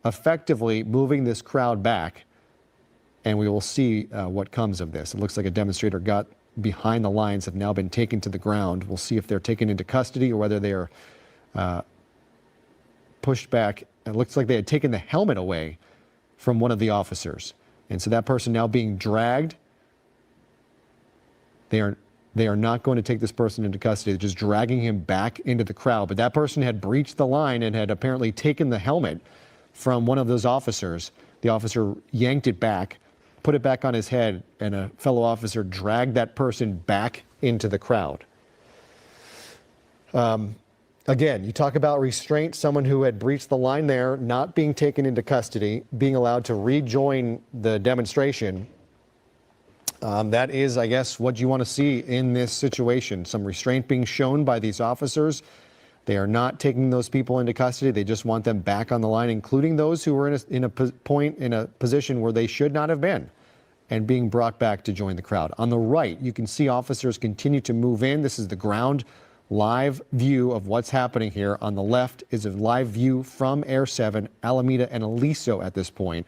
effectively moving this crowd back, and we will see what comes of this. It looks like a demonstrator got behind the lines, have now been taken to the ground. We'll see if they're taken into custody or whether they are pushed back. It looks like they had taken the helmet away from one of the officers. And so that person now being dragged. They are not going to take this person into custody. They're just dragging him back into the crowd. But that person had breached the line and had apparently taken the helmet from one of those officers. The officer yanked it back, put it back on his head, and a fellow officer dragged that person back into the crowd. Again, you talk about restraint, someone who had breached the line there, not being taken into custody, being allowed to rejoin the demonstration. That is, I guess, what you want to see in this situation. Some restraint being shown by these officers. They are not taking those people into custody. They just want them back on the line, including those who were in a position where they should not have been, and being brought back to join the crowd. On the right, you can see officers continue to move in. This is the ground live view of what's happening here. On the left is a live view from Air 7, Alameda, and Aliso at this point.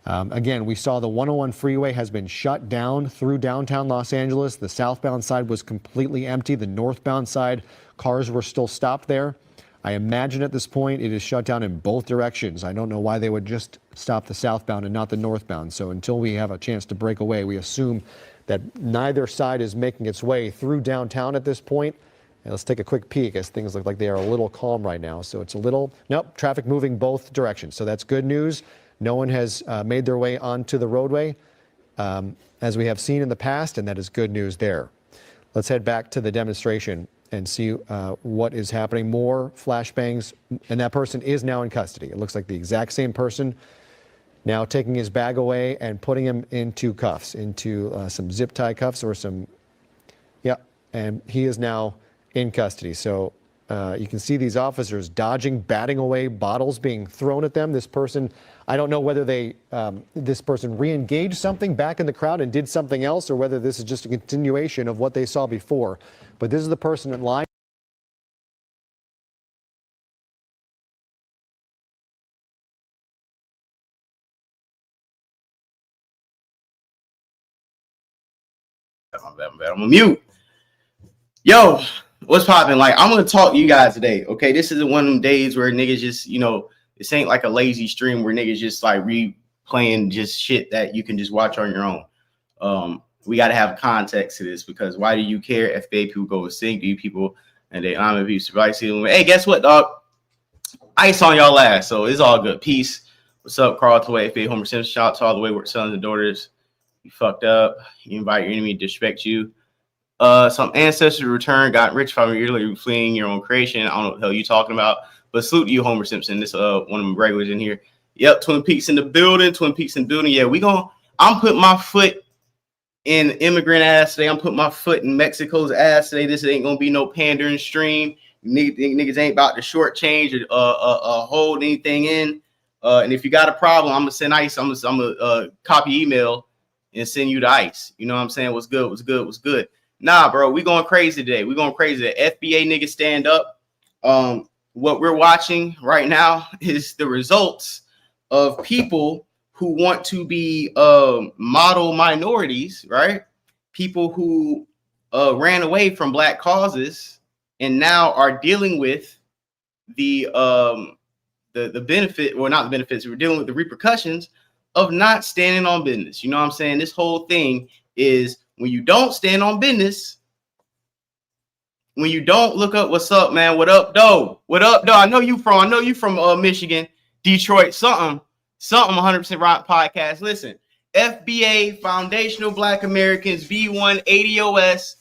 Again, we saw the 101 freeway has been shut down through downtown Los Angeles. The southbound side was completely empty. The northbound side, cars were still stopped there. I imagine at this point it is shut down in both directions. I don't know why they would just stop the southbound and not the northbound. So until we have a chance to break away, we assume that neither side is making its way through downtown at this point. And let's take a quick peek as things look like they are a little calm right now. So it's a little, nope, traffic moving both directions. So that's good news. No one has made their way onto the roadway as we have seen in the past, and that is good news there. Let's head back to the demonstration and see what is happening. More flashbangs, and that person is now in custody. It looks like the exact same person now taking his bag away and putting him into cuffs, into some zip tie cuffs or some, yeah, and he is now in custody. So you can see these officers dodging, batting away bottles being thrown at them. This person, I don't know whether this person re-engaged something back in the crowd and did something else, or whether this is just a continuation of what they saw before. But this is the person in line. I'm on mute. Yo, what's popping? Like, I'm gonna talk to you guys today. Okay, this isn't one of them days where niggas just, this ain't like a lazy stream where niggas just like replaying just shit that you can just watch on your own. We got to have context to this, because why do you care? FBA people go with sync, you people, and they honor people survive. Hey, guess what, dog? Ice on y'all ass, so it's all good. Peace. What's up, Carl Taway, FBA Homer Simpson? Shout out to all the wayward sons and daughters. You fucked up. You invite your enemy to disrespect you. Some ancestors return, got rich from yearly fleeing your own creation. I don't know what the hell you talking about, but salute to you, Homer Simpson. This one of my regulars in here. Yep, Twin Peaks in the building. Twin Peaks in the building. Yeah, I'm putting my foot in immigrant ass today. I'm putting my foot in Mexico's ass today. This ain't gonna be no pandering stream. Niggas ain't about to shortchange or hold anything in. And if you got a problem, I'm gonna send ICE. I'm gonna copy email and send you the ICE. You know what I'm saying? What's good? What's good? What's good? Nah, bro, we going crazy today. We going crazy. The FBA niggas stand up. What we're watching right now is the results of people who want to be model minorities, right? People who ran away from black causes and now are dealing with the benefit, or not the benefits, we're dealing with the repercussions of not standing on business. You know what I'm saying? This whole thing is, when you don't stand on business, when you don't look up what's up, man, what up, though? What up, though? I know you from Michigan, Detroit, something 100% Rock podcast. Listen, FBA, Foundational Black Americans, V1, ADOS,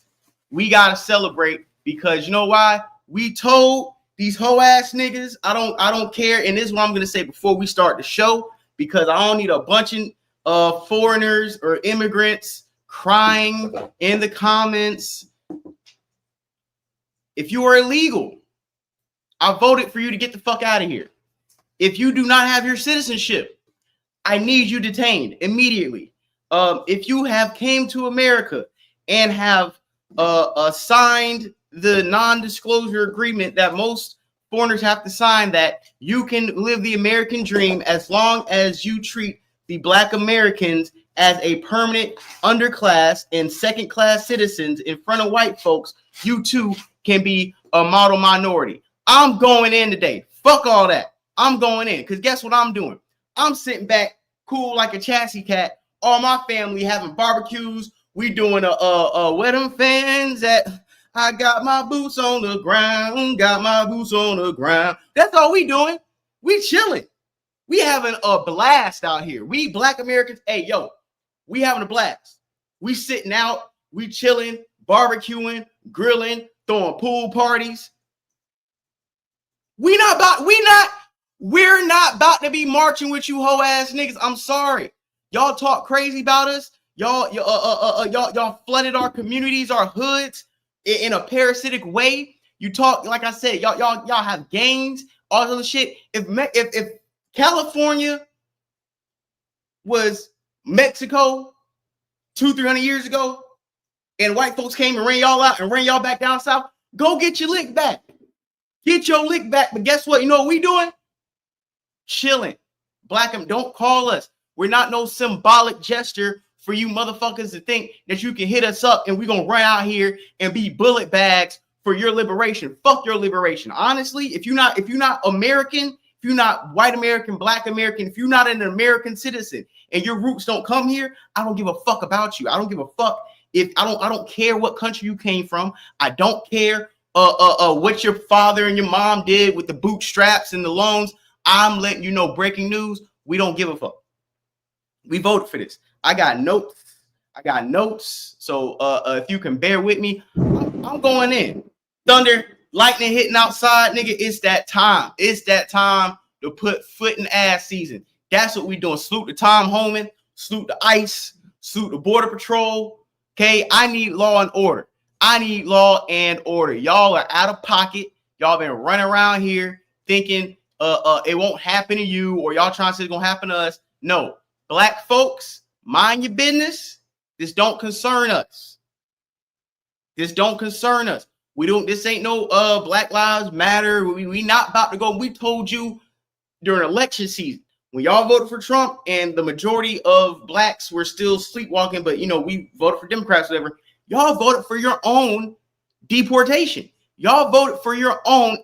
we got to celebrate, because you know why? We told these hoe ass niggas, I don't care. And this is what I'm going to say before we start the show, because I don't need a bunch of foreigners or immigrants crying in the comments. If you are illegal, I voted for you to get the fuck out of here. If you do not have your citizenship, I need you detained immediately. If you have came to America and have signed the non-disclosure agreement that most foreigners have to sign that you can live the American dream as long as you treat the Black Americans as a permanent underclass and second-class citizens in front of white folks. You too can be a model minority. I'm going in today. Fuck all that. I'm going in because guess what I'm doing? I'm sitting back cool like a chassis cat. All my family having barbecues. We doing where them fans at? I got my boots on the ground. Got my boots on the ground. That's all we doing. We chilling. We having a blast out here. We Black Americans. Hey, yo, we having a blast. We sitting out. We chilling, barbecuing, grilling, throwing pool parties. We're not about to be marching with you hoe ass niggas. I'm sorry. Y'all talk crazy about us. Y'all flooded our communities, our hoods in a parasitic way. You talk, like I said, y'all have gangs, all this other shit. If California was Mexico 200-300 years ago, and white folks came and ran y'all out and ran y'all back down south, go get your lick back. Get your lick back. But guess what? You know what we doing? Chilling. Black them. Don't call us. We're not no symbolic gesture for you motherfuckers to think that you can hit us up and we're gonna run out here and be bullet bags for your liberation. Fuck your liberation. Honestly, if you're not American, if you're not white American, Black American, if you're not an American citizen and your roots don't come here, I don't give a fuck about you. I don't give a fuck if I don't care what country you came from. I don't care what your father and your mom did with the bootstraps and the loans. I'm letting you know, breaking news, we don't give a fuck. We voted for this. I got notes. So if you can bear with me, I'm going in. Thunder, lightning hitting outside, nigga. It's that time. It's that time to put foot in ass season. That's what we doing. Salute to Tom Homan, salute to ICE, salute to Border Patrol. Okay, I need law and order. I need law and order. Y'all are out of pocket. Y'all been running around here thinking it won't happen to you, or y'all trying to say it's gonna happen to us. No, Black folks, mind your business. This don't concern us. This don't concern us. We don't. This ain't no Black Lives Matter. We not about to go. We told you during election season when y'all voted for Trump and the majority of Blacks were still sleepwalking, but you know we voted for Democrats, whatever. Y'all voted for your own deportation. Y'all voted for your own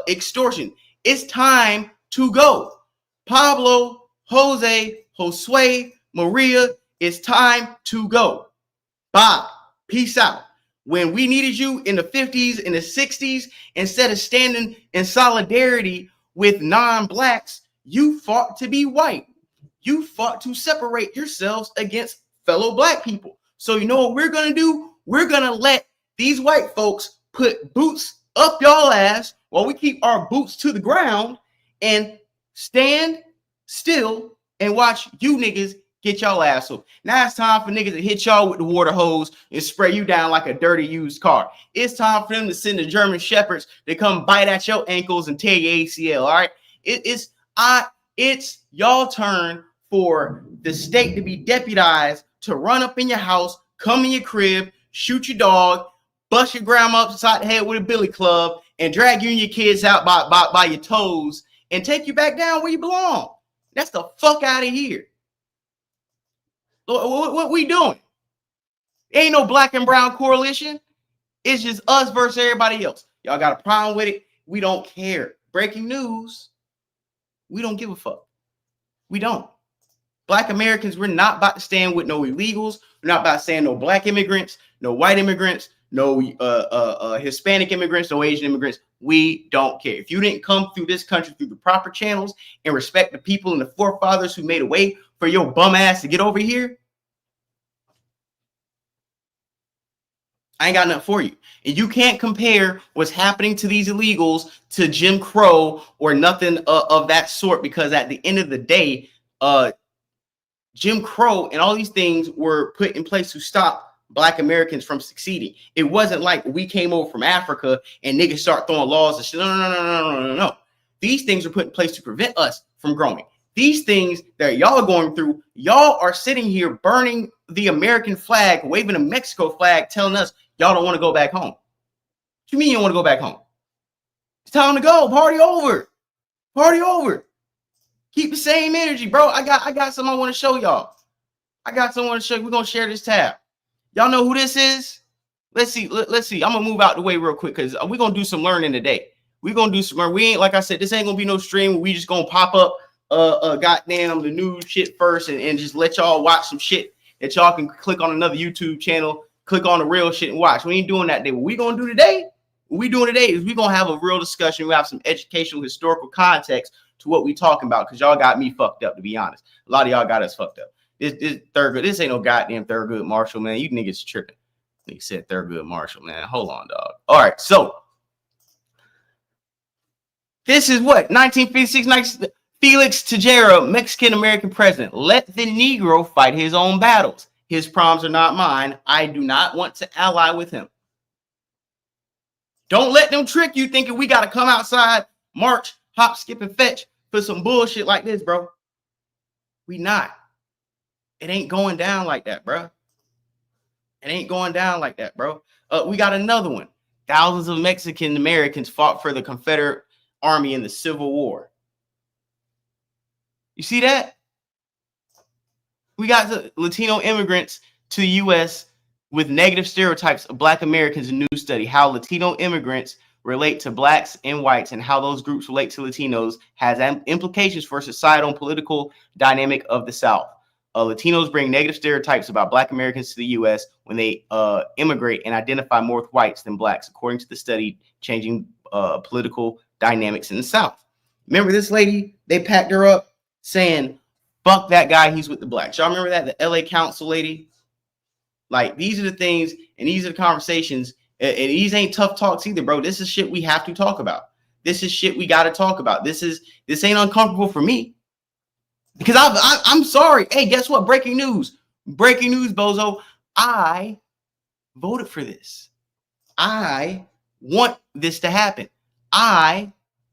extortion. It's time to go. Pablo, Jose, Josue, Maria, it's time to go. Bye. Peace out. When we needed you in the 50s and the 60s, instead of standing in solidarity with non-Blacks, you fought to be white. You fought to separate yourselves against fellow Black people. So you know what we're going to do? We're going to let these white folks put boots up y'all ass while we keep our boots to the ground and stand still and watch you niggas get y'all ass up. Now it's time for niggas to hit y'all with the water hose and spray you down like a dirty used car. It's time for them to send the German shepherds to come bite at your ankles and tear your ACL. All right. It's y'all turn for the state to be deputized to run up in your house, come in your crib, shoot your dog, bust your grandma upside the head with a billy club, and drag you and your kids out by your toes and take you back down where you belong. That's the fuck out of here. What we doing? Ain't no black and brown coalition. It's just us versus everybody else. Y'all got a problem with it? We don't care. Breaking news. We don't give a fuck. We don't. Black Americans, we're not about to stand with no illegals. We're not about to stand no black immigrants, no white immigrants, no Hispanic immigrants, no Asian immigrants. We don't care. If you didn't come through this country through the proper channels and respect the people and the forefathers who made a way for your bum ass to get over here, I ain't got nothing for you. And you can't compare what's happening to these illegals to Jim Crow or nothing of that sort, because at the end of the day, Jim Crow and all these things were put in place to stop Black Americans from succeeding. It wasn't like we came over from Africa and niggas start throwing laws and shit. No. These things were put in place to prevent us from growing. These things that y'all are going through, y'all are sitting here burning the American flag, waving a Mexico flag, telling us y'all don't want to go back home. What you mean you don't want to go back home? It's time to go. Party over. Party over. Keep the same energy, bro. I got something I want to show y'all. I got someone to show you. We're gonna share this tab. Y'all know who this is? Let's see. Let's see. I'm gonna move out the way real quick because we're gonna do some learning today. We're gonna do some. We ain't, like I said, this ain't gonna be no stream where we just gonna pop up goddamn the new shit first and just let y'all watch some shit that y'all can click on another YouTube channel, click on the real shit and watch. We ain't doing that today. What we gonna do today? What we doing today is we gonna have a real discussion. We have some educational, historical context to what we talking about, because y'all got me fucked up, to be honest. A lot of y'all got us fucked up. This Thurgood, this ain't no goddamn Thurgood Marshall, man. You niggas tripping. Nigga said Thurgood Marshall, man. Hold on, dog. All right, so this is what 1956. Felix Tejera, Mexican-American president. Let the Negro fight his own battles. His problems are not mine. I do not want to ally with him. Don't let them trick you thinking we got to come outside, march, hop, skip, and fetch for some bullshit like this, bro. We not. It ain't going down like that, bro. It ain't going down like that, bro. We got another one. Thousands of Mexican Americans fought for the Confederate Army in the Civil War. You see that? We got the Latino immigrants to the U.S. with negative stereotypes of Black Americans. A new study, how Latino immigrants relate to Blacks and whites and how those groups relate to Latinos, has implications for societal and political dynamic of the South. Latinos bring negative stereotypes about Black Americans to the U.S. when they immigrate and identify more with whites than Blacks, according to the study, changing political dynamics in the South. Remember this lady? They packed her up saying, fuck that guy, he's with the Blacks. Y'all remember that? The LA council lady? Like, these are the things and these are the conversations. And these ain't tough talks either, bro. This is shit we have to talk about. This is shit we got to talk about. This ain't uncomfortable for me. Because I'm sorry. Hey, guess what? Breaking news. Breaking news, bozo. I voted for this. I want this to happen. I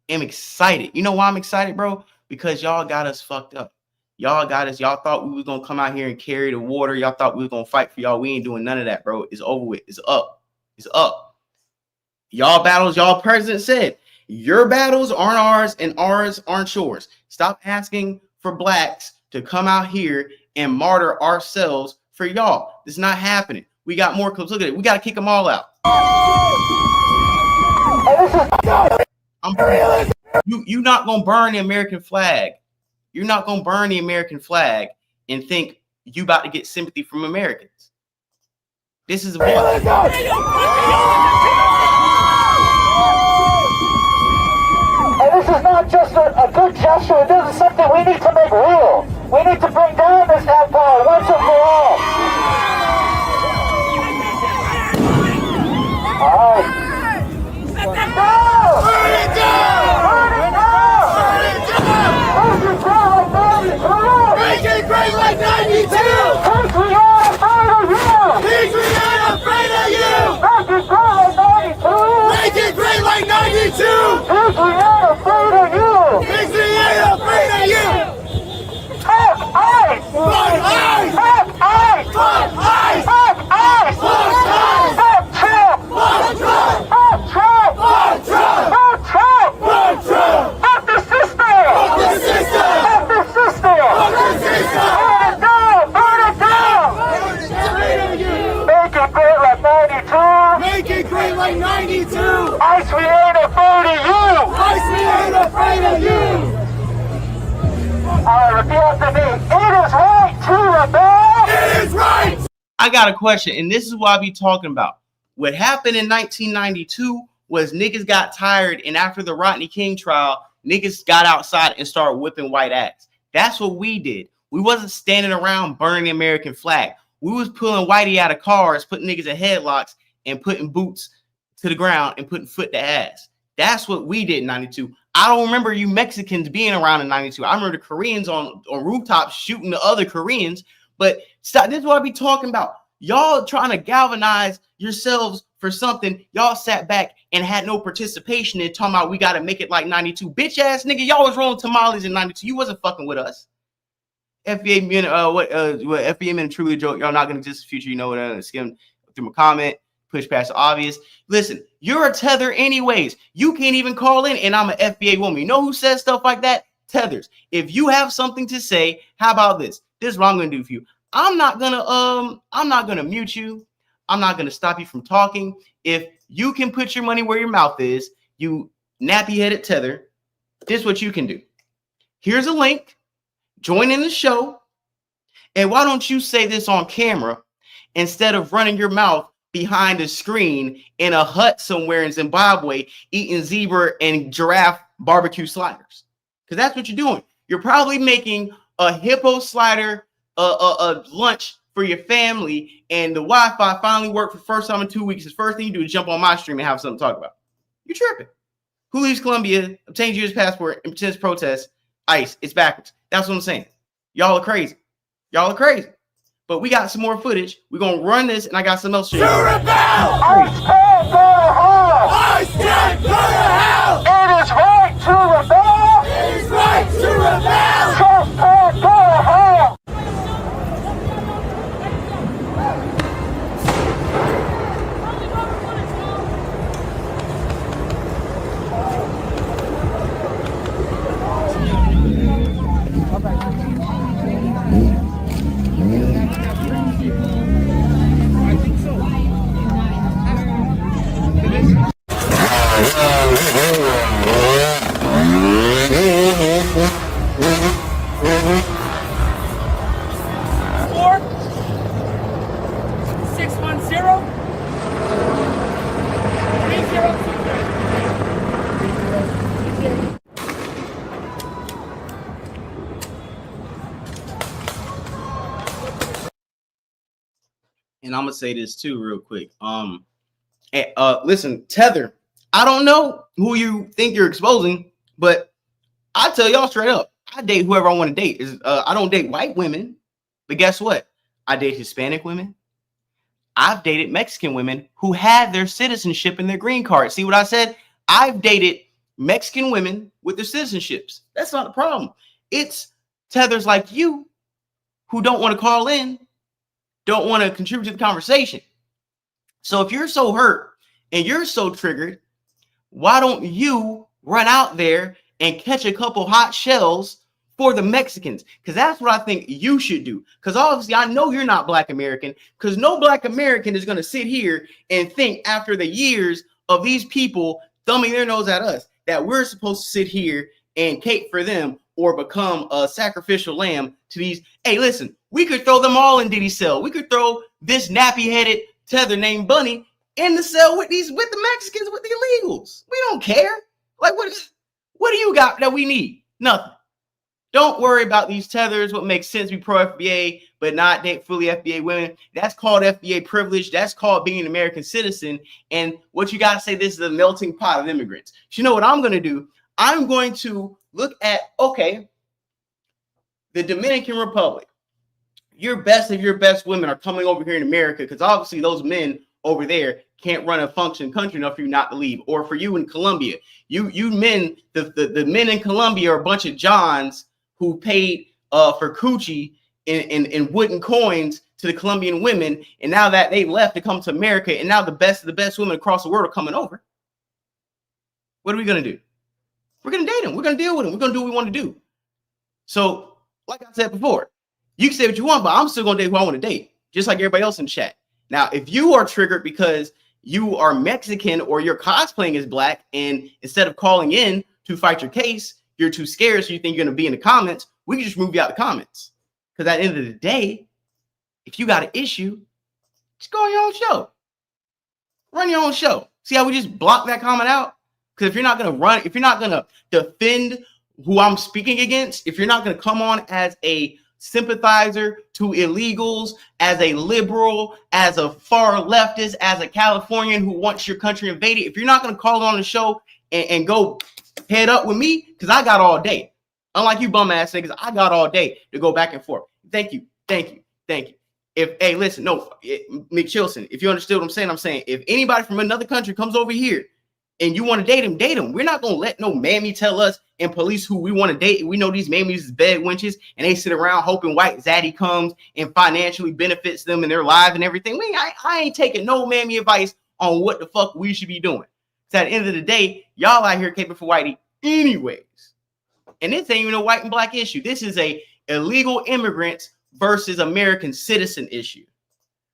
am excited. You know why I'm excited, bro? Because y'all got us fucked up. Y'all got us. Y'all thought we was going to come out here and carry the water. Y'all thought we was going to fight for y'all. We ain't doing none of that, bro. It's over with. It's up. It's up. Y'all battles, y'all president said, your battles aren't ours and ours aren't yours. Stop asking for Blacks to come out here and martyr ourselves for y'all. It's not happening. We got more clips. Look at it. We got to kick them all out. You're not going to burn the American flag. You're not going to burn the American flag and think you about to get sympathy from Americans. This is a war. And this is not just a good gesture. This is something we need to make real. We need to bring down this empire once and for all. All right. Burn it down! Burn it down! Burn it down! Burn it down! Make it great like 92! Patriot afraid of you! Patriot afraid of you! Make it great like 92! Make it great like 92! Patriot afraid of you! Patriot afraid of you! Fuck ice! Fuck ice! Fuck ice! Fuck ice! Fuck ice! Fuck ice! Fuck Trump! Fuck Trump! Fuck Trump! Fuck Trump! Fuck Trump! Fuck Trump! Fuck the system! Fuck the system! Fuck the system! Fuck the system! Burn it down! Burn it down! Make it great like 92! Make it great like 92! Ice, we ain't afraid of you! Ice, we ain't afraid of you! Alright, repeat after me. It is right to rebel! It is right! I got a question, and this is what I be talking about. What happened in 1992 was niggas got tired, and after the Rodney King trial, niggas got outside and started whipping white ass. That's what we did. We wasn't standing around burning the American flag. We was pulling whitey out of cars, putting niggas in headlocks, and putting boots to the ground and putting foot to ass. That's what we did in 92. I don't remember you Mexicans being around in 92. I remember the Koreans on rooftops shooting the other Koreans. But stop, this is what I be talking about. Y'all trying to galvanize yourselves for something. Y'all sat back and had no participation in talking about we got to make it like 92. Bitch ass nigga, y'all was rolling tamales in 92. You wasn't fucking with us. FBA men, what FBA men truly joke. Y'all not gonna exist in the future. You know what? Skim through my comment, push past the obvious. Listen, You're a tether anyways. You can't even call in, and I'm an FBA woman. You know who says stuff like that? Tethers. If you have something to say, how about this? This is what I'm gonna do for you. I'm not gonna mute you. I'm not gonna stop you from talking. If you can put your money where your mouth is, you nappy-headed tether, this is what you can do. Here's a link. Join in the show. And why don't you say this on camera instead of running your mouth behind a screen in a hut somewhere in Zimbabwe eating zebra and giraffe barbecue sliders? Because that's what you're doing. You're probably making a hippo slider, a lunch for your family, and the Wi-Fi finally worked for the first time in 2 weeks. The first thing you do is jump on my stream and have something to talk about. You're tripping. Who leaves Colombia, obtains U.S. passport, and pretends protest? ICE. It's backwards. That's what I'm saying. Y'all are crazy. Y'all are crazy. But we got some more footage. We're going to run this, and I got some else to show you. To rebel! I stand for hell! I stand for hell! It is right to rebel! It is right to rebel! So stand for hell! And I'm gonna say this too real quick. Listen, Tether, I don't know who you think you're exposing, but I tell y'all straight up, I date whoever I want to date. I don't date white women, but guess what? I date Hispanic women. I've dated Mexican women who had their citizenship and their green card. See what I said? I've dated Mexican women with their citizenships. That's not the problem. It's tethers like you who don't want to call in, don't want to contribute to the conversation. So if you're so hurt and you're so triggered, why don't you run out there and catch a couple hot shells for the Mexicans? Because that's what I think you should do. Because obviously I know you're not Black American, because no Black American is going to sit here and think after the years of these people thumbing their nose at us that we're supposed to sit here and cape for them or become a sacrificial lamb to these. Hey, listen, we could throw them all in Diddy's cell. We could throw this nappy-headed tether named Bunny in the cell with the Mexicans, with the illegals. We don't care. Like, what do you got that we need? Nothing. Don't worry about these tethers. What makes sense, be pro FBA, but not date fully FBA women. That's called FBA privilege. That's called being an American citizen. And what you got to say, this is a melting pot of immigrants. So you know what I'm going to do? I'm going to look at, okay, the Dominican Republic. Your best of your best women are coming over here in America because obviously those men over there can't run a functioning country enough for you not to leave. Or for you in Colombia, you men, the men in Colombia are a bunch of Johns who paid for coochie in wooden coins to the Colombian women, and now that they left to come to America, and now the best of the best women across the world are coming over. What are we gonna do? We're gonna date them. We're gonna deal with them. We're gonna do what we want to do. So, like I said before, you can say what you want, but I'm still gonna date who I want to date, just like everybody else in the chat. Now, if you are triggered because you are Mexican or you're cosplaying as Black, and instead of calling in to fight your case, you're too scared, so you think you're going to be in the comments, we can just move you out the comments. Because at the end of the day, if you got an issue, just go on your own show. Run your own show. See how we just block that comment out? Because if you're not going to run, if you're not going to defend who I'm speaking against, if you're not going to come on as a sympathizer to illegals, as a liberal, as a far leftist, as a Californian who wants your country invaded, if you're not going to call on the show and go head up with me, because I got all day. Unlike you bum ass niggas, I got all day to go back and forth. Thank you. Hey, listen, no, McChilson, if you understood what I'm saying, if anybody from another country comes over here and you want to date him. We're not going to let no mammy tell us and police who we want to date. We know these mammies is bed wenches, and they sit around hoping white zaddy comes and financially benefits them in their lives and everything. I ain't taking no mammy advice on what the fuck we should be doing. So at the end of the day, y'all out here caping for whitey anyways. And this ain't even a white and black issue. This is a illegal immigrants versus American citizen issue.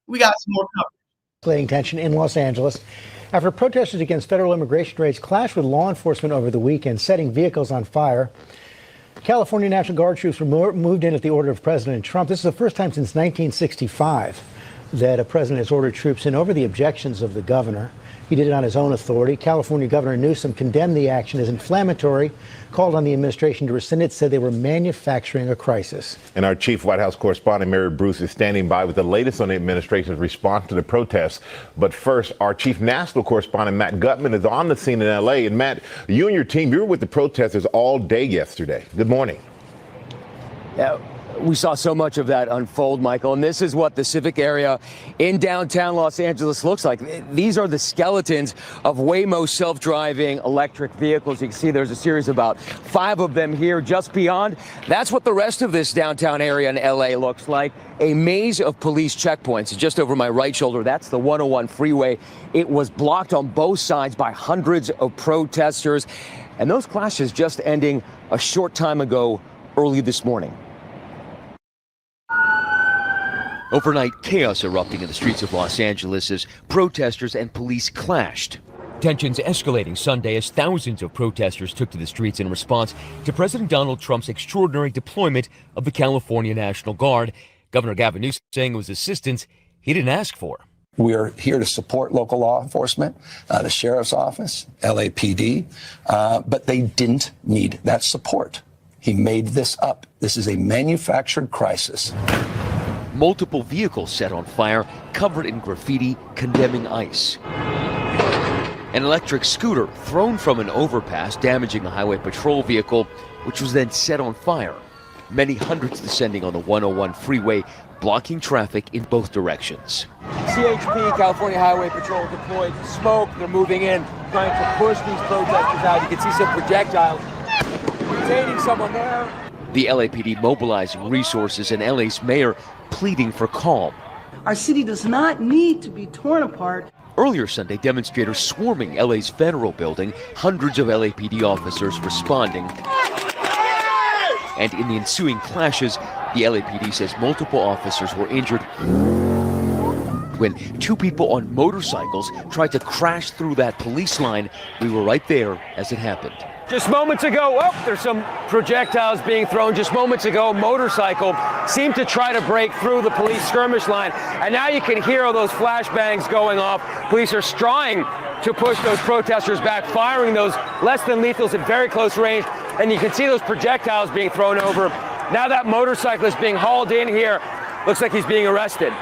We got some more coverage. Escalating tension in Los Angeles after protesters against federal immigration raids clashed with law enforcement over the weekend, setting vehicles on fire. California National Guard troops were moved in at the order of President Trump. This is the first time since 1965 that a president has ordered troops in over the objections of the governor. He did it on his own authority. California Governor Newsom condemned the action as inflammatory, called on the administration to rescind it, said they were manufacturing a crisis. And our chief White House correspondent, Mary Bruce, is standing by with the latest on the administration's response to the protests. But first, our chief national correspondent, Matt Gutman, is on the scene in L.A. And Matt, you and your team, you were with the protesters all day yesterday. Good morning. Yeah. We saw so much of that unfold, Michael, and this is what the civic area in downtown Los Angeles looks like. These are the skeletons of Waymo self-driving electric vehicles. You can see there's a series of about 5 of them here just beyond. That's what the rest of this downtown area in LA looks like. A maze of police checkpoints. Just over my right shoulder, that's the 101 freeway. It was blocked on both sides by hundreds of protesters, and those clashes just ending a short time ago early this morning. Overnight chaos erupting in the streets of Los Angeles as protesters and police clashed. Tensions escalating Sunday as thousands of protesters took to the streets in response to President Donald Trump's extraordinary deployment of the California National Guard. Governor Gavin Newsom saying it was assistance he didn't ask for. We're here to support local law enforcement, the sheriff's office, LAPD, but they didn't need that support. He made this up. This is a manufactured crisis. Multiple vehicles set on fire, covered in graffiti condemning ICE. An electric scooter thrown from an overpass, damaging a highway patrol vehicle, which was then set on fire. Many hundreds descending on the 101 freeway, blocking traffic in both directions. CHP, California Highway Patrol, deployed smoke. They're moving in, trying to push these protesters out. You can see some projectiles detaining someone there. The LAPD mobilizing resources and LA's mayor pleading for calm. Our city does not need to be torn apart. Earlier Sunday, demonstrators swarming LA's federal building, hundreds of LAPD officers responding. And in the ensuing clashes, the LAPD says multiple officers were injured when 2 people on motorcycles tried to crash through that police line. We were right there as it happened. Just moments ago, there's some projectiles being thrown. Just moments ago, a motorcycle seemed to try to break through the police skirmish line. And now you can hear all those flashbangs going off. Police are trying to push those protesters back, firing those less than lethals at very close range. And you can see those projectiles being thrown over. Now that motorcyclist being hauled in here, looks like he's being arrested.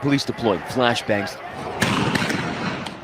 Police deploying flashbangs.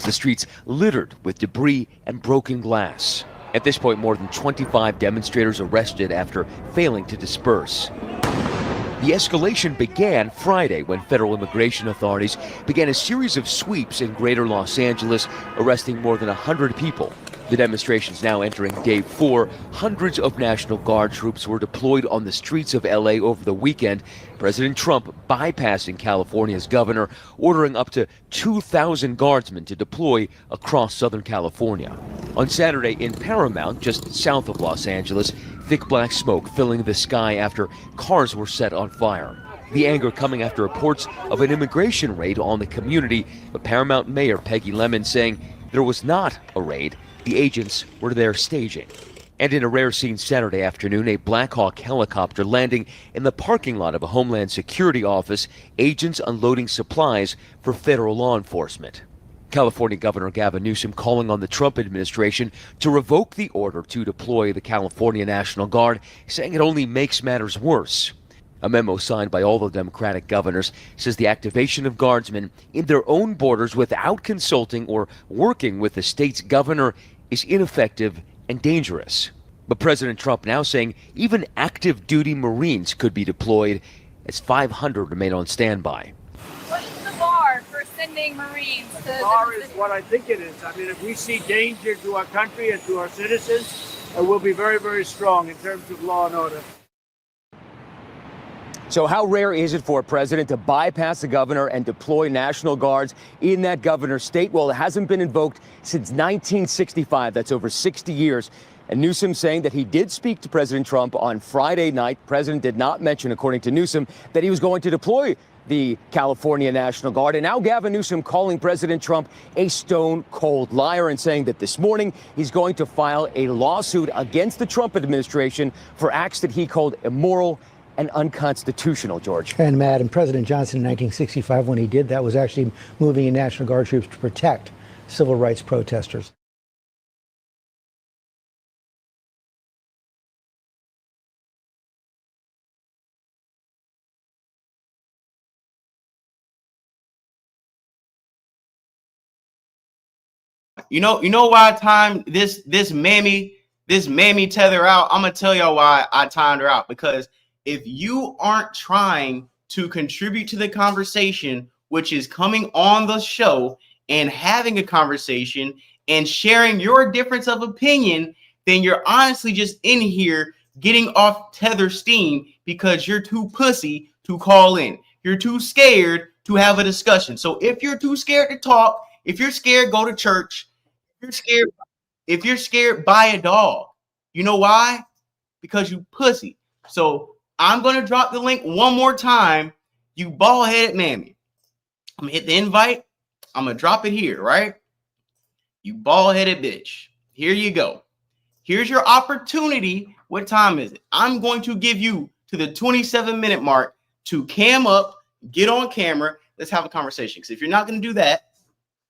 The streets littered with debris and broken glass. At this point, more than 25 demonstrators arrested after failing to disperse. The escalation began Friday when federal immigration authorities began a series of sweeps in greater Los Angeles, arresting more than 100 people. The demonstrations now entering day 4. Hundreds of National Guard troops were deployed on the streets of LA over the weekend. President Trump bypassing California's governor, ordering up to 2,000 guardsmen to deploy across Southern California. On Saturday in Paramount, just south of Los Angeles, thick black smoke filling the sky after cars were set on fire. The anger coming after reports of an immigration raid on the community, but Paramount Mayor Peggy Lemon saying there was not a raid. The agents were there staging. And in a rare scene Saturday afternoon, a Black Hawk helicopter landing in the parking lot of a Homeland Security office, agents unloading supplies for federal law enforcement. California Governor Gavin Newsom calling on the Trump administration to revoke the order to deploy the California National Guard, saying it only makes matters worse. A memo signed by all the Democratic governors says the activation of guardsmen in their own borders without consulting or working with the state's governor is ineffective and dangerous. But President Trump now saying even active duty Marines could be deployed as 500 remain on standby. What is the bar for sending Marines to the bar is what I think it is. I mean, if we see danger to our country and to our citizens, we'll be very, very strong in terms of law and order. So how rare is it for a president to bypass the governor and deploy National Guards in that governor's state? Well, it hasn't been invoked since 1965. That's over 60 years. And Newsom saying that he did speak to President Trump on Friday night. The president did not mention, according to Newsom, that he was going to deploy the California National Guard. And now Gavin Newsom calling President Trump a stone-cold liar and saying that this morning he's going to file a lawsuit against the Trump administration for acts that he called immoral and unconstitutional, George. And Matt, and President Johnson in 1965, when he did that, was actually moving in National Guard troops to protect civil rights protesters. You know why I timed this mammy tether out? I'm gonna tell y'all why I timed her out. Because if you aren't trying to contribute to the conversation, which is coming on the show and having a conversation and sharing your difference of opinion, then you're honestly just in here getting off tether steam because you're too pussy to call in. You're too scared to have a discussion. So if you're too scared to talk, if you're scared, go to church. If you're scared, buy a dog. You know why? Because you pussy. So I'm going to drop the link one more time. You bald-headed mammy. I'm going to hit the invite. I'm going to drop it here, right? You bald-headed bitch. Here you go. Here's your opportunity. What time is it? I'm going to give you to the 27-minute mark to cam up, get on camera. Let's have a conversation. Because if you're not going to do that,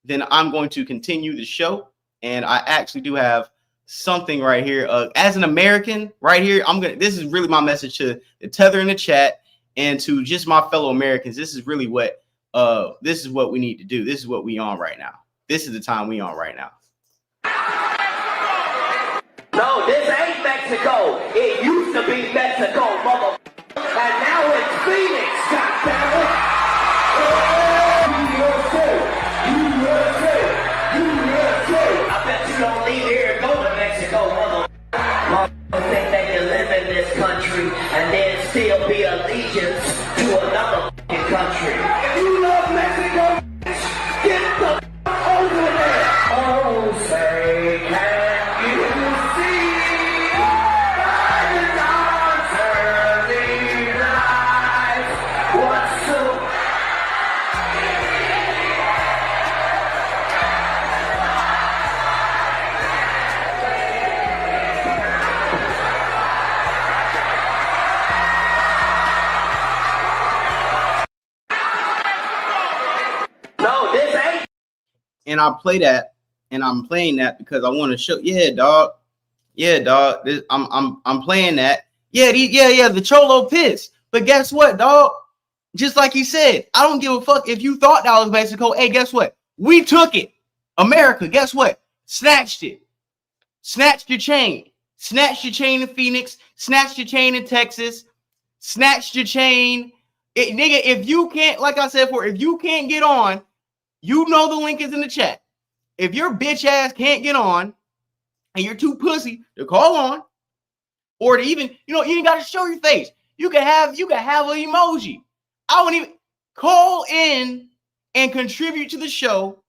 then I'm going to continue the show. And I actually do have something right here. As an American, right here, this is really my message to the tether in the chat and to just my fellow Americans. This is really what we need to do. This is what we on right now. This is the time we on right now. No, this ain't Mexico. It used to be Mexico, mother. And now it's Phoenix, goddammit. You don't leave here and go to Mexico, mother. Motherfuckers think they can live in this country and then still be allegiance to another fucking country. If you love Mexico, get the over there. Oh, say, can you see by the dawn's early light what's so And I play that, and I'm playing that because I want to show. Yeah, dog. I'm playing that. Yeah. The Cholo pissed. But guess what, dog? Just like he said, I don't give a fuck if you thought that was Mexico. Hey, guess what? We took it. America, guess what? Snatched it. Snatched your chain. Snatched your chain in Phoenix. Snatched your chain in Texas. Snatched your chain. Nigga, if you can't, like I said before, if you can't get on, you know the link is in the chat. If your bitch ass can't get on and you're too pussy to call on, or to even, you ain't got to show your face. You can have an emoji. I wouldn't even call in and contribute to the show,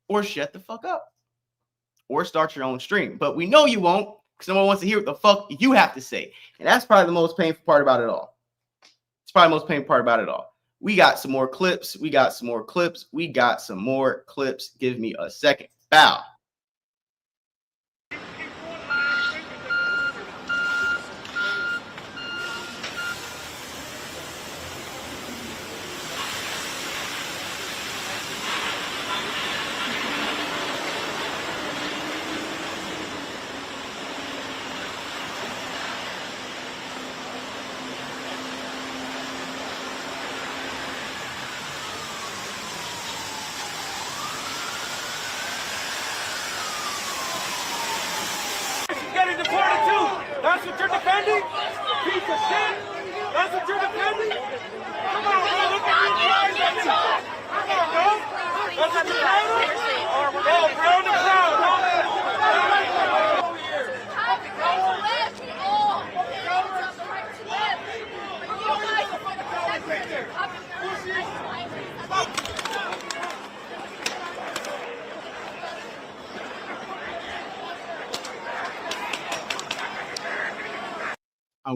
or shut the fuck up, or start your own stream. But we know you won't, because no one wants to hear what the fuck you have to say. And that's probably the most painful part about it all. It's probably the most painful part about it all. We got some more clips. We got some more clips. Give me a second. Bow. That's what you're defending? Piece of shit? That's what you're defending? Come on, bro. Look at me. Come on, bro. That's what you're proud of? Oh, proud and proud, huh?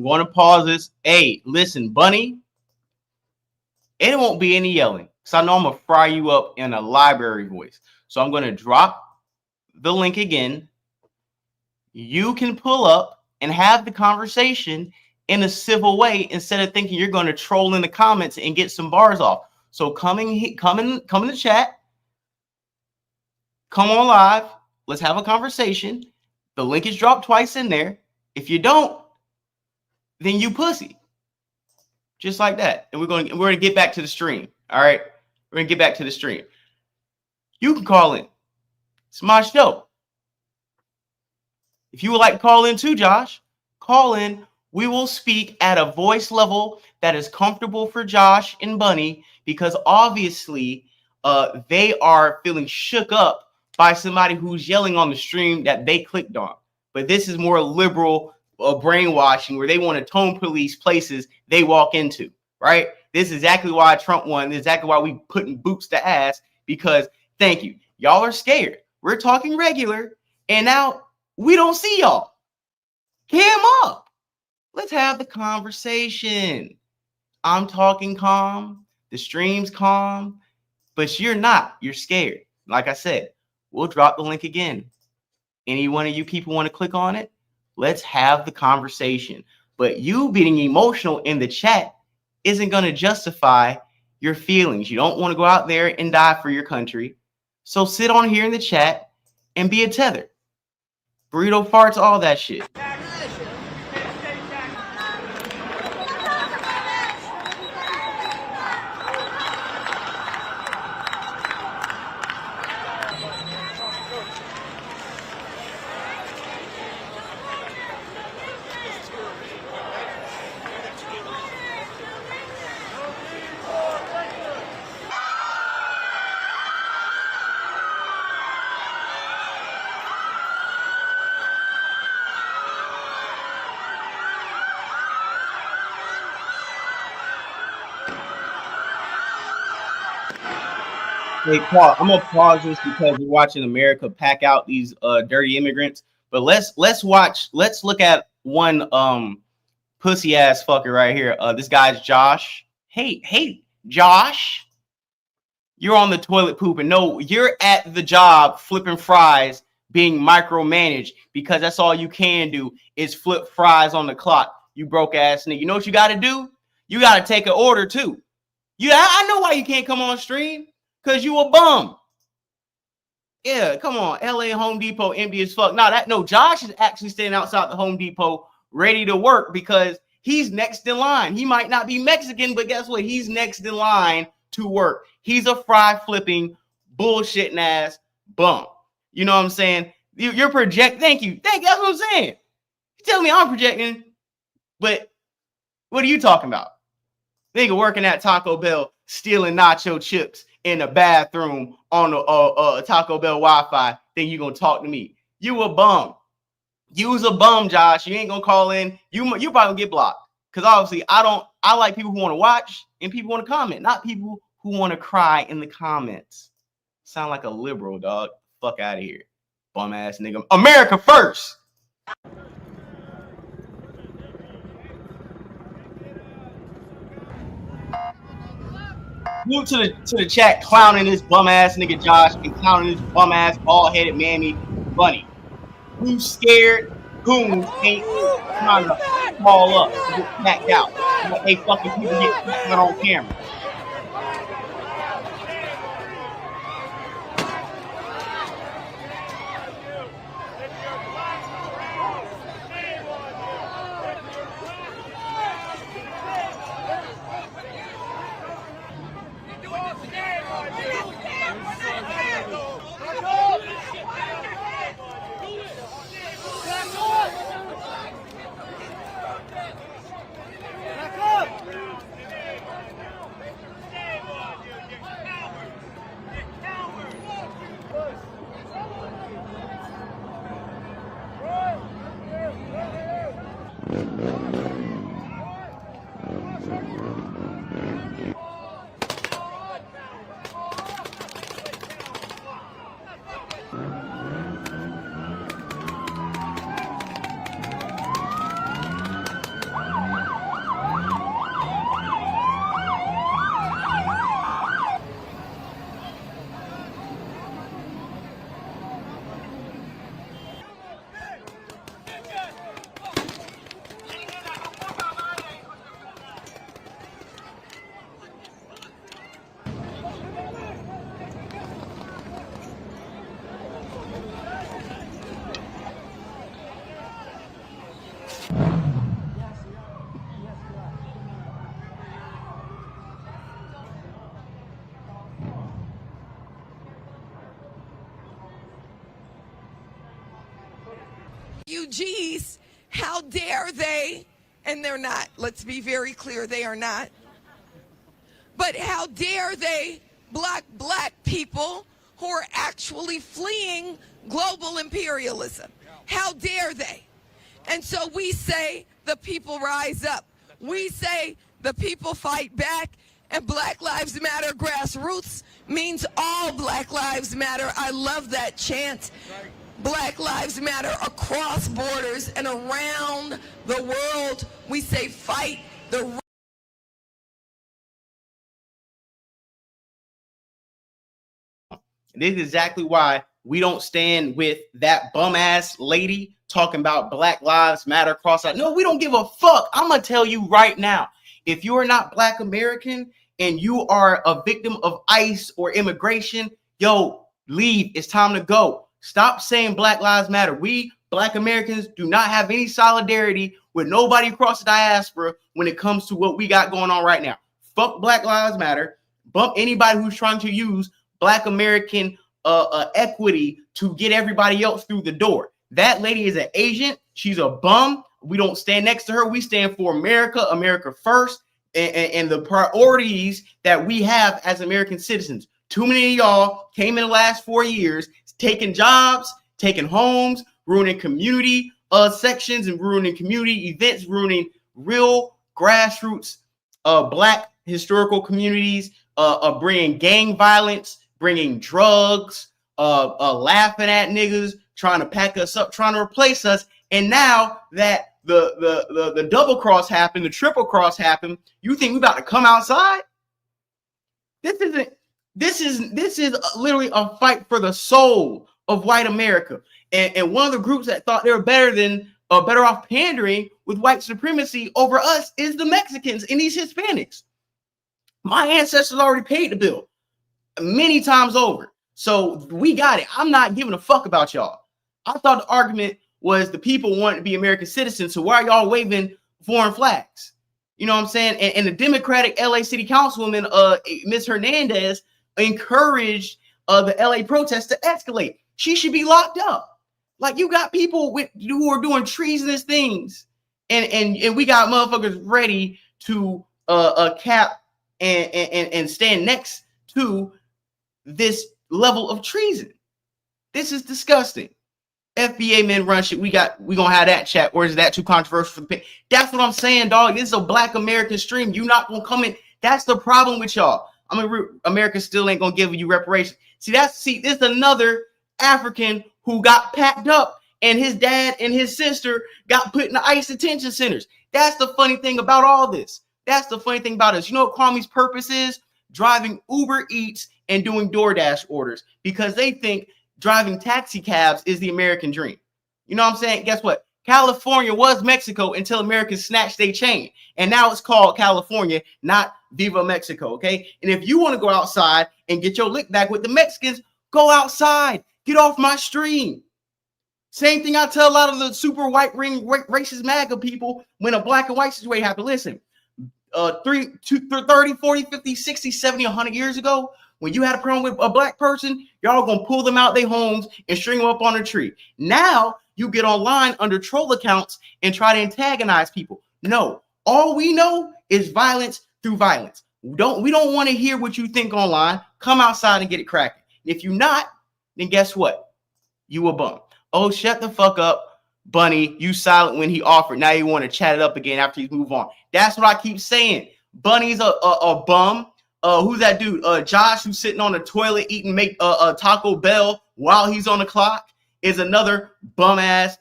going to pause this. Hey, listen, Bunny, it won't be any yelling. So I know I'm going to fry you up in a library voice. So I'm going to drop the link again. You can pull up and have the conversation in a civil way instead of thinking you're going to troll in the comments and get some bars off. So come in the chat. Come on live. Let's have a conversation. The link is dropped twice in there. If you don't, then you pussy. Just like that. And we're going to get back to the stream. All right. We're going to get back to the stream. You can call in. It's my show. If you would like to call in too, Josh, call in. We will speak at a voice level that is comfortable for Josh and Bunny, because obviously they are feeling shook up by somebody who's yelling on the stream that they clicked on. But this is more liberal brainwashing, where they want to tone police places they walk into, right? This is exactly why Trump won. This is exactly why we putting boots to ass, because thank you. Y'all are scared. We're talking regular, and now we don't see y'all. Cam up. Let's have the conversation. I'm talking calm. The stream's calm, but you're not. You're scared. Like I said, we'll drop the link again. Any one of you people want to click on it? Let's have the conversation. But you being emotional in the chat isn't going to justify your feelings. You don't want to go out there and die for your country. So sit on here in the chat and be a tether. Burrito farts, all that shit. Hey, Paul, I'm gonna pause this because we're watching America pack out these dirty immigrants. But let's look at one pussy ass fucker right here. This guy's Josh. Hey, Josh, you're on the toilet pooping. No, you're at the job flipping fries, being micromanaged, because that's all you can do is flip fries on the clock. You broke ass nigga. You know what you got to do? You got to take an order too. I know why you can't come on stream. Because you a bum. Yeah, come on. LA Home Depot empty as fuck. No, Josh is actually standing outside the Home Depot ready to work because he's next in line. He might not be Mexican, but guess what? He's next in line to work. He's a fry flipping, bullshitting ass bum. You know what I'm saying? You're projecting. Thank you. That's what I'm saying. You tell me I'm projecting, but what are you talking about? Nigga working at Taco Bell, stealing nacho chips in the bathroom on the Taco Bell Wi-Fi, then you gonna talk to me. You a bum. You's a bum, Josh. You ain't gonna call in. You probably gonna get blocked. Because obviously I like people who want to watch and people want to comment, not people who want to cry in the comments. Sound like a liberal, dog. Fuck out of here. Bum ass nigga. America first. Move to the chat clowning this bum ass nigga Josh and clowning this bum ass bald headed mammy Bunny. Who's scared? Goons ain't trying to fall up and get smacked out. But they fucking people get smacked out on camera. refugees, how dare they, and they're not, let's be very clear, they are not, but how dare they block black people who are actually fleeing global imperialism? How dare they? And so we say the people rise up. We say the people fight back, and Black Lives Matter grassroots means all Black Lives Matter. I love that chant. Black Lives Matter across borders and around the world. We say fight the This is exactly why we don't stand with that bum ass lady talking about Black Lives Matter cross out. No, we don't give a fuck. I'm gonna tell you right now, if you are not Black American and you are a victim of ICE or immigration, yo, leave. It's time to go. Stop saying Black Lives Matter. We Black Americans do not have any solidarity with nobody across the diaspora when it comes to what we got going on right now. Fuck Black Lives Matter. Bump anybody who's trying to use Black American equity to get everybody else through the door. That lady is an agent. She's a bum. We don't stand next to her. We stand for America, America first, and the priorities that we have as American citizens. Too many of y'all came in the last 4 years, taking jobs, taking homes, ruining community sections and ruining community events, ruining real grassroots Black historical communities, bringing gang violence, bringing drugs, laughing at niggas, trying to pack us up, trying to replace us. And now that the double cross happened, the triple cross happened, you think we about to come outside? This is literally a fight for the soul of white America. And one of the groups that thought they were better off pandering with white supremacy over us is the Mexicans and these Hispanics. My ancestors already paid the bill many times over. So we got it. I'm not giving a fuck about y'all. I thought the argument was the people wanted to be American citizens. So why are y'all waving foreign flags? You know what I'm saying? And the Democratic LA City Councilwoman, Ms. Hernandez, encouraged the LA protests to escalate. She should be locked up. Like, you got people who are doing treasonous things, and we got motherfuckers ready to cap and stand next to this level of treason. This is disgusting. FBA men run shit. We gonna have that chat, or is that too controversial for the pay? That's what I'm saying, dog. This is a Black American stream. You not gonna come in. That's the problem with y'all. I mean, America still ain't gonna give you reparations. See, this is another African who got packed up, and his dad and his sister got put in the ICE detention centers. That's the funny thing about all this. That's the funny thing about us. You know what Kwame's purpose is? Driving Uber Eats and doing DoorDash orders, because they think driving taxi cabs is the American dream. You know what I'm saying? Guess what? California was Mexico until Americans snatched their chain. And now it's called California, not Viva Mexico, okay? And if you want to go outside and get your lick back with the Mexicans, go outside. Get off my stream. Same thing I tell a lot of the super white ring racist MAGA people when a black and white situation happened. Listen, 30, 40, 50, 60, 70, 100 years ago, when you had a problem with a black person, y'all gonna pull them out their homes and string them up on a tree. Now you get online under troll accounts and try to antagonize people. No, all we know is violence through violence. We don't want to hear what you think online. Come outside and get it cracking. If you're not, then guess what? You a bum. Oh, shut the fuck up, Bunny. You silent when he offered. Now you want to chat it up again after you move on. That's what I keep saying. Bunny's a bum. Who's that dude? Josh, who's sitting on the toilet eating Taco Bell while he's on the clock, is another bum ass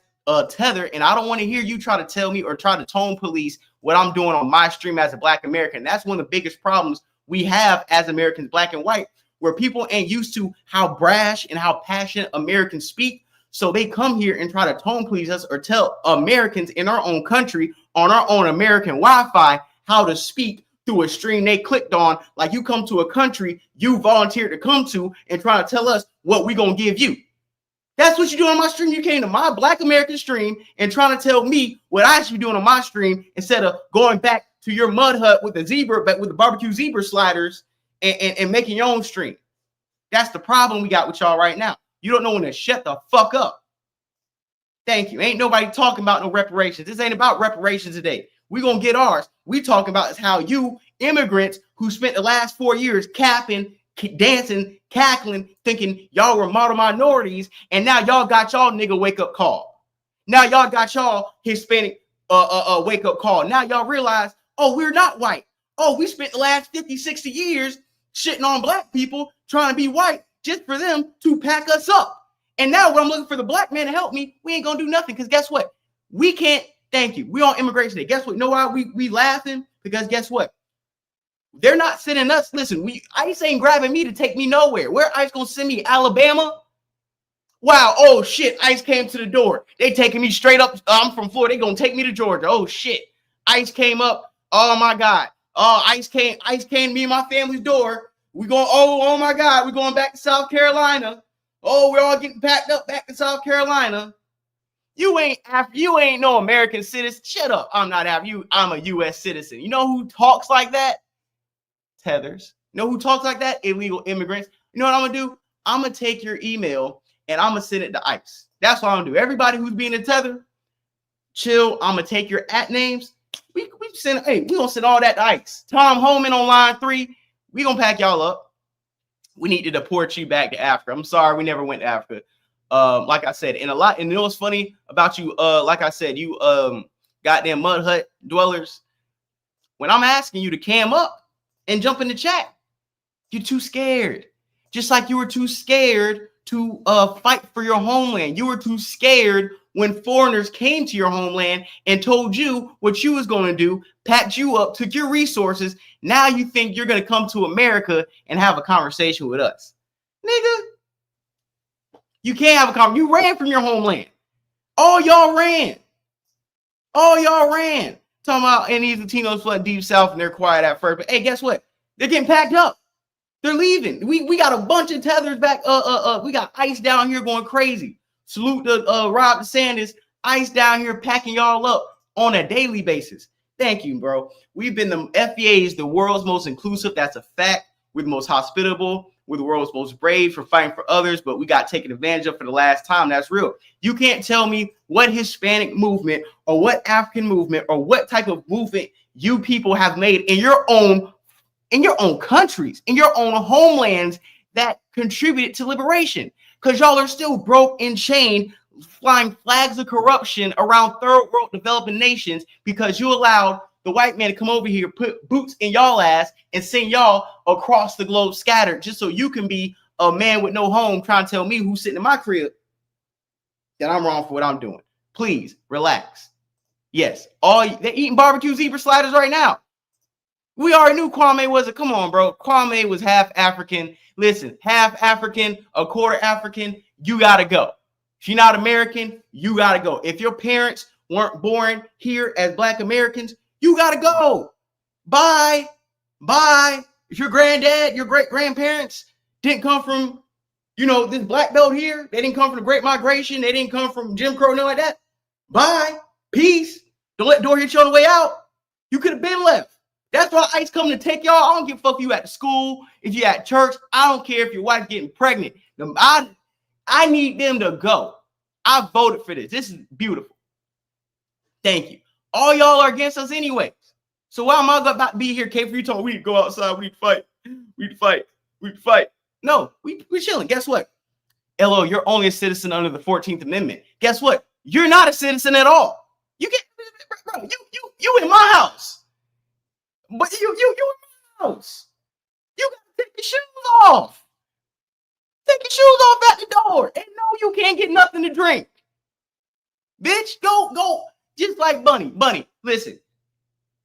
tether. And I don't want to hear you try to tell me or try to tone police what I'm doing on my stream as a black American. That's one of the biggest problems we have as Americans, black and white, where people ain't used to how brash and how passionate Americans speak. So they come here and try to tone police us or tell Americans in our own country on our own American Wi-Fi how to speak through a stream they clicked on. Like, you come to a country you volunteered to come to and try to tell us what we gonna give you. That's what you do on my stream. You came to my black American stream and trying to tell me what I should be doing on my stream instead of going back to your mud hut with the zebra, but with the barbecue zebra sliders and making your own stream. That's the problem we got with y'all right now. You don't know when to shut the fuck up. Thank you. Ain't nobody talking about no reparations. This ain't about reparations today. We're going to get ours. We talking about is how you immigrants who spent the last 4 years capping, dancing, cackling, thinking y'all were model minorities, and now y'all got y'all nigga wake up call. Now y'all got y'all Hispanic wake up call. Now y'all realize, oh, we're not white. Oh, we spent the last 50, 60 years shitting on black people trying to be white just for them to pack us up. And now when I'm looking for the black man to help me, we ain't gonna do nothing. Because guess what? We can't, thank you. We on immigration day. Guess what? You know why we laughing? Because guess what? They're not sending us. Listen, ICE ain't grabbing me to take me nowhere. Where ICE gonna send me? Alabama? Wow, oh shit, ICE came to the door. They taking me straight up. I'm from Florida. They gonna take me to Georgia. Oh shit. ICE came up. Oh my God. Oh, ICE came to me and my family's door. We going, oh my God, we're going back to South Carolina. Oh, we're all getting packed up back to South Carolina. You ain't no American citizen. Shut up. I'm not after you. I'm a U.S. citizen. You know who talks like that? Tethers. You know who talks like that? Illegal immigrants. You know what I'm going to do? I'm going to take your email and I'm going to send it to ICE. That's what I'm going to do. Everybody who's being a tether, chill. I'm going to take your names. We going to send all that to ICE. Tom Holman on line 3. We going to pack y'all up. We need to deport you back to Africa. I'm sorry, we never went to Africa. Like I said, and you know what's funny about you? Like I said, you goddamn mud hut dwellers. When I'm asking you to cam up and jump in the chat, you're too scared. Just like you were too scared to fight for your homeland. You were too scared when foreigners came to your homeland and told you what you was going to do, packed you up, took your resources. Now you think you're going to come to America and have a conversation with us. Nigga, you can't have a conversation. You ran from your homeland. All y'all ran. Talking about, and these Latinos flood deep south and they're quiet at first. But hey, guess what? They're getting packed up. They're leaving. We got a bunch of tethers back. We got ICE down here going crazy. Salute to Rob DeSantis. ICE down here packing y'all up on a daily basis. Thank you, bro. We've been the FBA is the world's most inclusive. That's a fact. We're the most hospitable. We're the world's most brave for fighting for others, but we got taken advantage of for the last time. That's real. You can't tell me what Hispanic movement or what African movement or what type of movement you people have made in your own countries, in your own homelands that contributed to liberation. Because y'all are still broke and chained, flying flags of corruption around third world developing nations because you allowed the white man to come over here, put boots in y'all ass, and send y'all across the globe scattered just so you can be a man with no home trying to tell me who's sitting in my crib that I'm wrong for what I'm doing. Please relax. Yes, they're eating barbecue zebra sliders right now. We already knew Kwame wasn't. Come on, bro. Kwame was half African. Listen, half African, a quarter African. You got to go. If you're not American, you got to go. If your parents weren't born here as Black Americans, you got to go. Bye. If your granddad, your great grandparents didn't come from, this black belt here, they didn't come from the Great Migration, they didn't come from Jim Crow, nothing like that. Bye. Peace. Don't let the door hit you on the way out. You could have been left. That's why ICE coming to take y'all. I don't give a fuck if you at the school, if you at church. I don't care if your wife's getting pregnant. I need them to go. I voted for this. This is beautiful. Thank you. All y'all are against us anyways. So why am I about to be here, K, for you talking? We need to go outside. We need to fight. We need to fight. No, we're chilling. Guess what? LO, you're only a citizen under the 14th Amendment. Guess what? You're not a citizen at all. You in my house. But you in my house. You gotta take your shoes off. Take your shoes off at the door. And no, you can't get nothing to drink. Bitch, go. Just like Bunny, listen.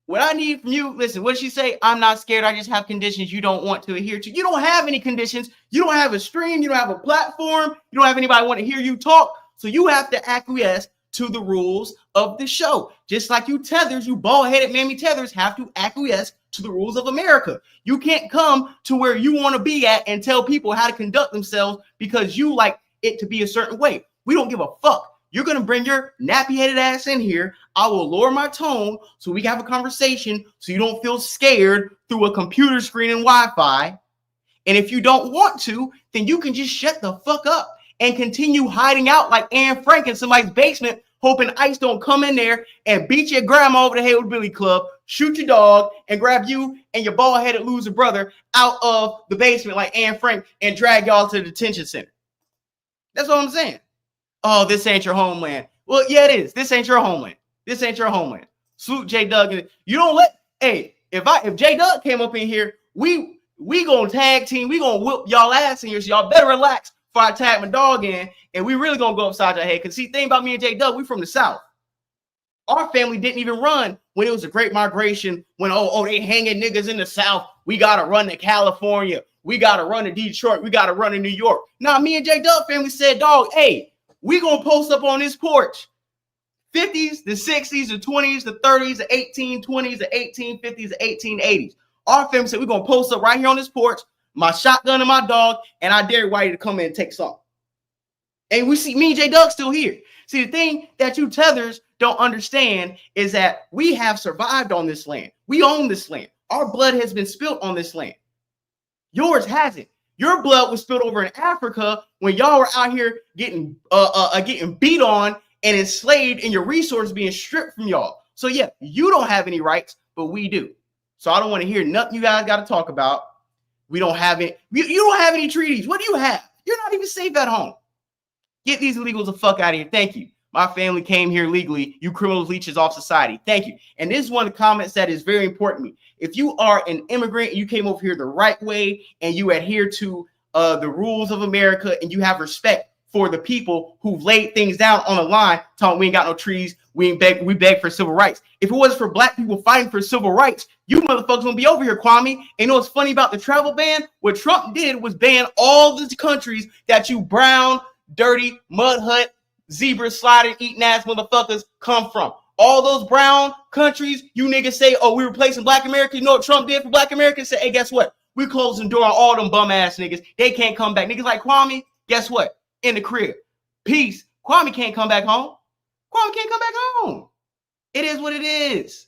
What I need from you, listen, what did she say? I'm not scared. I just have conditions you don't want to adhere to. You don't have any conditions. You don't have a stream. You don't have a platform. You don't have anybody want to hear you talk. So you have to acquiesce to the rules of the show. Just like you tethers, you bald-headed mammy tethers have to acquiesce to the rules of America. You can't come to where you want to be at and tell people how to conduct themselves because you like it to be a certain way. We don't give a fuck. You're going to bring your nappy-headed ass in here. I will lower my tone so we can have a conversation so you don't feel scared through a computer screen and Wi-Fi. And if you don't want to, then you can just shut the fuck up and continue hiding out like Anne Frank in somebody's basement, hoping ICE don't come in there and beat your grandma over the head with a billy club, shoot your dog, and grab you and your bald-headed loser brother out of the basement like Anne Frank and drag y'all to the detention center. That's what I'm saying. Oh, this ain't your homeland. Well, yeah, it is. This ain't your homeland. This ain't your homeland. Salute J Doug. You don't let, hey, if J Doug came up in here, we gonna tag team, we gonna whoop y'all ass in here, so y'all better relax before I tag my dog in, and we really gonna go upside your head. Cause see, thing about me and J Doug, we from the South. Our family didn't even run when it was a great migration, when they hanging niggas in the South. We gotta run to California, we gotta run to Detroit, we gotta run to New York. Now, me and J Doug family said, dog, hey, we gonna post up on this porch. 50s, the 60s, the 20s, the 30s, the 1820s, the 1850s, the 1880s. Our family said we're gonna post up right here on this porch, my shotgun and my dog, and I dare Whitey to come in and take some. And we see me and J Doug still here. See, the thing that you tethers don't understand is that we have survived on this land. We own this land. Our blood has been spilled on this land. Yours hasn't. Your blood was spilled over in Africa when y'all were out here getting beat on and enslaved, and your resources being stripped from y'all. So yeah, you don't have any rights, but we do. So I don't want to hear nothing you guys got to talk about. We don't have it. You don't have any treaties. What do you have? You're not even safe at home. Get these illegals the fuck out of here. Thank you. My family came here legally. You criminals leeches off society. Thank you. And this is one of the comments that is very important to me. If you are an immigrant and you came over here the right way and you adhere to the rules of America and you have respect for the people who've laid things down on the line, telling we ain't got no trees, we beg for civil rights. If it wasn't for black people fighting for civil rights, you motherfuckers won't be over here, Kwame. And you know what's funny about the travel ban? What Trump did was ban all the countries that you brown, dirty, mud hut, zebra sliding, eating ass motherfuckers come from. All those brown countries, you niggas say, oh, we replacing black Americans. You know what Trump did for black Americans? Say, hey, guess what? We closing the door on all them bum ass niggas. They can't come back. Niggas like Kwame, guess what? In the crib. Peace. Kwame can't come back home. Kwame can't come back home. It is what it is.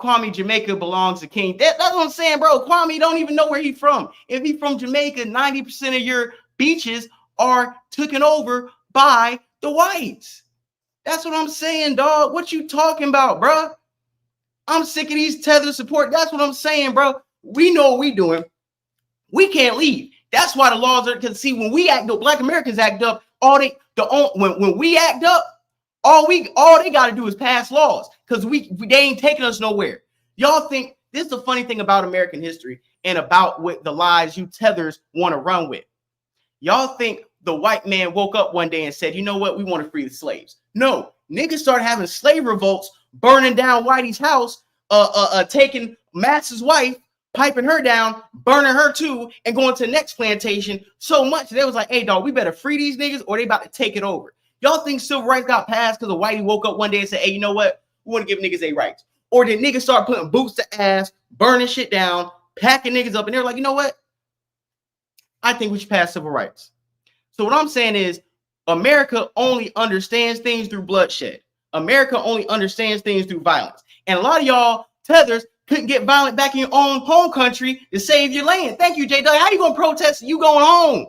Kwame, Jamaica belongs to King. That's what I'm saying, bro. Kwame don't even know where he's from. If he's from Jamaica, 90% of your beaches are taken over by the whites. That's what I'm saying, dog. What you talking about, bro? I'm sick of these tether support. That's what I'm saying, bro. We know what we doing. We can't leave. That's why the laws are, because see, when we act up, black Americans act up, when we act up, all they got to do is pass laws, because they ain't taking us nowhere. Y'all think this is the funny thing about American history and about what the lies you tethers want to run with. Y'all think the white man woke up one day and said, you know what, we want to free the slaves. No, niggas started having slave revolts, burning down Whitey's house, taking Max's wife, piping her down, burning her too, and going to the next plantation so much they was like, hey, dog, we better free these niggas or they about to take it over. Y'all think civil rights got passed because the whitey woke up one day and said, hey, you know what? We want to give niggas a rights. Or did niggas start putting boots to ass, burning shit down, packing niggas up, and they're like, you know what? I think we should pass civil rights. So what I'm saying is America only understands things through bloodshed. America only understands things through violence. And a lot of y'all tethers couldn't get violent back in your own home country to save your land. Thank you, J. W. How you gonna protest? You going home?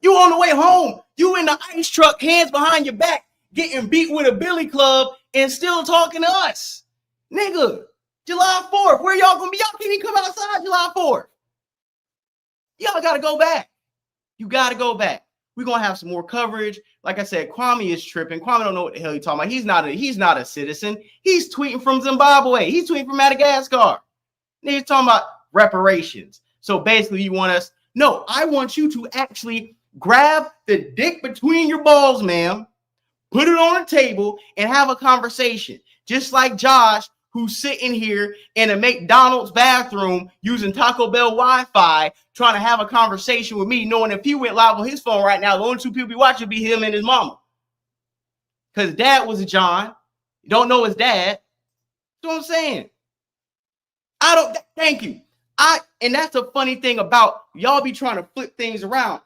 You on the way home? You in the ICE truck, hands behind your back, getting beat with a billy club, and still talking to us, nigga. July 4th, where y'all gonna be? Y'all can't even come outside July 4th. Y'all gotta go back. You gotta go back. We're gonna have some more coverage. Like I said, Kwame is tripping. Kwame don't know what the hell he's talking about. He's not a citizen. He's tweeting from Zimbabwe. He's tweeting from Madagascar. He's talking about reparations. So basically, you want us? No, I want you to actually grab the dick between your balls, ma'am, put it on a table, and have a conversation. Just like Josh, who's sitting here in a McDonald's bathroom using Taco Bell Wi-Fi, trying to have a conversation with me, knowing if he went live on his phone right now, the only two people be watching be him and his mama. Because dad was a John. You don't know his dad. That's what I'm saying. Thank you. And that's the funny thing about y'all be trying to flip things around.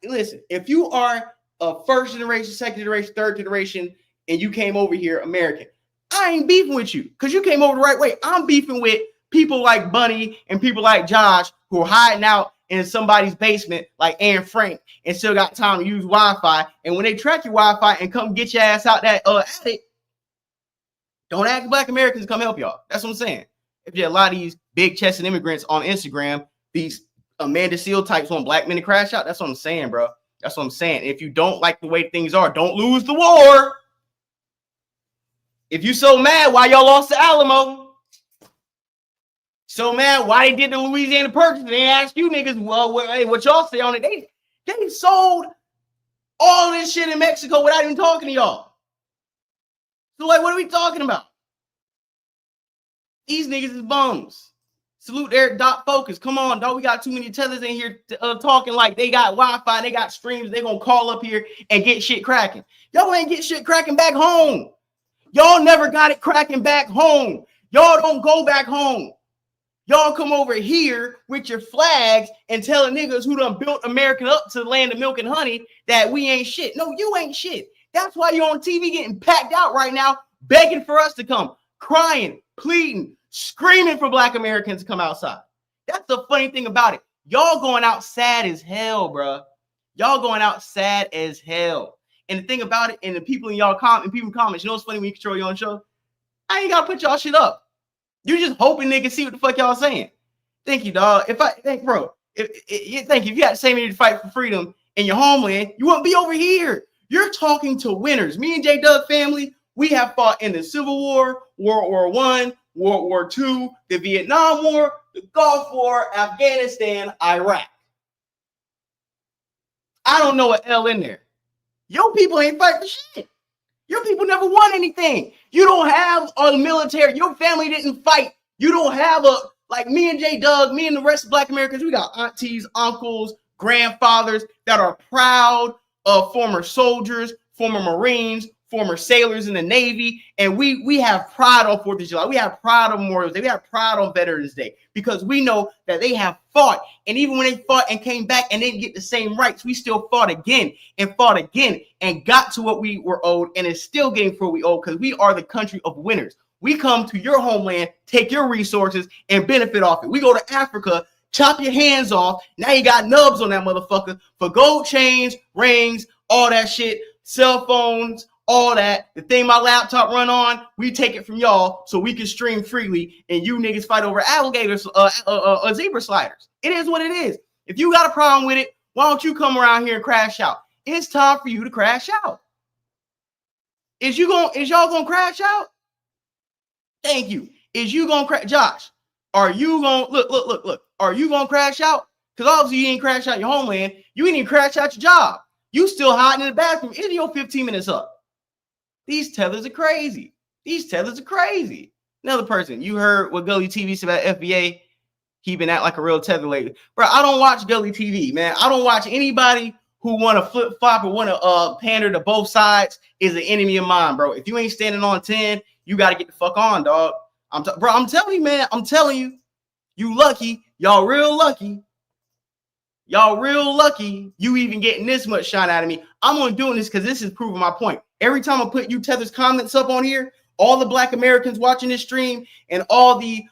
Listen, if you are a first generation, second generation, third generation, and you came over here American, I ain't beefing with you because you came over the right way. I'm beefing with people like Bunny and people like Josh who are hiding out in somebody's basement like Anne Frank and still got time to use Wi-Fi. And when they track your Wi-Fi and come get your ass out that attic, don't ask Black Americans to come help y'all. That's what I'm saying. If you have a lot of these big chested immigrants on Instagram, these Amanda Seal types want black men to crash out. That's what I'm saying, bro. That's what I'm saying. If you don't like the way things are, don't lose the war. If you so mad why y'all lost the Alamo, so mad why they did the Louisiana Purchase, they asked you niggas, well, hey, what y'all say on it? They sold all this shit in Mexico without even talking to y'all. So like, what are we talking about? These niggas is bums. Salute Eric Dot Focus. Come on, dog. We got too many tellers in here talking like they got Wi-Fi, they got streams. They gonna call up here and get shit cracking. Y'all ain't get shit cracking back home. Y'all never got it cracking back home. Y'all don't go back home. Y'all come over here with your flags and telling niggas who done built America up to the land of milk and honey that we ain't shit. No, you ain't shit. That's why you're on TV getting packed out right now, begging for us to come, crying, pleading, screaming for Black Americans to come outside. That's the funny thing about it. Y'all going out sad as hell, bro. Y'all going out sad as hell. And the thing about it, and the people in y'all comments, you know what's funny when you control your own show? I ain't gotta put y'all shit up. You just hoping niggas see what the fuck y'all saying. Thank you, dog. Thank you. If you got the same need to fight for freedom in your homeland, you wouldn't be over here. You're talking to winners. Me and J Dub family, we have fought in the Civil War, World War I, World War II, the Vietnam War, the Gulf War, Afghanistan, Iraq. I don't know what L in there. Your people ain't fight for shit. Your people never won anything. You don't have a military. Your family didn't fight. You don't have like me and J Doug, me and the rest of Black Americans, we got aunties, uncles, grandfathers that are proud of former soldiers, former Marines, former sailors in the Navy, and we have pride on 4th of July. We have pride on Memorial Day. We have pride on Veterans Day because we know that they have fought. And even when they fought and came back and didn't get the same rights, we still fought again and got to what we were owed and is still getting for what we owe because we are the country of winners. We come to your homeland, take your resources, and benefit off it. We go to Africa, chop your hands off. Now you got nubs on that motherfucker for gold chains, rings, all that shit, cell phones, all that. The thing my laptop run on, we take it from y'all so we can stream freely and you niggas fight over alligators, zebra sliders. It is what it is. If you got a problem with it, why don't you come around here and crash out? It's time for you to crash out. Is y'all gonna crash out? Thank you. Is you gonna crash? Josh, are you gonna look? Are you gonna crash out? Because obviously you ain't crash out your homeland. You ain't even crash out your job. You still hiding in the bathroom. Is your 15 minutes up? These tethers are crazy. Another person, you heard what Gully TV said about FBA. He been acting like a real tether lately. Bro, I don't watch Gully TV, man. I don't watch anybody who want to flip-flop or want to pander to both sides is an enemy of mine, bro. If you ain't standing on 10, you got to get the fuck on, dog. I'm telling you, man. I'm telling you. You lucky. Y'all real lucky. You even getting this much shine out of me. I'm only doing this because this is proving my point. Every time I put you Tether's comments up on here, all the Black Americans watching this stream and all the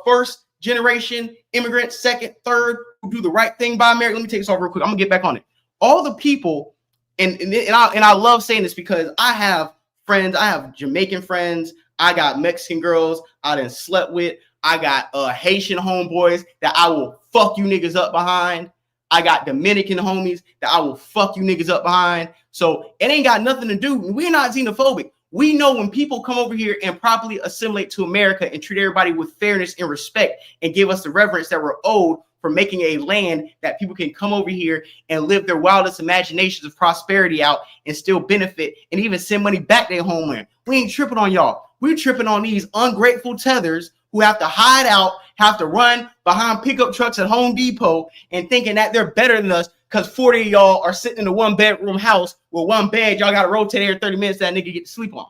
first generation immigrants, second, third, who do the right thing by America. Let me take this off real quick. I'm gonna get back on it. All the people, and I love saying this because I have friends. I have Jamaican friends. I got Mexican girls I done slept with. I got Haitian homeboys that I will fuck you niggas up behind. I got Dominican homies that I will fuck you niggas up behind. So it ain't got nothing to do. We're not xenophobic. We know when people come over here and properly assimilate to America and treat everybody with fairness and respect and give us the reverence that we're owed for making a land that people can come over here and live their wildest imaginations of prosperity out and still benefit and even send money back to their homeland. We ain't tripping on y'all. We're tripping on these ungrateful tethers who have to hide out, have to run behind pickup trucks at Home Depot and thinking that they're better than us because 40 of y'all are sitting in a one-bedroom house with one bed. Y'all got to rotate every 30 minutes that nigga get to sleep on.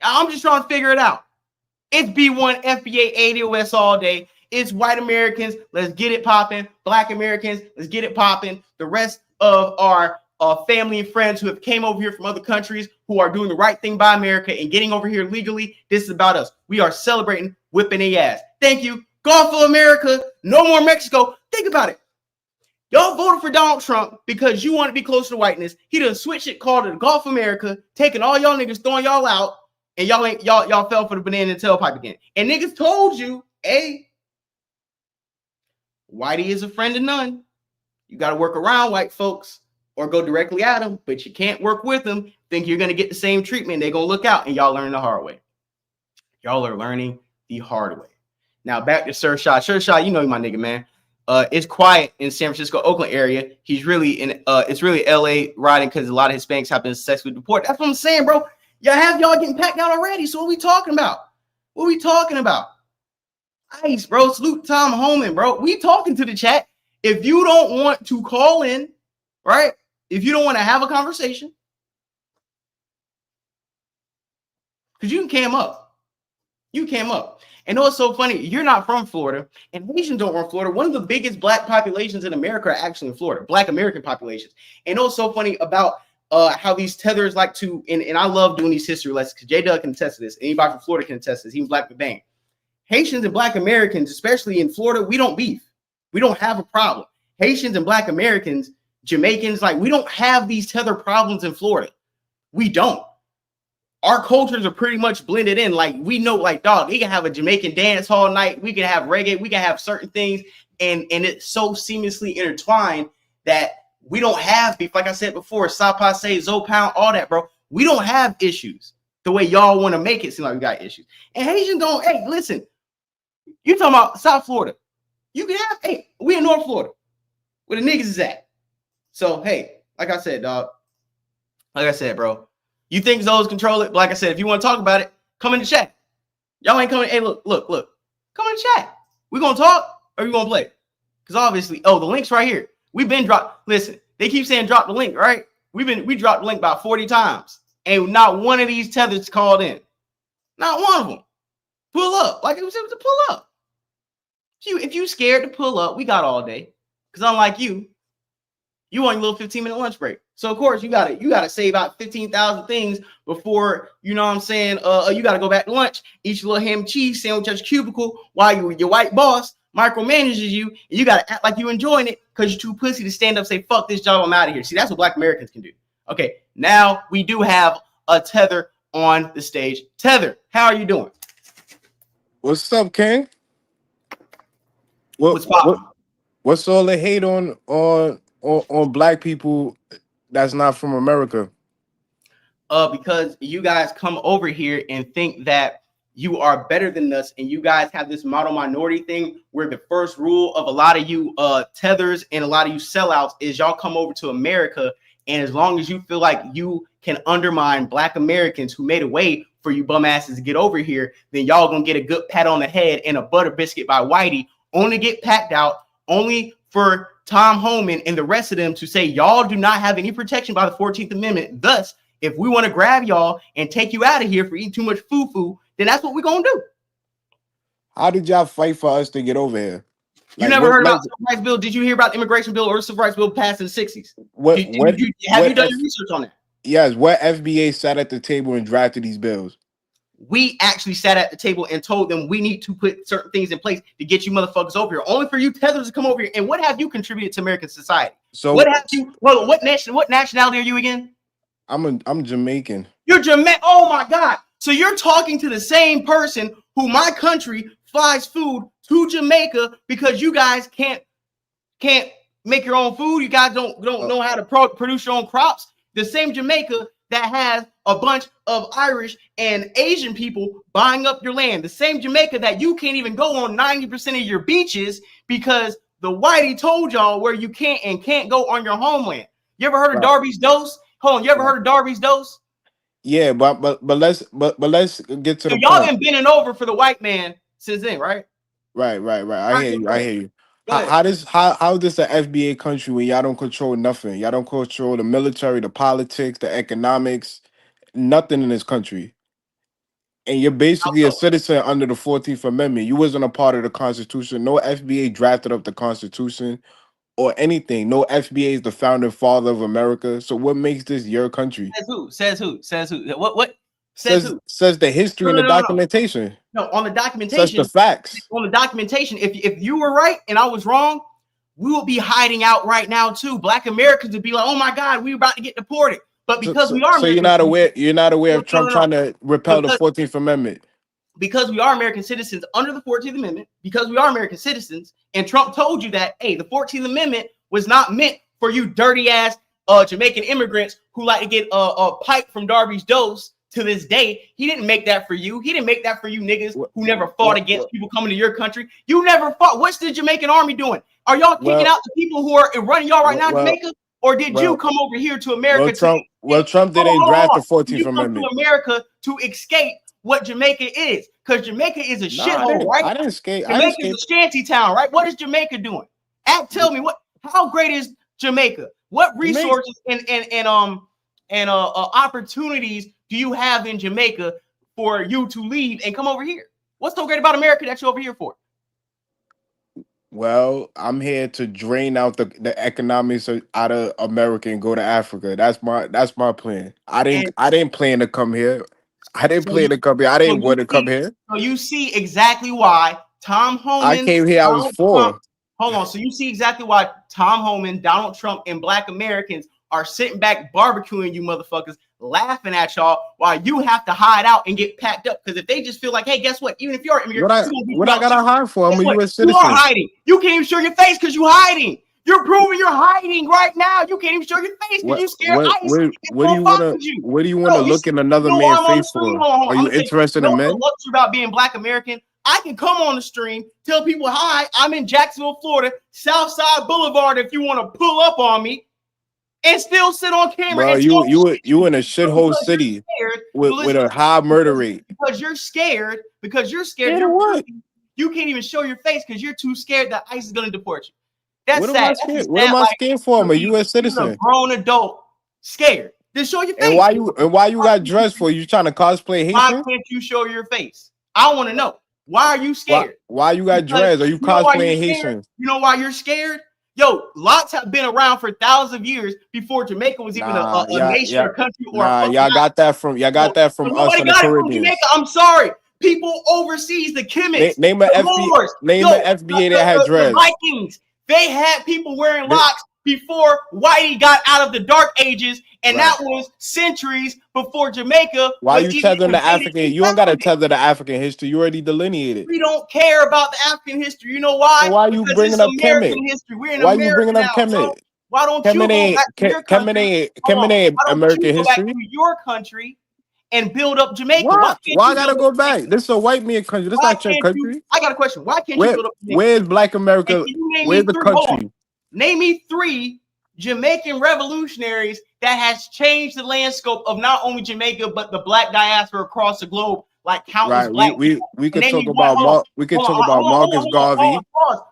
I'm just trying to figure it out. It's B1, FBA, ADOS all day. It's white Americans. Let's get it popping. Black Americans. Let's get it popping. The rest of our family and friends who have came over here from other countries who are doing the right thing by America and getting over here legally. This is about us. We are celebrating whipping their ass. Thank you. Gulf of America, no more Mexico. Think about it. Y'all voted for Donald Trump because you want to be close to whiteness. He done switched it, called it the Gulf of America, taking all y'all niggas, throwing y'all out, and y'all fell for the banana and tailpipe again. And niggas told you, hey, whitey is a friend of none. You got to work around white folks or go directly at them, but you can't work with them. Think you're going to get the same treatment. They're going to look out, and y'all learn the hard way. Y'all are learning the hard way. Now back to Sir Shah. Sir Shah, you know my nigga, man. It's quiet in San Francisco, Oakland area. He's really in it's really LA riding because a lot of Hispanics have been successfully deported. That's what I'm saying, bro. Y'all getting packed out already. So what we talking about? What we talking about? Ice, bro. Salute Tom Homan, bro. We talking to the chat. If you don't want to call in, right? If you don't want to have a conversation, because you came up. You came up. And know what's so funny? You're not from Florida, and Haitians don't run Florida. One of the biggest black populations in America are actually in Florida, black American populations. And know what's so funny about how these tethers like to, and I love doing these history lessons because J-Dub can attest to this. Anybody from Florida can attest to this. He was black with bang. Haitians and black Americans, especially in Florida, we don't beef. We don't have a problem. Haitians and black Americans, Jamaicans, like we don't have these tether problems in Florida. We don't. Our cultures are pretty much blended in. Like we know, like dog, we can have a Jamaican dance all night. We can have reggae. We can have certain things, and it's so seamlessly intertwined that we don't have beef. Like I said before, Sapase, Zopound, all that, bro. We don't have issues the way y'all want to make it seem like we got issues. And Haitians don't. Hey, listen, you talking about South Florida? You can have. Hey, we in North Florida, where the niggas is at. So hey, like I said, dog. Like I said, bro. You think those control it? But like I said, if you want to talk about it, come in the chat. Y'all ain't coming. Hey, look. Come in the chat. We gonna talk or we gonna play? Because obviously, the link's right here. We've been dropped. Listen, they keep saying drop the link, right? We dropped the link about 40 times. And not one of these tethers called in. Not one of them. Pull up. Like it was to pull up. If you scared to pull up, we got all day. Because unlike you want your little 15-minute lunch break. So of course you gotta save out 15,000 things before you know what I'm saying. You gotta go back to lunch, eat your little ham and cheese sandwich at your cubicle while your white boss micromanages you, and you gotta act like you enjoying it because you're too pussy to stand up, say fuck this job, I'm out of here. See, that's what black Americans can do. Okay, now we do have a tether on the stage. Tether, how are you doing? What's up, King? What's poppin'? What's all the hate on black people that's not from America? Because you guys come over here and think that you are better than us, and you guys have this model minority thing where the first rule of a lot of you tethers and a lot of you sellouts is y'all come over to America, and as long as you feel like you can undermine black Americans who made a way for you bum asses to get over here, then y'all gonna get a good pat on the head and a butter biscuit by Whitey, only get packed out, only for Tom Homan and the rest of them to say y'all do not have any protection by the 14th Amendment. Thus, if we want to grab y'all and take you out of here for eating too much foo-foo, then that's what we're going to do. How did y'all fight for us to get over here? You never heard about the Civil Rights Bill? Did you hear about the Immigration Bill or the Civil Rights Bill passed in the 60s? Have you done your research on that? Yes, what FBA sat at the table and drafted these bills? We actually sat at the table and told them we need to put certain things in place to get you motherfuckers over here. Only for you tethers to come over here. And what have you contributed to American society? So what have you? Well, what nationality are you again? I'm Jamaican. You're Jamaican. Oh my God! So you're talking to the same person who my country flies food to Jamaica because you guys can't make your own food. You guys don't know how to produce your own crops. The same Jamaica that has a bunch of Irish and Asian people buying up your land. The same Jamaica that you can't even go on 90% of your beaches because the whitey told y'all where you can't and can't go on your homeland. You ever heard of Darby's Dose? Hold on, you ever heard of Darby's Dose? Yeah, but let's get to the y'all point. been bending over for the white man since then, right? Right. I hear you. How does the FBA country when y'all don't control nothing? Y'all don't control the military, the politics, the economics, nothing in this country. And you're basically a citizen under the 14th Amendment. You wasn't a part of the Constitution. No FBA drafted up the Constitution or anything. No FBA is the founding father of America. So what makes this your country? Says who? What? Says the history and the documentation. No, on the Says documentation. the facts. On the documentation, if you were right and I was wrong, we will be hiding out right now too. Black Americans would be like, "Oh my God, we're about to get deported." But because we are, so you're not aware. You're not aware of Trump trying to repeal the 14th Amendment. Because we are American citizens under the 14th Amendment, because we are American citizens, and Trump told you that, hey, the 14th Amendment was not meant for you dirty ass Jamaican immigrants who like to get a pipe from Darby's Dose to this day. He didn't make that for you. He didn't make that for you niggas who never fought against people coming to your country. You never fought. What's the Jamaican army doing? Are y'all kicking out the people who are running y'all right now in Jamaica? Or did you come over here to America? Trump didn't draft the 14th Amendment. You come to America to escape what Jamaica is, because Jamaica is a shithole, right? I didn't escape. Jamaica is a shanty town, right? What is Jamaica doing? Tell me how great is Jamaica? What resources and opportunities do you have in Jamaica for you to leave and come over here? What's so great about America that you're over here for? Well, I'm here to drain out the economics out of America and go to Africa. That's my plan. I didn't plan to come here. I didn't want to come here. So you see exactly why Tom Homan. I came here. I was 4. Hold on. So you see exactly why Tom Homan, Donald Trump, and Black Americans are sitting back barbecuing you motherfuckers, laughing at y'all while you have to hide out and get packed up. Because if they just feel like, hey, guess what? Even if you're an immigrant, what I gotta hide for? I'm a U.S. citizen. You are hiding. You can't even show your face because you're hiding. You're proving you're hiding right now. You can't even show your face because you're scared. What do you want to look in another man's face for? Are you interested in men? What's about being Black American? I can come on the stream, tell people, hi, I'm in Jacksonville, Florida, Southside Boulevard, if you want to pull up on me, and still sit on camera. Bro, you in a shithole city with a high murder rate. Because you're scared. You can't even show your face because you're too scared that ICE is going to deport you. That's sad. What am I scared for? I'm a U.S. citizen. A grown adult scared. Then show your face. And why you got dressed for? You trying to cosplay Haitian? Why can't you show your face? I want to know. Why are you scared? Why you got dressed? Are you cosplaying Haitian? You know why you're scared? Yo, lots have been around for thousands of years before Jamaica was even a nation or country. Y'all got that from us in the Caribbean. I'm sorry. People overseas, the chemists, name an FBA that had dreads. The Vikings, they had people wearing locks before Whitey got out of the dark ages, and that was centuries before Jamaica. Why you tethering the African? You don't got to tether the African history. You already delineated. We don't care about the African history. You know why? So why you bringing up Kemet? Why you bringing up Kemet? Why don't you go back to your country? Kemet American history. To your country and build up Jamaica. Why I gotta go back? This is a white man country. This is not your country. I got a question. Why can't you build up Jamaica? Where's Black America? Where's the country? Name me 3 Jamaican revolutionaries that has changed the landscape of not only Jamaica but the Black diaspora across the globe, like countless Black. We could talk about Marcus Garvey.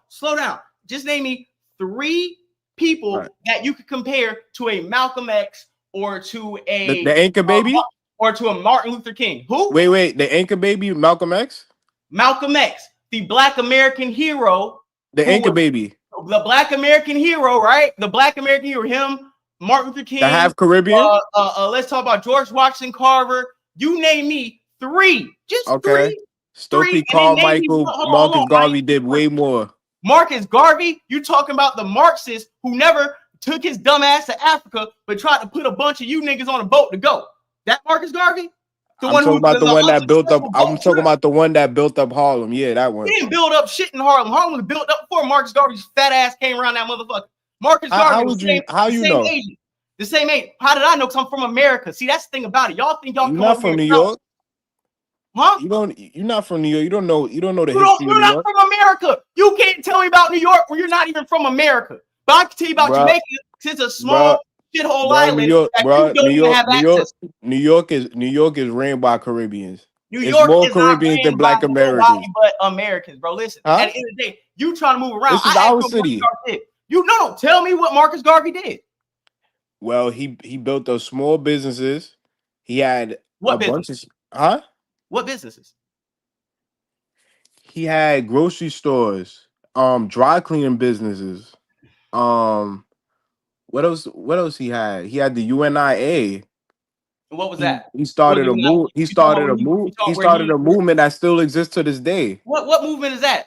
Slow down. Just name me 3 people that you could compare to a Malcolm X or to a the Anchor Baby or to a Martin Luther King. Who? Wait, the Anchor Baby, Malcolm X. Malcolm X, the Black American hero. The Anchor Baby. The Black American hero, right? The Black American hero, him, Martin Luther King. The half Caribbean. Let's talk about George Washington Carver. You name me 3. Just 3. Stokely Carmichael, Marcus Garvey did way more. Marcus Garvey, you talking about the Marxist who never took his dumb ass to Africa, but tried to put a bunch of you niggas on a boat to go. That Marcus Garvey? I'm talking about the one that built up Harlem. Yeah, that one. He didn't build up shit in Harlem. Harlem was built up before Marcus Garvey's fat ass came around that motherfucker. Marcus Garvey the same age. How did I know? Because I'm from America. See, that's the thing about it. Y'all think y'all come not from New York. Huh? You're not from New York. You don't know the history. You're not from America. You can't tell me about New York where you're not even from America. But I can tell you about Jamaica since it's a small shithole island. New York is ran by Caribbeans. New York more is Caribbeans than Black Americans. But Americans, bro. Listen, at the end of the day, you trying to move around. This is our city. No, tell me what Marcus Garvey did. Well, he built those small businesses. He had what businesses? What businesses? He had grocery stores, dry cleaning businesses. What else he had? He had the UNIA. And what was that? He started a move. He started a move. He started a movement that still exists to this day. What movement is that?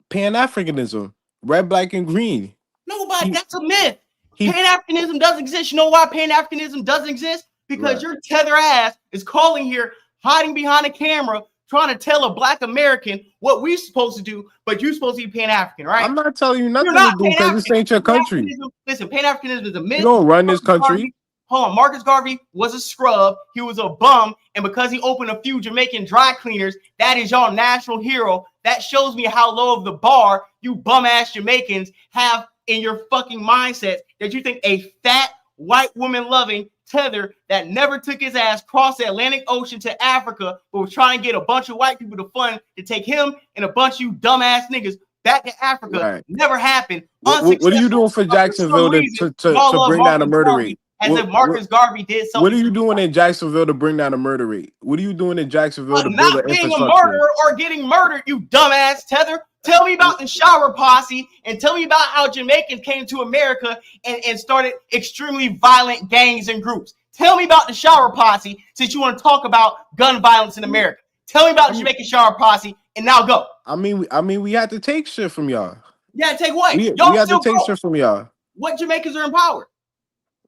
Pan-Africanism, red, black, and green. Nobody. That's a myth. Pan-Africanism doesn't exist. You know why Pan-Africanism doesn't exist? Because your tether ass is calling here, hiding behind a camera, trying to tell a black American what we're supposed to do, but you're supposed to be Pan-African, right? I'm not telling you nothing to do because this ain't your country. Listen, Pan-Africanism is a myth. You don't run this country. Hold on, Marcus Garvey was a scrub. He was a bum, and because he opened a few Jamaican dry cleaners, that is y'all national hero. That shows me how low of the bar you bum-ass Jamaicans have in your fucking mindset that you think a fat, white woman-loving tether that never took his ass across the Atlantic Ocean to Africa, but was trying to get a bunch of white people to fund to take him and a bunch of you dumbass niggas back to Africa. Never happened. What are you doing for Jacksonville to bring down the murder rate? As if Marcus Garvey did something. What are you doing in Jacksonville to bring down the murder rate? What are you doing in Jacksonville to build not an being a infrastructure? murderer or getting murdered, you dumbass tether. Tell me about the shower posse and tell me about how Jamaicans came to America and started extremely violent gangs and groups. Tell me about the shower posse since you want to talk about gun violence in America. Tell me about the Jamaican shower posse and now go. I mean, we had to take shit from y'all. Yeah, take what? We Y'all had to still take shit from y'all. What Jamaicans are in power?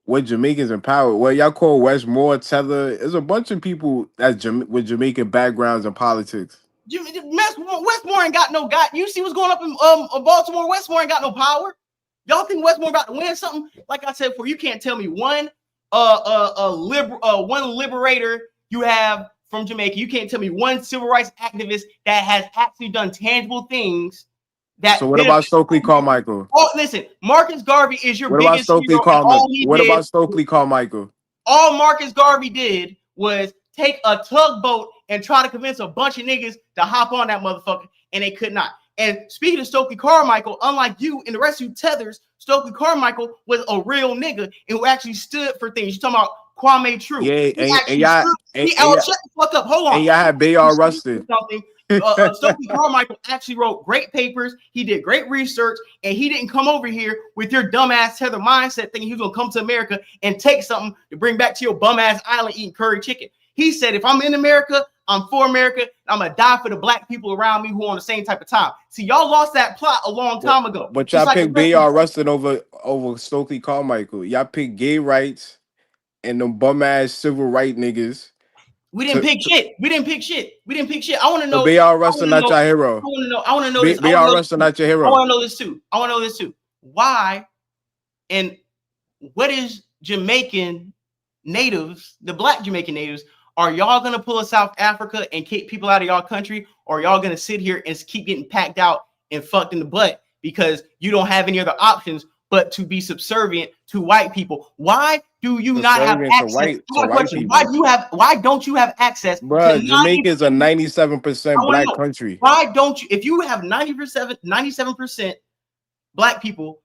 What Jamaicans in power? Well, y'all call Westmore, Tether. There's a bunch of people that's with Jamaican backgrounds in politics. Westmore ain't got no you see what's going up in Baltimore? Westmore ain't got no power. Y'all think Westmore about to win something? Like I said before, you can't tell me one liberator you have from Jamaica. You can't tell me one civil rights activist that has actually done tangible things. So what about Stokely Carmichael? Oh, listen, Marcus Garvey is your biggest hero. What about Stokely Carmichael? All Marcus Garvey did was take a tugboat and try to convince a bunch of niggas to hop on that motherfucker, and they could not. And speaking of Stokely Carmichael, unlike you and the rest of you tethers, Stokely Carmichael was a real nigga and who actually stood for things. You're talking about Kwame True. Yeah, shut the fuck up. Hold on. And y'all had Bayard Rustin. Stokely Carmichael actually wrote great papers. He did great research, and he didn't come over here with your dumbass tether mindset thinking he was gonna come to America and take something to bring back to your bum ass island eating curry chicken. He said, if I'm in America, I'm for America. I'm gonna die for the black people around me who are on the same type of time. See, y'all lost that plot a long time ago. But y'all picked Bayard Rustin over Stokely Carmichael. Y'all picked gay rights and them bum ass civil rights niggas. We didn't pick shit. We didn't pick shit. I want to know. Bayard Rustin not your hero. I want to know this. Bayard Rustin not your hero. I want to know this too. Why and what is Jamaican natives, the black Jamaican natives, are y'all going to pull us South Africa and kick people out of y'all country, or are y'all going to sit here and keep getting packed out and fucked in the butt because you don't have any other options but to be subservient to white people? Why do you not have access? Why don't you have access? Bro, Jamaica is a 97% black country. Why don't you? If you have 97% black people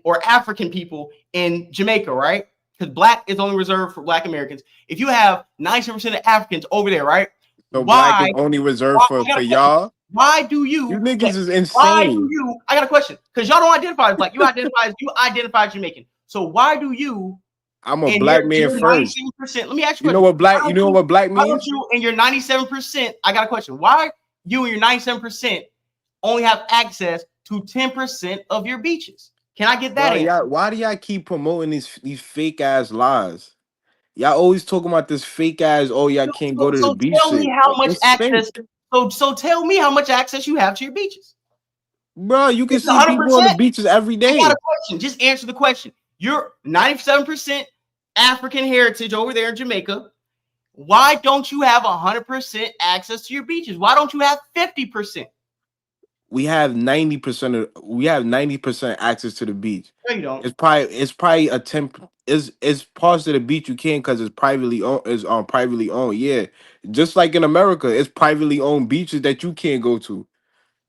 or African people in Jamaica, right? Because black is only reserved for black Americans. If you have 97% of Africans over there, right? So black is only reserved for y'all. Why do you? You niggas is insane. Why do you? I got a question. Because y'all don't identify as black. You identify as Jamaican. So why do you? I'm a black man first. Let me ask you. You know what black means? Why don't you and your 97%? I got a question. Why you and your 97% only have access to 10% of your beaches? Can I get that? Why do y'all keep promoting these fake ass lies? Y'all always talking about this fake ass. Oh, y'all can't go to the beach. Tell me how much access. So tell me how much access you have to your beaches. Bro, you can see people on the beaches every day. I got a question. Just answer the question. You're 97% African heritage over there in Jamaica. Why don't you have 100% access to your beaches? Why don't you have 50%? We have 90% access to the beach. No, you don't. It's probably a 10. It's parts of the beach you can't because it's privately owned. It's privately owned. Yeah, just like in America, it's privately owned beaches that you can't go to.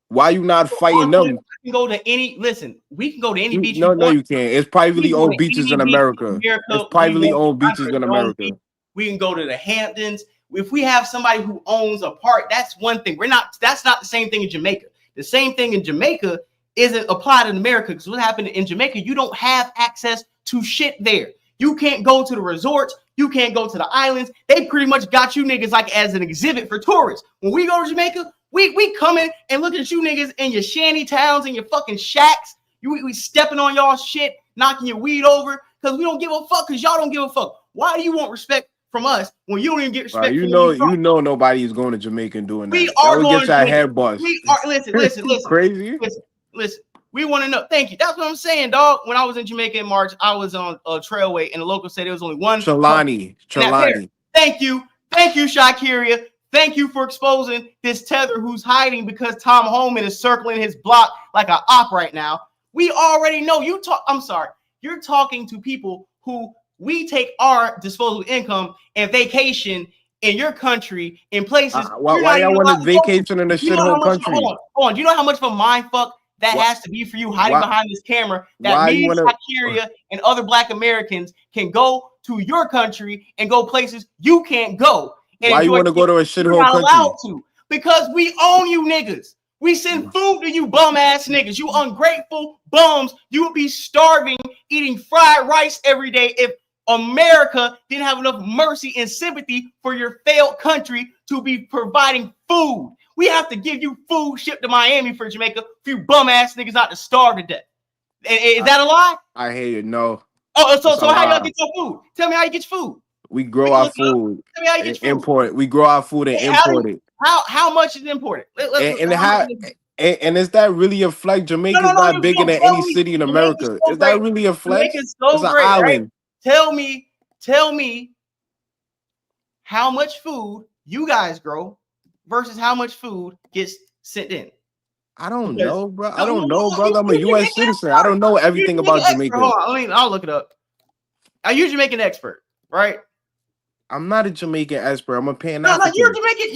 Why you not fighting them? We can go to any. Listen, we can go to any beach. No, you can't. It's privately owned beaches in America. It's privately owned beaches in America. We can go to the Hamptons. If we have somebody who owns a park, that's one thing. That's not the same thing in Jamaica. The same thing in Jamaica isn't applied in America because what happened in Jamaica, you don't have access to shit there. You can't go to the resorts. You can't go to the islands. They pretty much got you niggas like as an exhibit for tourists. When we go to Jamaica, we come in and look at you niggas in your shanty towns and your fucking shacks. We stepping on y'all shit, knocking your weed over because we don't give a fuck because y'all don't give a fuck. Why do you want respect from us when you don't even get respect? You know nobody's going to Jamaica and doing that. We are going to head bust. We are listen. Crazy. Listen. We want to know. Thank you. That's what I'm saying, dog. When I was in Jamaica in March, I was on a trailway, and the local said there was only one. Trelawney. Thank you, Shakiria. Thank you for exposing this tether who's hiding because Tom Holman is circling his block like an op right now. We already know you talk. I'm sorry. You're talking to people who we take our disposable income and vacation in your country in places. Why y'all want to vacation in a shithole country? Hold on. Do you know how much of a mind fuck that has to be for you hiding behind this camera that me, Shakiria, and other Black Americans can go to your country and go places you can't go? And why you want to go to a shithole country? Allowed to, because we own you niggas. We send food to you bum ass niggas. You ungrateful bums. You would be starving, eating fried rice every day if America didn't have enough mercy and sympathy for your failed country to be providing food. We have to give you food shipped to Miami for Jamaica for you bum ass niggas not to starve to death. Is that a lie? I hate it. No. Oh, so how y'all get your food? Tell me how you get your food. We grow our food. Tell me how you get your food. Import it. We grow our food and import it. How much is imported? And is that really a flex? Jamaica's not bigger than any city in America. Is that really a flex? Jamaica's so great, right? Tell me how much food you guys grow versus how much food gets sent in. I don't know, bro. I don't know, brother. I'm a U.S. citizen. I don't know everything about Jamaica. Hold on, I'll look it up. Are you a Jamaican expert, right? I'm not a Jamaican expert. I'm a Pan-African. No, you're Jamaican.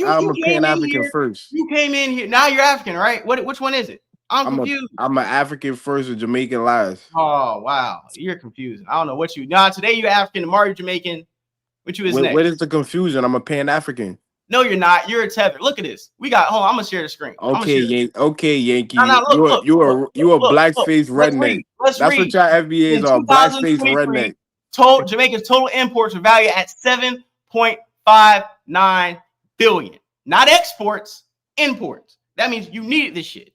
I'm a Pan-African first. You came in here. Now you're African, right? Which one is it? I'm confused. I'm an African first and Jamaican last. Oh, wow. You're confused. I don't know what you. Nah, today you're African, tomorrow you're Jamaican. What you is next? What is the confusion? I'm a Pan-African. No, you're not. You're a tether. Look at this. Hold on. I'm gonna share the screen. Okay, Yankee. No, you a black-faced redneck. That's what y'all FBAs are. Black-faced redneck. Jamaica's total imports are valued at $7.59 billion. Not exports, imports. That means you needed this shit.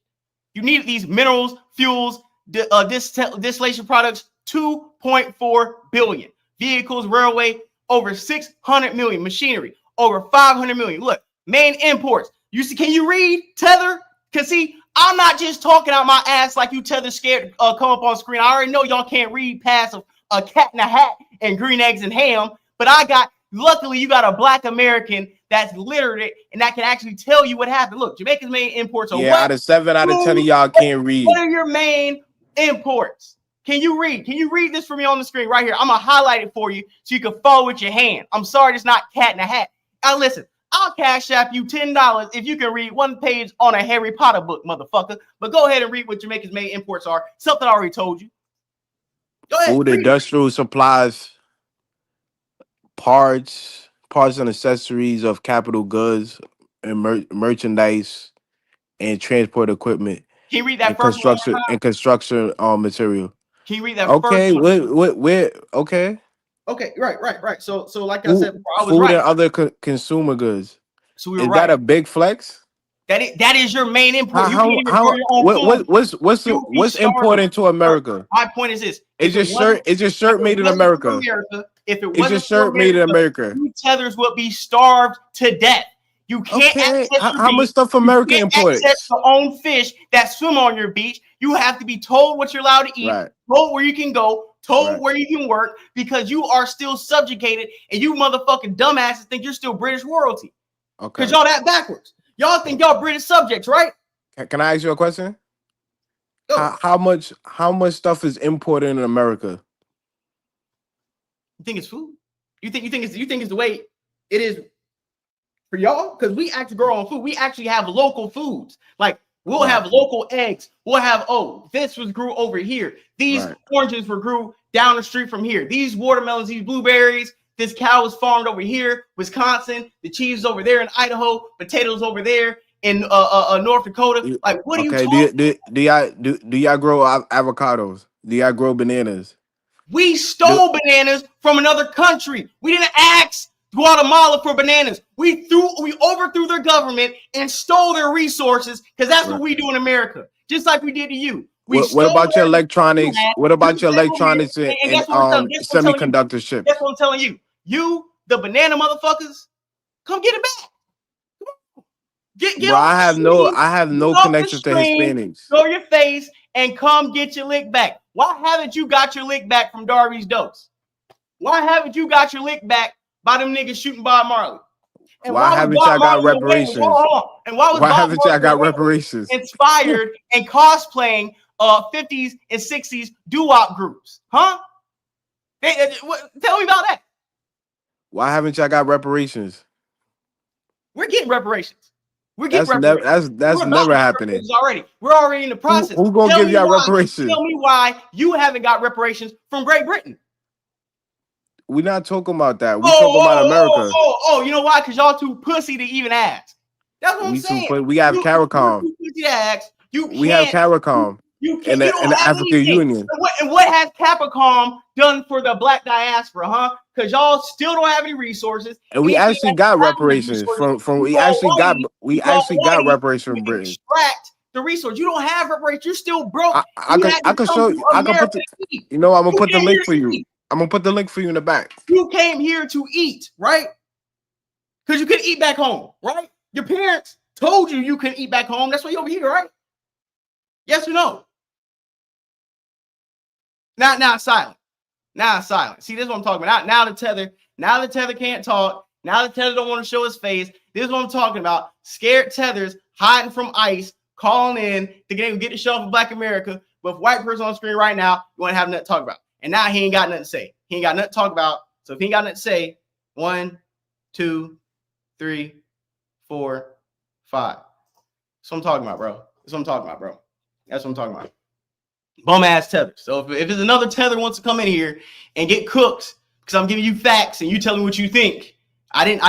You needed these minerals, fuels, distillation products. 2.4 billion. Vehicles, railway, over 600 million. Machinery, over 500 million. Look, main imports. Can you read, Tether? Because see, I'm not just talking out my ass like you Tether scared come up on screen. I already know y'all can't read past a cat in a hat and green eggs and ham, but luckily you got a Black American that's literate and that can actually tell you what happened. Look, Jamaica's main imports are out of 7 out of 10 of y'all can't read. What are your main imports? Can you read? Can you read this for me on the screen right here? I'm gonna highlight it for you so you can follow with your hand. I'm sorry, it's not cat in a hat. Now listen, I'll cash app you $10 if you can read one page on a Harry Potter book, motherfucker. But go ahead and read what Jamaica's main imports are. Something I already told you. Go ahead. Food, industrial supplies, parts and accessories of capital goods and merchandise and transport equipment. Can you read that first construction and construction material? Can you read that first one? Where okay. Okay, right. So like I said before, I was food right. And other consumer goods. So we were Is right. that a big flex? That is your main import. What's important to America? My point is this: Is your shirt made in America? If it wasn't your shirt made in America, you tethers would be starved to death. You can't access how much stuff America imports? Access your own fish that swim on your beach. You have to be told what you're allowed to eat, told where you can go, told where you can work, because you are still subjugated, and you motherfucking dumbasses think you're still British royalty. Okay. Because y'all that backwards. Y'all think y'all British subjects, right? Can I ask you a question? How much stuff is imported in America? You think it's food? You think it's the way it is for y'all? Because we actually grow our own food. We actually have local foods. Like we'll have local eggs. We'll have this was grew over here. These oranges were grew down the street from here. These watermelons, these blueberries. This cow was farmed over here, Wisconsin. The cheese is over there in Idaho. Potatoes over there in North Dakota. Like, what are you talking? Do y'all grow avocados? Do y'all grow bananas? We stole bananas from another country. We didn't ask Guatemala for bananas. We overthrew their government and stole their resources because that's what we do in America, just like we did to you. What about your electronics? What about your electronics and semiconductor chips? That's what I'm telling you. You, the banana motherfuckers, come get it back. Bro, I have no connections to Hispanics. Show your face and come get your lick back. Why haven't you got your lick back from Darby's Dose? Why haven't you got your lick back by them niggas shooting Bob Marley? And why haven't y'all got reparations? And why haven't y'all got reparations? Inspired and cosplaying 50s and 60s doo-wop groups, huh? Tell me about that. Why haven't y'all got reparations? We're getting reparations. That's never happening. We're already in the process. Who's gonna give y'all reparations? Tell me why you haven't got reparations from Great Britain. We're not talking about that. We're talking about America. You know why? Because y'all too pussy to even ask. That's what I'm saying. We have CARICOM. We have CARICOM. In the African Union. And what has Capcom done for the black diaspora, huh? Because y'all still don't have any resources. And we actually got reparations we actually got reparations from Britain. Extract the resource. You don't have reparations. You're still broke. I can show you. I can put I'm gonna put the link for you. I'm gonna put the link for you in the back. You came here to eat, right? Because you couldn't eat back home, right? Your parents told you couldn't eat back home. That's why you're over here, right? Yes or no? Now it's silent. Now it's silent. See, this is what I'm talking about. Now the tether can't talk. Now the tether don't want to show his face. This is what I'm talking about. Scared tethers hiding from ICE, calling in to get the show for Black America. But if white person on the screen right now, you want to have nothing to talk about. And now he ain't got nothing to say. He ain't got nothing to talk about. So if he ain't got nothing to say, 1, 2, 3, 4, 5. That's what I'm talking about, bro. That's what I'm talking about, bro. That's what I'm talking about. Bum ass tether. So if there's another tether wants to come in here and get cooked because I'm giving you facts and you tell me what you think. I didn't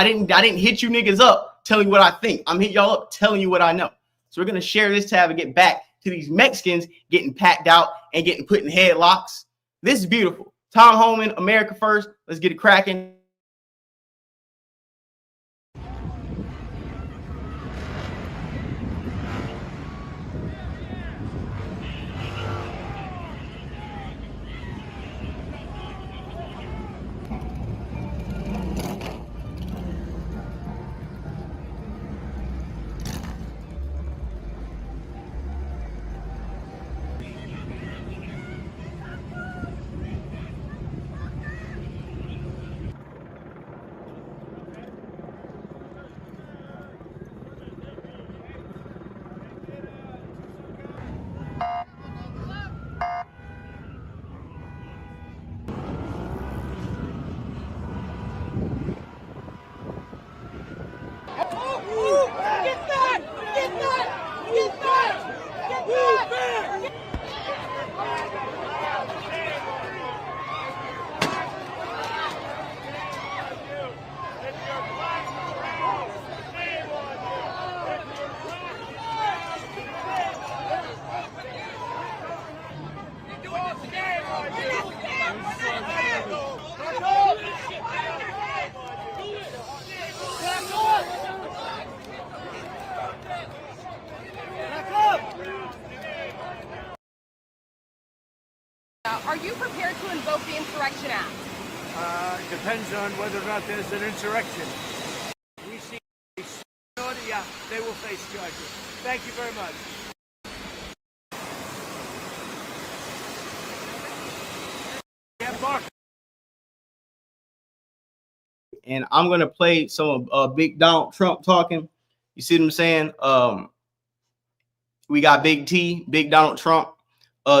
hit you niggas up telling you what I think. I'm hitting y'all up telling you what I know. So we're gonna share this tab and get back to these Mexicans getting packed out and getting put in headlocks. This is beautiful. Tom Homan, America First. Let's get it cracking. Are you prepared to invoke the Insurrection Act? Depends on whether or not there's an insurrection. We see they will face charges. Thank you very much. And I'm gonna play some big Donald Trump talking. You see what I'm saying? We got Big T, Big Donald Trump,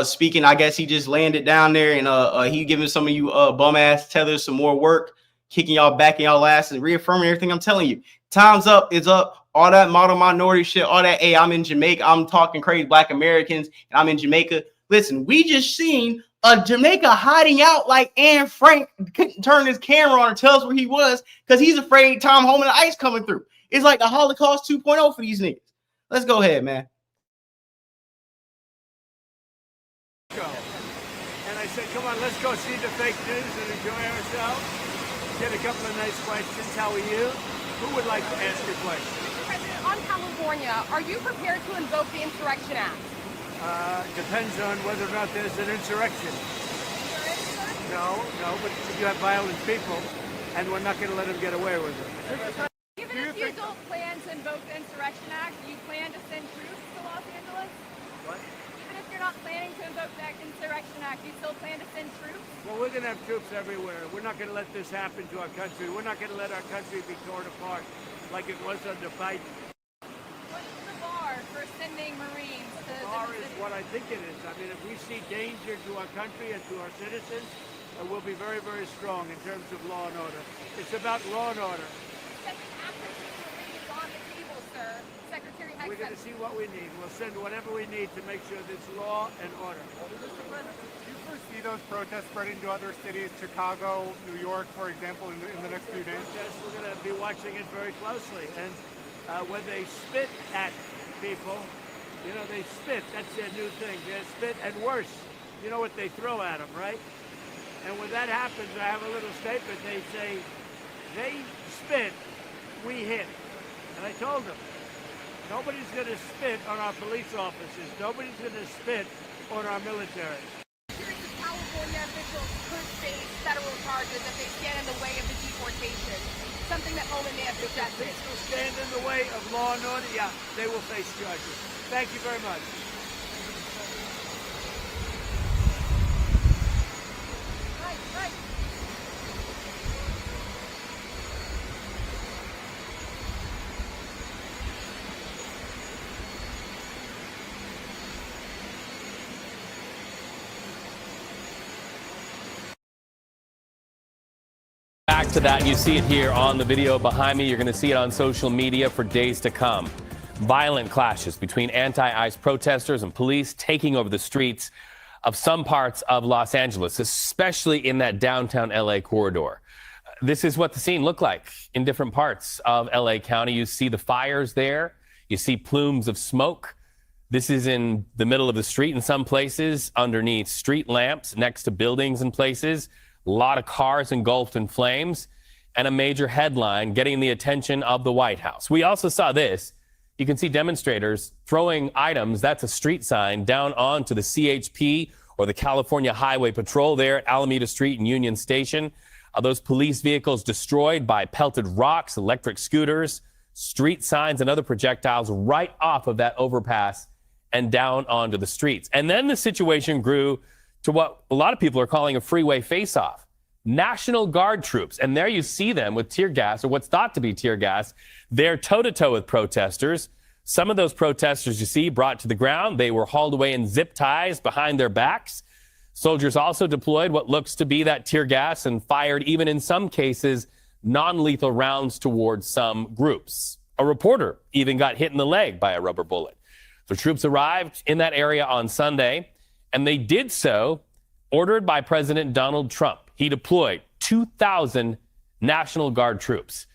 speaking. I guess he just landed down there and he giving some of you bum ass tethers some more work, kicking y'all back in y'all ass and reaffirming everything I'm telling you. Time's up, is up. All that model minority shit, all that. Hey, I'm in Jamaica. I'm talking crazy Black Americans, and I'm in Jamaica. Listen, we just seen Jamaica hiding out like Anne Frank couldn't turn his camera on and tell us where he was because he's afraid Tom Homan and ICE coming through. It's like the Holocaust 2.0 for these niggas. Let's go ahead, man. And I said, come on, let's go see the fake news and enjoy ourselves. Get a couple of nice questions. How are you? Who would like to ask a question? Mr. President, on California, are you prepared to invoke the Insurrection Act? Depends on whether or not there's an insurrection. No, but you have violent people, and we're not going to let them get away with it. Even if you don't plan to invoke the Insurrection Act, do you plan to send troops to Los Angeles? What? Even if you're not planning to invoke the Insurrection Act, do you still plan to send troops? Well, we're going to have troops everywhere. We're not going to let this happen to our country. We're not going to let our country be torn apart like it was under Biden. What's the bar for sending Marines to The bar is what I think it is. I mean, if we see danger to our country and to our citizens, we'll be very, very strong in terms of law and order. It's about law and order. On the table, sir. Secretary Heck We're going to see what we need. We'll send whatever we need to make sure there's law and order. Mr. President, do you foresee those protests spreading to other cities, Chicago, New York, for example, in the next few days? Yes, we're going to be watching it very closely. And when they spit at people, you know, they spit. That's their new thing. They spit, and worse, you know what they throw at them, right? And when that happens, I have a little statement. They say, they spit, we hit. And I told them, nobody's going to spit on our police officers. Nobody's going to spit on our military. California officials could face federal charges if they stand in the way of the deportation, something that Holman may have suggested. If they stand in the way of law and order, yeah, they will face charges. Thank you very much. Right. Back to that, you see it here on the video behind me. You're going to see it on social media for days to come. Violent clashes between anti-ICE protesters and police taking over the streets of some parts of Los Angeles, especially in that downtown LA corridor. This is what the scene looked like in different parts of LA County. You see the fires there. You see plumes of smoke. This is in the middle of the street in some places, underneath street lamps, next to buildings in places. A lot of cars engulfed in flames, and a major headline getting the attention of the White House. We also saw this. You can see demonstrators throwing items, that's a street sign, down onto the CHP or the California Highway Patrol there at Alameda Street and Union Station. Those police vehicles destroyed by pelted rocks, electric scooters, street signs, and other projectiles right off of that overpass and down onto the streets. And then the situation grew to what a lot of people are calling a freeway face-off. National Guard troops, and there you see them with tear gas, or what's thought to be tear gas. They're toe-to-toe with protesters. Some of those protesters you see brought to the ground. They were hauled away in zip ties behind their backs. Soldiers also deployed what looks to be that tear gas and fired, even in some cases, non-lethal rounds towards some groups. A reporter even got hit in the leg by a rubber bullet. The troops arrived in that area on Sunday, and they did so ordered by President Donald Trump. He deployed 2,000 National Guard troops.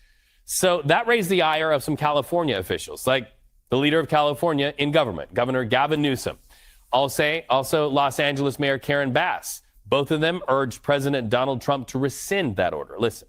So that raised the ire of some California officials, like the leader of California in government, Governor Gavin Newsom. Also Los Angeles Mayor Karen Bass. Both of them urged President Donald Trump to rescind that order. Listen.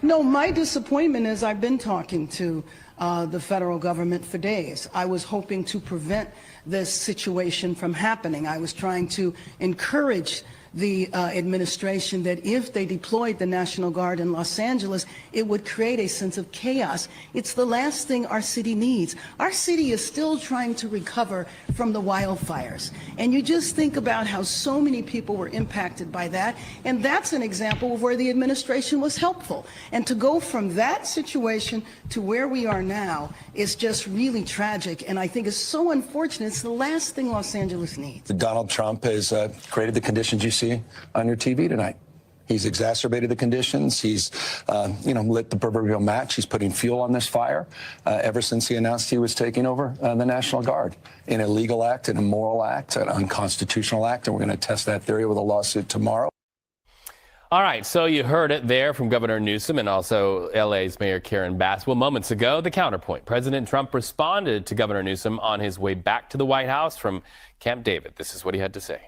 No, my disappointment is I've been talking to the federal government for days. I was hoping to prevent this situation from happening. I was trying to encourage the administration that if they deployed the National Guard in Los Angeles, it would create a sense of chaos. It's the last thing our city needs. Our city is still trying to recover from the wildfires. And you just think about how so many people were impacted by that. And that's an example of where the administration was helpful. And to go from that situation to where we are now is just really tragic. And I think it's so unfortunate. It's the last thing Los Angeles needs. Donald Trump has created the conditions you see on your TV tonight. He's exacerbated the conditions. He's, lit the proverbial match. He's putting fuel on this fire ever since he announced he was taking over the National Guard. An illegal act, an immoral act, an unconstitutional act, and we're going to test that theory with a lawsuit tomorrow. All right, so you heard it there from Governor Newsom and also LA's Mayor Karen Bass. Well, moments ago, the counterpoint. President Trump responded to Governor Newsom on his way back to the White House from Camp David. This is what he had to say.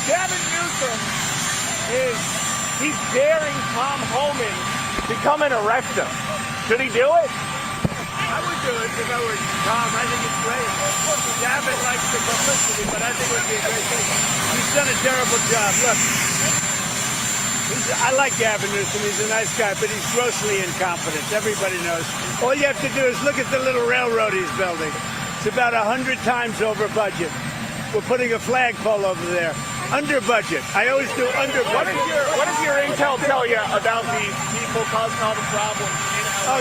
Gavin Newsom he's daring Tom Homan to come and arrest him. Should he do it? I would do it if I were Tom. I think it's great. Gavin likes the publicity, but I think it would be a great thing. He's done a terrible job. Look, I like Gavin Newsom. He's a nice guy, but he's grossly incompetent. Everybody knows. All you have to do is look at the little railroad he's building. It's about 100 times over budget. We're putting a flagpole over there. Under budget. I always do under budget. What does your intel tell you about these people causing all the problems in LA? Oh,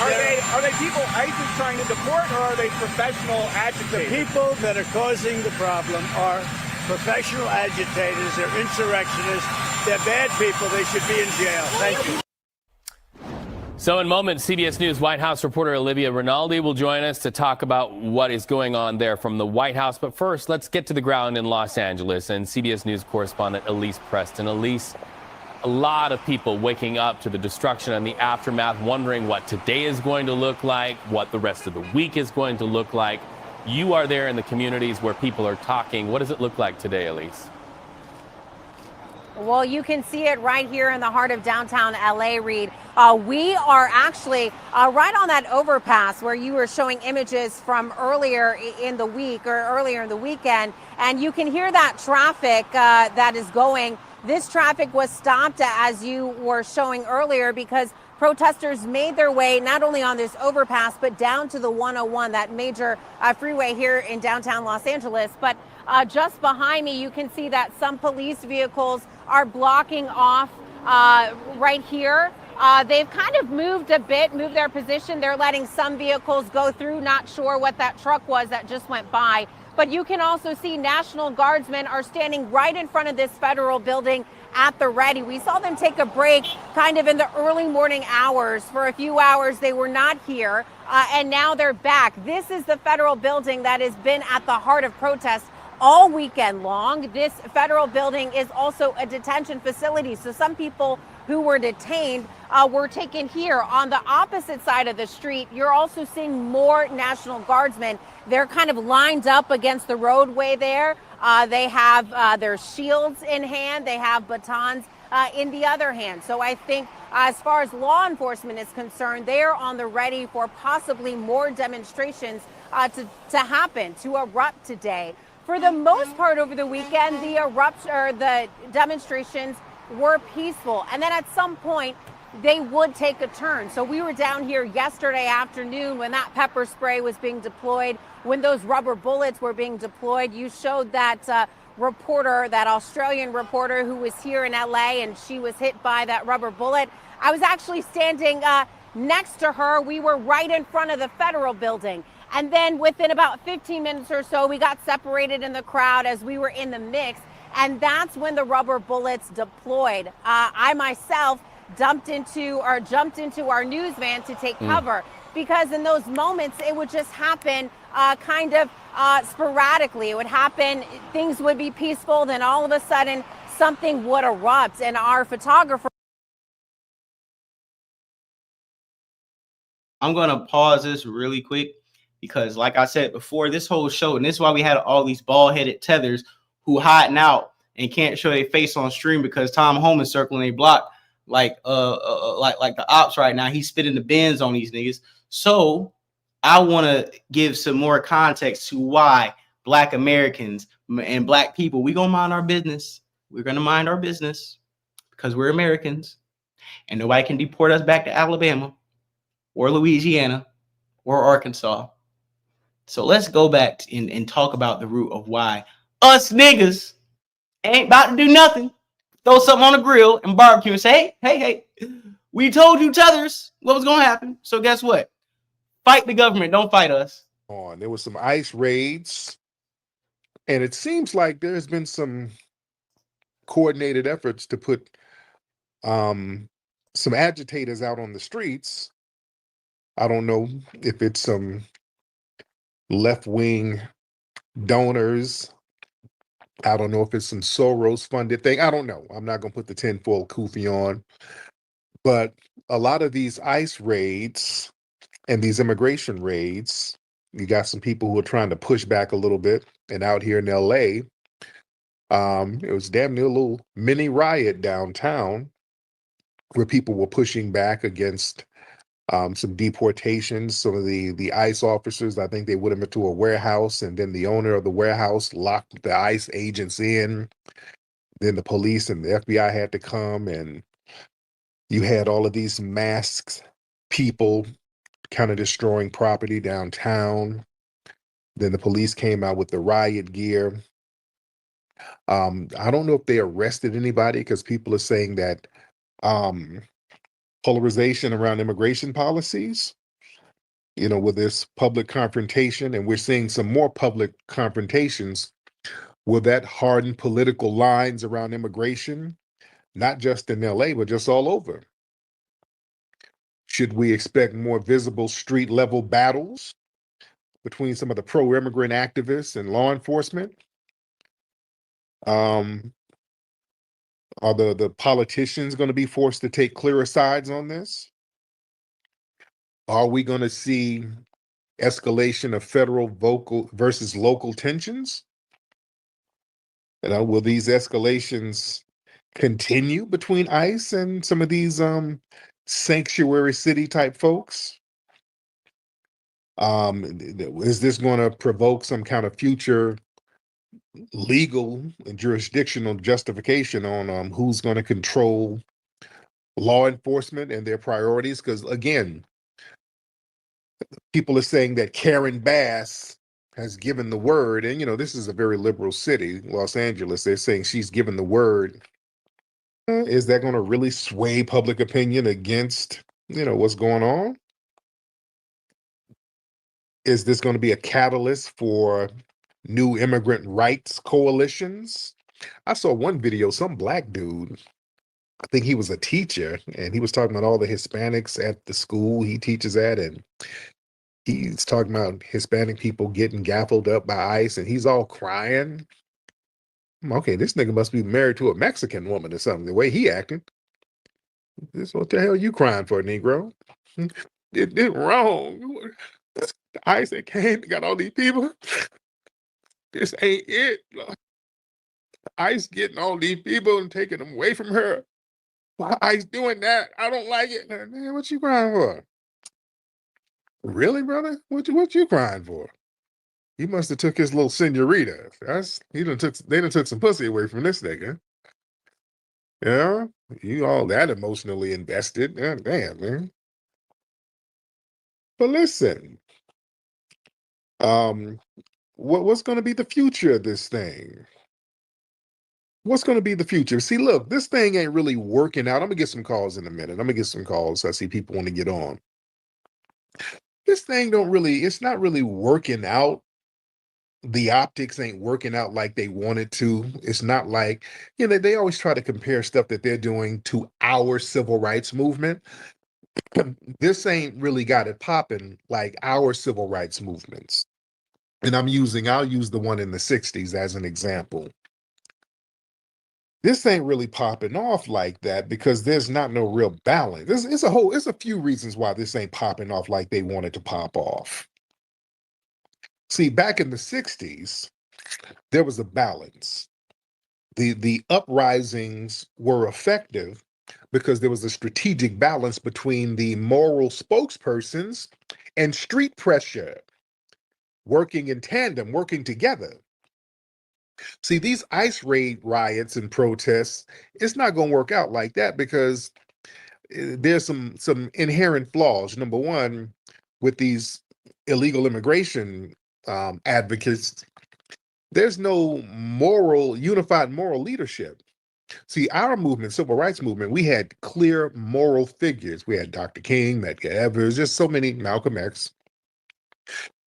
are they people ICE is trying to deport, or are they professional agitators? The people that are causing the problem are professional agitators. They're insurrectionists. They're bad people. They should be in jail. Thank you. So in moments, CBS News White House reporter Olivia Rinaldi will join us to talk about what is going on there from the White House. But first, let's get to the ground in Los Angeles and CBS News correspondent Elise Preston. Elise, a lot of people waking up to the destruction and the aftermath, wondering what today is going to look like, what the rest of the week is going to look like. You are there in the communities where people are talking. What does it look like today, Elise? Well, you can see it right here in the heart of downtown LA, Reed. We are actually right on that overpass where you were showing images from earlier in the week or earlier in the weekend. And you can hear that traffic that is going. This traffic was stopped, as you were showing earlier, because protesters made their way not only on this overpass, but down to the 101, that major freeway here in downtown Los Angeles. But just behind me, you can see that some police vehicles are blocking off right here. They've kind of moved a bit, moved their position. They're letting some vehicles go through. Not sure what that truck was that just went by. But you can also see National Guardsmen are standing right in front of this federal building at the ready. We saw them take a break kind of in the early morning hours. For a few hours, they were not here, and now they're back. This is the federal building that has been at the heart of protests all weekend long. This federal building is also a detention facility. So some people who were detained were taken here. On the opposite side of the street, you're also seeing more National Guardsmen. They're kind of lined up against the roadway there. They have their shields in hand. They have batons in the other hand. So I think as far as law enforcement is concerned, they're on the ready for possibly more demonstrations to happen, to erupt today. For the most part over the weekend, the demonstrations were peaceful. And then at some point, they would take a turn. So we were down here yesterday afternoon when that pepper spray was being deployed, when those rubber bullets were being deployed. You showed that reporter, that Australian reporter who was here in LA, and she was hit by that rubber bullet. I was actually standing next to her. We were right in front of the federal building. And then within about 15 minutes or so, we got separated in the crowd as we were in the mix. And that's when the rubber bullets deployed. I myself jumped into our news van to take cover, because in those moments, it would just happen kind of sporadically. It would happen, things would be peaceful, then all of a sudden something would erupt. And our photographer. I'm going to pause this really quick because, like I said before, this whole show, and this is why we had all these bald-headed tethers who hiding out and can't show their face on stream because Tom Homan's circling a block like the ops right now. He's spitting the bins on these niggas. So I want to give some more context to why Black Americans and Black people, we gonna mind our business. We're gonna mind our business because we're Americans, and nobody can deport us back to Alabama or Louisiana or Arkansas. So let's go back and talk about the root of why us niggas ain't about to do nothing. Throw something on the grill and barbecue and say, hey, we told you tethers what was going to happen. So guess what? Fight the government. Don't fight us. There was some ICE raids, and it seems like there's been some coordinated efforts to put some agitators out on the streets. I don't know if it's some left-wing donors. I don't know if it's some Soros-funded thing. I don't know. I'm not going to put the tinfoil kufi on. But a lot of these ICE raids and these immigration raids, you got some people who are trying to push back a little bit. And out here in LA, It was damn near a little mini riot downtown where people were pushing back against some deportations. Some of the ICE officers, I think they went into a warehouse, and then the owner of the warehouse locked the ICE agents in. Then the police and the FBI had to come, and you had all of these masked people kind of destroying property downtown. Then the police came out with the riot gear. I don't know if they arrested anybody because people are saying that um, polarization around immigration policies, with this public confrontation, and we're seeing some more public confrontations, will that harden political lines around immigration, not just in LA, but just all over? Should we expect more visible street level battles between some of the pro-immigrant activists and law enforcement? Are the politicians going to be forced to take clearer sides on this? Are we going to see escalation of federal vocal versus local tensions? Will these escalations continue between ICE and some of these sanctuary city type folks? Is this going to provoke some kind of future legal and jurisdictional justification on who's going to control law enforcement and their priorities? Because again, people are saying that Karen Bass has given the word, and this is a very liberal city, Los Angeles. They're saying she's given the word. Is that going to really sway public opinion against what's going on? Is this going to be a catalyst for new immigrant rights coalitions? I saw one video, some black dude, I think he was a teacher, and he was talking about all the Hispanics at the school he teaches at, and he's talking about Hispanic people getting gaffled up by ICE, and he's all crying. Okay, this nigga must be married to a Mexican woman or something, the way he acting. What the hell you crying for, Negro? It did wrong. ICE that came, got all these people. This ain't it. ICE getting all these people and taking them away from her. Why ICE doing that? I don't like it. Man, what you crying for? Really, brother? What you crying for? He must have took his little senorita. They done took some pussy away from this nigga. Yeah, you all that emotionally invested. Yeah, damn, man. But listen, what's going to be the future of this thing? What's going to be the future? See, look, this thing ain't really working out. I'm gonna get some calls in a minute. I'm gonna get some calls. I see people want to get on. This thing it's not really working out. The optics ain't working out like they wanted to. It's not like, they always try to compare stuff that they're doing to our civil rights movement. This ain't really got it popping like our civil rights movements. And I'll use the one in the 60s as an example. This ain't really popping off like that because there's not no real balance. It's a few reasons why this ain't popping off like they wanted to pop off. See, back in the 60s, there was a balance. The uprisings were effective because there was a strategic balance between the moral spokespersons and street pressure working in tandem, working together. See, these ICE raid riots and protests, it's not going to work out like that because there's some inherent flaws. Number one, with these illegal immigration advocates, there's no unified moral leadership. See, our movement, civil rights movement, we had clear moral figures. We had Dr. King, Medgar Evers, just so many, Malcolm X.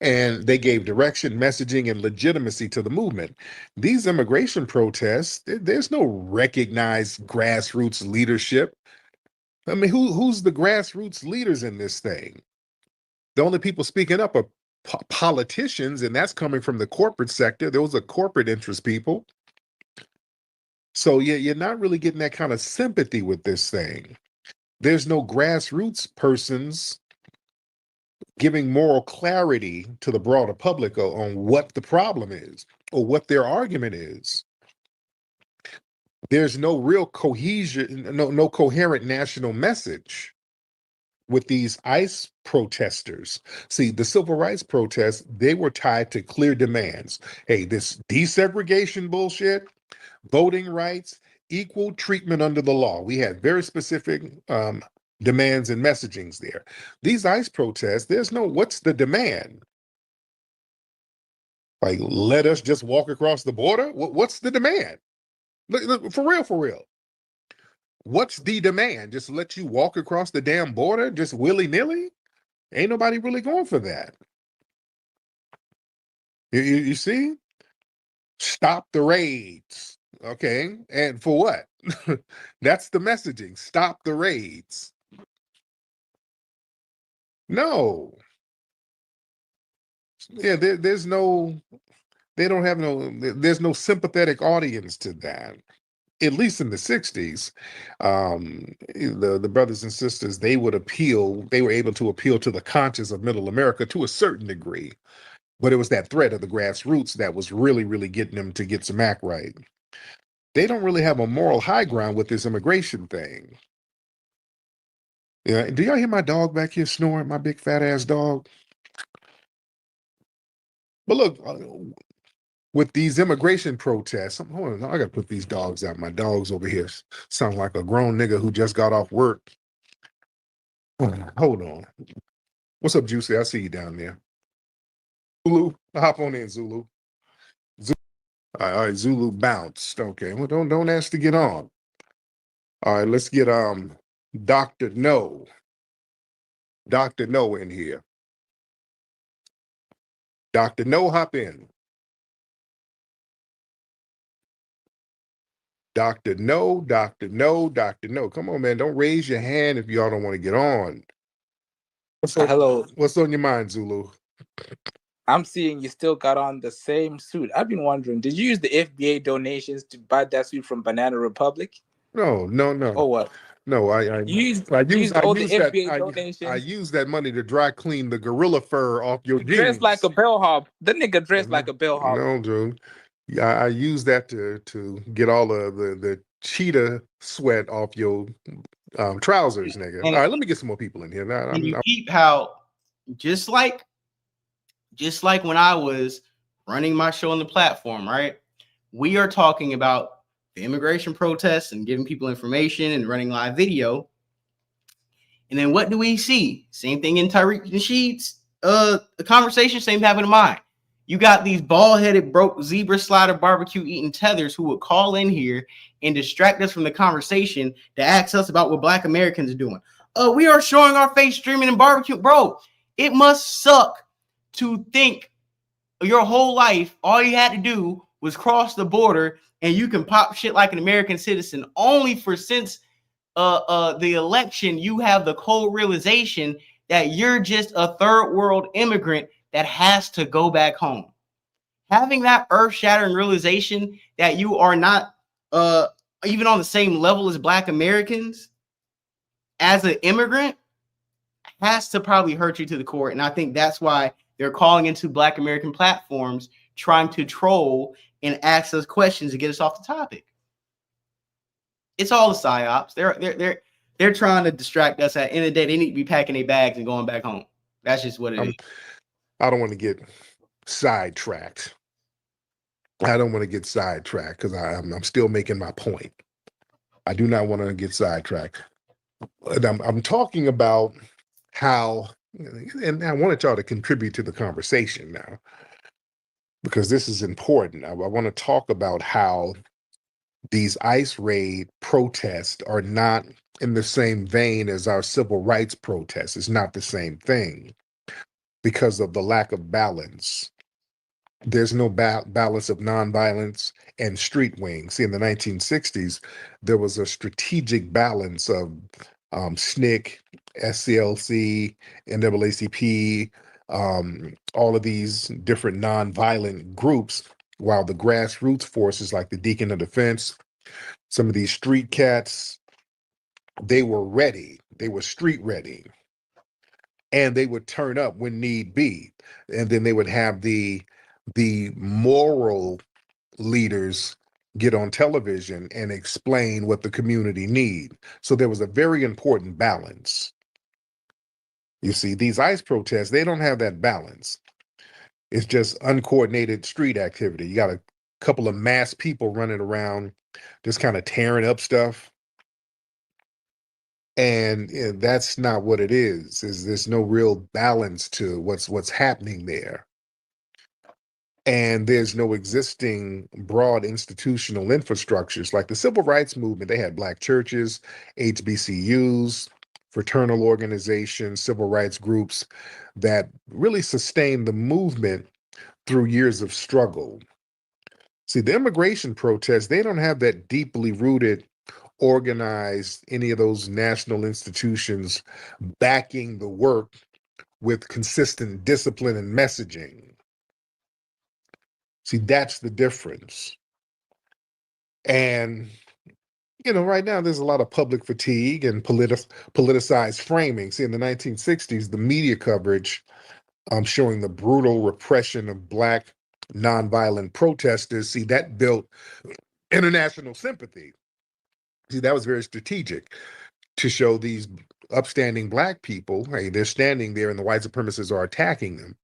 And they gave direction, messaging, and legitimacy to the movement. These immigration protests, there's no recognized grassroots leadership. I mean, who's the grassroots leaders in this thing? The only people speaking up are politicians, and that's coming from the corporate sector. Those are corporate interest people. So you're not really getting that kind of sympathy with this thing. There's no grassroots persons giving moral clarity to the broader public on what the problem is or what their argument is. there's no real cohesion, no coherent national message with these ICE protesters. See, the civil rights protests, they were tied to clear demands. Hey, this desegregation bullshit, voting rights, equal treatment under the law. We had very specific demands and messagings there. These ICE protests, what's the demand? Like, let us just walk across the border? What's the demand? Look, for real. What's the demand? Just let you walk across the damn border just willy-nilly? Ain't nobody really going for that. You see? Stop the raids. Okay. And for what? That's the messaging. Stop the raids. No. Yeah, there's no sympathetic audience to that. At least in the 60s, the brothers and sisters, they were able to appeal to the conscience of middle America to a certain degree. But it was that threat of the grassroots that was really, really getting them to get some act right. They don't really have a moral high ground with this immigration thing. Yeah, do y'all hear my dog back here snoring, my big fat ass dog? But look, with these immigration protests, hold on, I gotta put these dogs out. My dog's over here sound like a grown nigga who just got off work. Hold on. What's up, Juicy? I see you down there. Zulu, hop on in, Zulu. All right, Zulu bounced. Okay, well, don't ask to get on. All right, let's get Dr. No. Dr. No in here. Dr. No, hop in. Dr. No, Dr. No, Dr. No. Come on, man. Don't raise your hand if y'all don't want to get on. Hello. What's on your mind, Zulu? I'm seeing you still got on the same suit. I've been wondering, did you use the FBA donations to buy that suit from Banana Republic? No. Or what? No, I used all the FBA donations. I use that money to dry clean the gorilla fur off your jeans. Dressed like a bellhop. The nigga dressed like a bellhop. No, dude. I use that to get all of the cheetah sweat off your trousers, nigga. All right, let me get some more people in here. Now, you keep how just like when I was running my show on the platform, right? We are talking about the immigration protests and giving people information and running live video. And then what do we see? Same thing in Tariq Nasheed's conversation, same happened to mine. You got these bald-headed, broke zebra slider barbecue eating tethers who would call in here and distract us from the conversation to ask us about what Black Americans are doing. We are showing our face streaming and barbecue. Bro, it must suck to think your whole life all you had to do was cross the border and you can pop shit like an American citizen, only for since the election you have the cold realization that you're just a third world immigrant that has to go back home. Having that earth-shattering realization that you are not even on the same level as Black Americans as an immigrant has to probably hurt you to the core. And I think that's why they're calling into Black American platforms, trying to troll and ask us questions to get us off the topic. It's all the psyops. They're trying to distract us. At the end of the day, they need to be packing their bags and going back home. That's just what it is. I don't want to get sidetracked. Because I'm still making my point. I do not want to get sidetracked. I'm talking about how, and I wanted y'all to contribute to the conversation now, because this is important. I want to talk about how these ICE raid protests are not in the same vein as our civil rights protests. It's not the same thing because of the lack of balance. There's no balance of nonviolence and street wings. See, in the 1960s, there was a strategic balance of SNCC, SCLC, NAACP, all of these different nonviolent groups, while the grassroots forces like the Deacon of Defense, some of these street cats, they were ready. They were street ready. And they would turn up when need be. And then they would have the moral leaders get on television and explain what the community need. So there was a very important balance. You see, these ICE protests, they don't have that balance. It's just uncoordinated street activity. You got a couple of mass people running around just kind of tearing up stuff. And that's not what it is. There's no real balance to what's happening there. And there's no existing broad institutional infrastructures like the civil rights movement. They had black churches, HBCUs, fraternal organizations, civil rights groups that really sustained the movement through years of struggle. See, the immigration protests, they don't have that deeply rooted, organized, any of those national institutions backing the work with consistent discipline and messaging. See, that's the difference. And, right now there's a lot of public fatigue and politicized framing. See, in the 1960s, the media coverage showing the brutal repression of Black nonviolent protesters, see, that built international sympathy. See, that was very strategic to show these upstanding Black people, hey, they're standing there and the white supremacists are attacking them.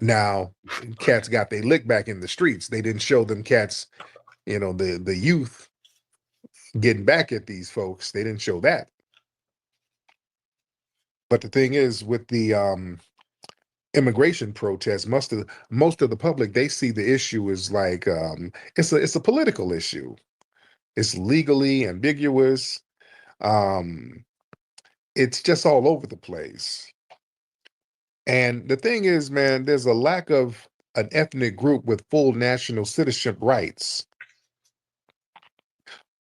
Now, cats got their lick back in the streets. They didn't show them cats, the youth getting back at these folks. They didn't show that. But the thing is, with the immigration protests, most of the public, they see the issue as like it's a political issue. It's legally ambiguous. It's just all over the place. And the thing is, man, there's a lack of an ethnic group with full national citizenship rights.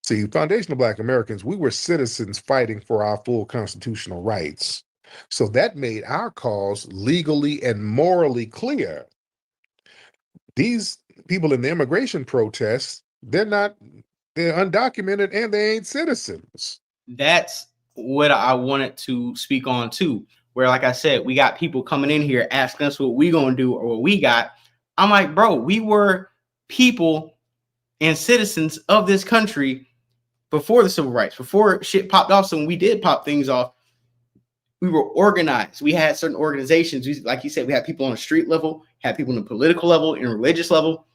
See, foundational Black Americans, we were citizens fighting for our full constitutional rights. So that made our cause legally and morally clear. These people in the immigration protests, they're undocumented and they ain't citizens. That's what I wanted to speak on too. Where, like I said, we got people coming in here asking us what we gonna do or what we got. I'm like, bro, we were people and citizens of this country before the civil rights, before shit popped off. So when we did pop things off, we were organized. We had certain organizations. Like you said, we had people on the street level, had people on the political level and religious level.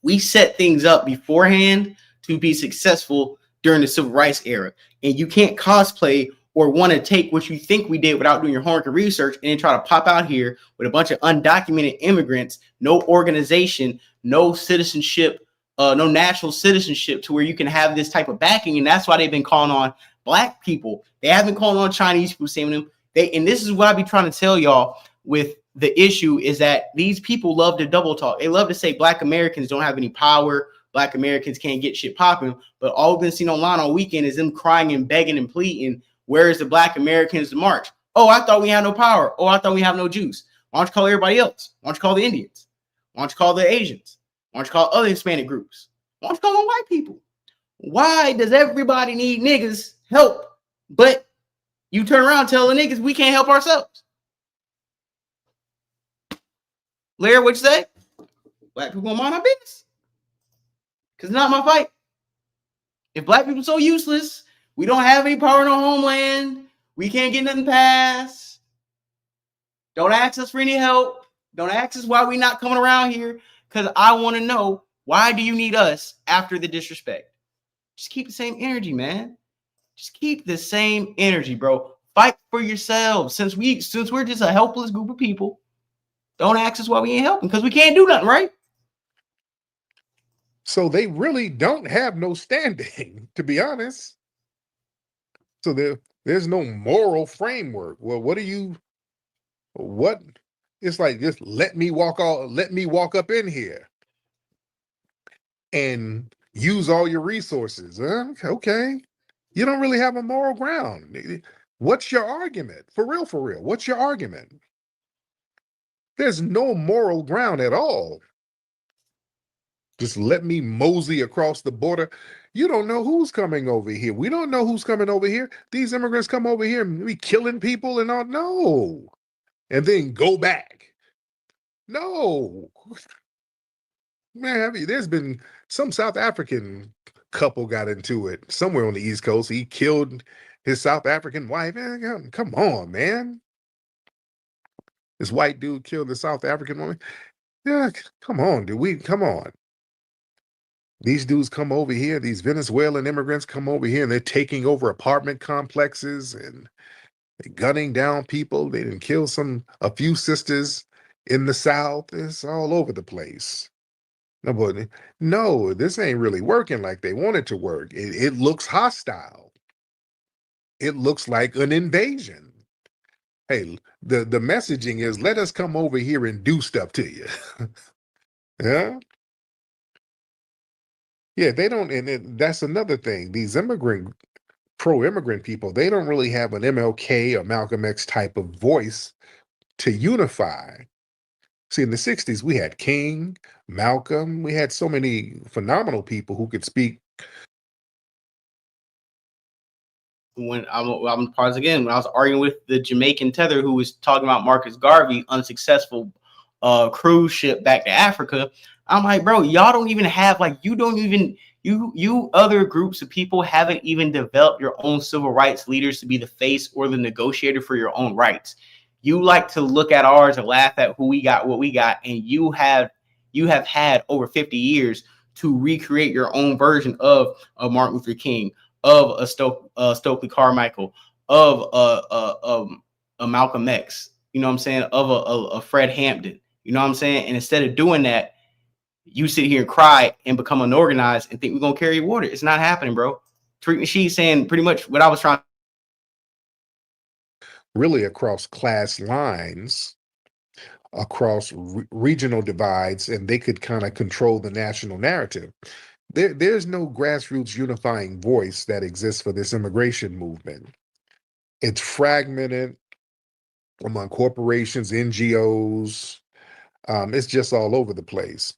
We set things up beforehand to be successful during the civil rights era. And you can't cosplay or want to take what you think we did without doing your homework and research and then try to pop out here with a bunch of undocumented immigrants, no organization, no citizenship, no national citizenship to where you can have this type of backing. And that's why they've been calling on Black people. They haven't called on Chinese people, saying them. And this is what I be trying to tell y'all with the issue is that these people love to double talk. They love to say Black Americans don't have any power. Black Americans can't get shit popping. But all we've been seeing online all weekend is them crying and begging and pleading. Where is the Black Americans to march? Oh, I thought we had no power. Oh, I thought we have no juice. Why don't you call everybody else? Why don't you call the Indians? Why don't you call the Asians? Why don't you call other Hispanic groups? Why don't you call them white people? Why does everybody need niggas help, but you turn around and tell the niggas we can't help ourselves? Larry, what you say? Black people gonna mind our business. Because it's not my fight. If Black people are so useless, we don't have any power in our homeland, we can't get nothing passed, don't ask us for any help, don't ask us why we not coming around here, because I want to know, why do you need us after the disrespect? Just keep the same energy, man. Just keep the same energy, bro. Fight for yourselves. Since we're just a helpless group of people, don't ask us why we ain't helping, because we can't do nothing, right? So they really don't have no standing, to be honest. So there's no moral framework. Well, it's like, just let me walk up in here and use all your resources. Okay. You don't really have a moral ground. What's your argument? For real. What's your argument? There's no moral ground at all. Just let me mosey across the border. You don't know who's coming over here. We don't know who's coming over here. These immigrants come over here and be killing people and all. No. And then go back. No. Man, there's been some South African couple got into it somewhere on the East Coast. He killed his South African wife. Man, come on, man. This white dude killed the South African woman. Yeah, come on, dude. Come on. These dudes come over here, these Venezuelan immigrants come over here and they're taking over apartment complexes and they're gunning down people. They didn't kill a few sisters in the South. It's all over the place. No, this ain't really working like they want it to work. It looks hostile. It looks like an invasion. Hey, the messaging is let us come over here and do stuff to you. Yeah. Yeah, they don't, that's another thing. These pro-immigrant people, they don't really have an MLK or Malcolm X type of voice to unify. See, in the 60s, we had King, Malcolm, we had so many phenomenal people who could speak. When I'm pause again, when I was arguing with the Jamaican tether who was talking about Marcus Garvey, unsuccessful cruise ship back to Africa, I'm like, bro, y'all don't even have, like, you don't even, you other groups of people haven't even developed your own civil rights leaders to be the face or the negotiator for your own rights. You like to look at ours and laugh at who we got, what we got, and you have had over 50 years to recreate your own version of Martin Luther King, of a Stokely Carmichael, of a Malcolm X, you know what I'm saying, of a Fred Hampton, you know what I'm saying? And instead of doing that, you sit here and cry and become unorganized and think we're gonna carry water. It's not happening, bro. Tariq Nasheed saying pretty much what I was trying. Really across class lines, across regional divides, and they could kind of control the national narrative. There's no grassroots unifying voice that exists for this immigration movement. It's fragmented among corporations, NGOs. It's just all over the place.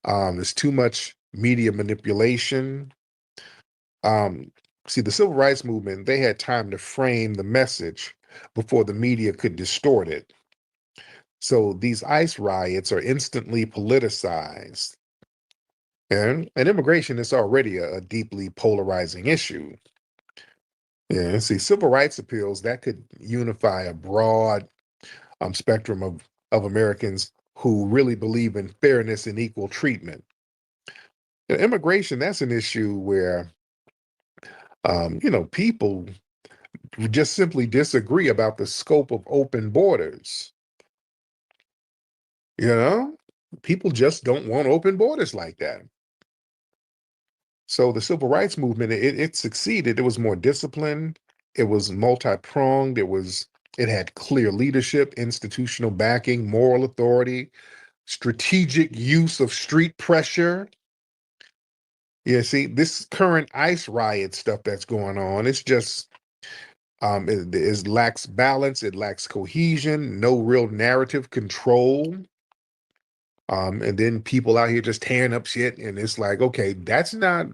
There's too much media manipulation. See, the civil rights movement, they had time to frame the message before the media could distort it. So these ICE riots are instantly politicized. And immigration is already a deeply polarizing issue. Yeah, see, civil rights appeals, that could unify a broad spectrum of Americans who really believe in fairness and equal treatment. Immigration, that's an issue where, people just simply disagree about the scope of open borders. People just don't want open borders like that. So the civil rights movement, it succeeded. It was more disciplined. It was multi-pronged. It had clear leadership, institutional backing, moral authority, strategic use of street pressure. Yeah, see, this current ICE riot stuff that's going on, it's just, it lacks balance, it lacks cohesion, no real narrative control. And then people out here just tearing up shit, and it's like, okay, that's not,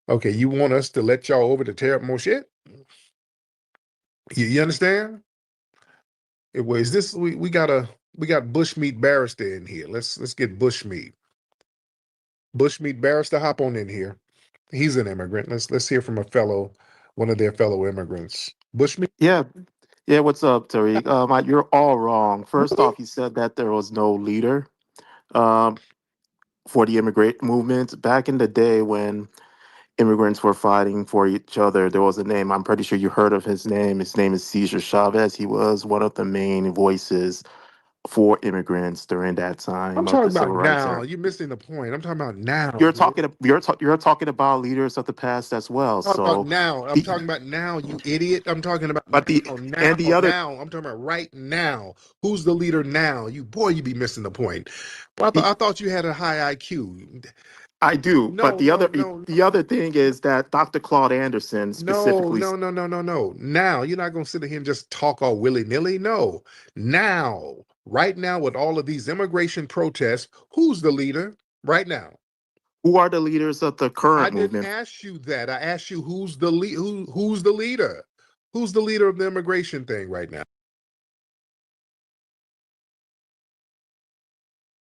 okay, you want us to let y'all over to tear up more shit? You understand? Is this, we got Bushmeat Barrister in here. Let's get Bushmeat. Bushmeat Barrister, hop on in here. He's an immigrant. Let's hear from one of their fellow immigrants. Bushmeat. Yeah, yeah. What's up, Tariq? You're all wrong. First off, you said that there was no leader um, for the immigrant movement back in the day when immigrants were fighting for each other. There was a name. I'm pretty sure you heard of his name. His name is Cesar Chavez. He was one of the main voices for immigrants during that I'm time of talking the about civil rights now. era. You're missing the point. I'm talking about now, You're dude. talking about leaders of the past as well. I'm talking about So, now. I'm talking about now, you idiot. I'm talking about but the other now. I'm talking about right now. Who's the leader now? You be missing the point. Well, I thought you had a high IQ. I do, but No, the other thing is that Dr. Claude Anderson no, specifically. no. Now, you're not going to sit here and just talk all willy-nilly. No. Now, right now, with all of these immigration protests, who's the leader right now? Who are the leaders of the current I didn't movement? ask you that. I asked you who's the who's the leader? Who's the leader of the immigration thing right now?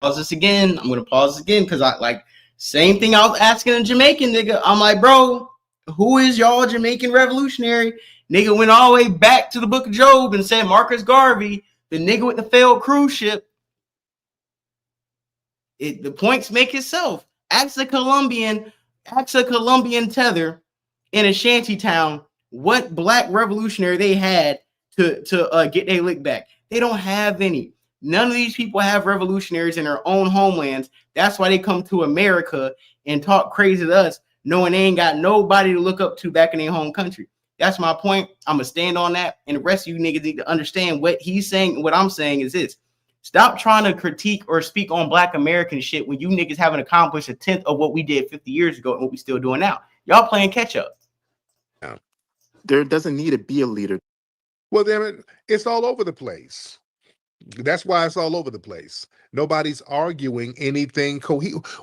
pause this again. I'm gonna pause this again because I like same thing I was asking a Jamaican nigga. I'm like, bro, who is y'all Jamaican revolutionary? Nigga went all the way back to the Book of Job and said Marcus Garvey, the nigga with the failed cruise ship. The points make itself. Ask a Colombian tether in a shanty town what black revolutionary they had to get their lick back. They don't have any. None of these people have revolutionaries in their own homelands. That's why they come to America and talk crazy to us, knowing they ain't got nobody to look up to back in their home country. That's my point. I'm going to stand on that. And the rest of you niggas need to understand what he's saying. What I'm saying is this. Stop trying to critique or speak on Black American shit when you niggas haven't accomplished a tenth of what we did 50 years ago and what we still doing now. Y'all playing catch up. There doesn't need to be a leader. Well, then it's all over the place. That's why it's all over the place. Nobody's arguing anything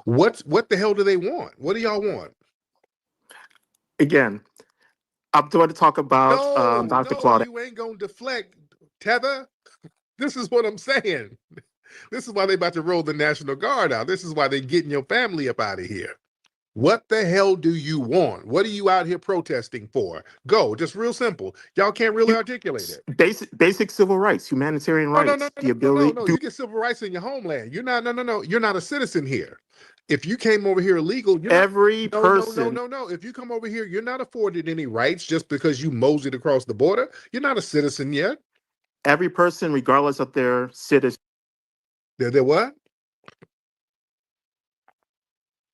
What the hell do they want? What do y'all want? Again, I'm going to talk about Dr. Claude. You ain't gonna deflect, Tether. This is what I'm saying. This is why they about to roll the National Guard out. This is why they're getting your family up out of here. What the hell do you want? What are you out here protesting for? Go, just real simple. Y'all can't really articulate it. Basic civil rights, humanitarian rights, the ability. No. You get civil rights in your homeland. You're not. No. You're not a citizen here. If you came over here illegal, every person. No. If you come over here, you're not afforded any rights just because you moseyed across the border. You're not a citizen yet. Every person, regardless of their citizen. They're what?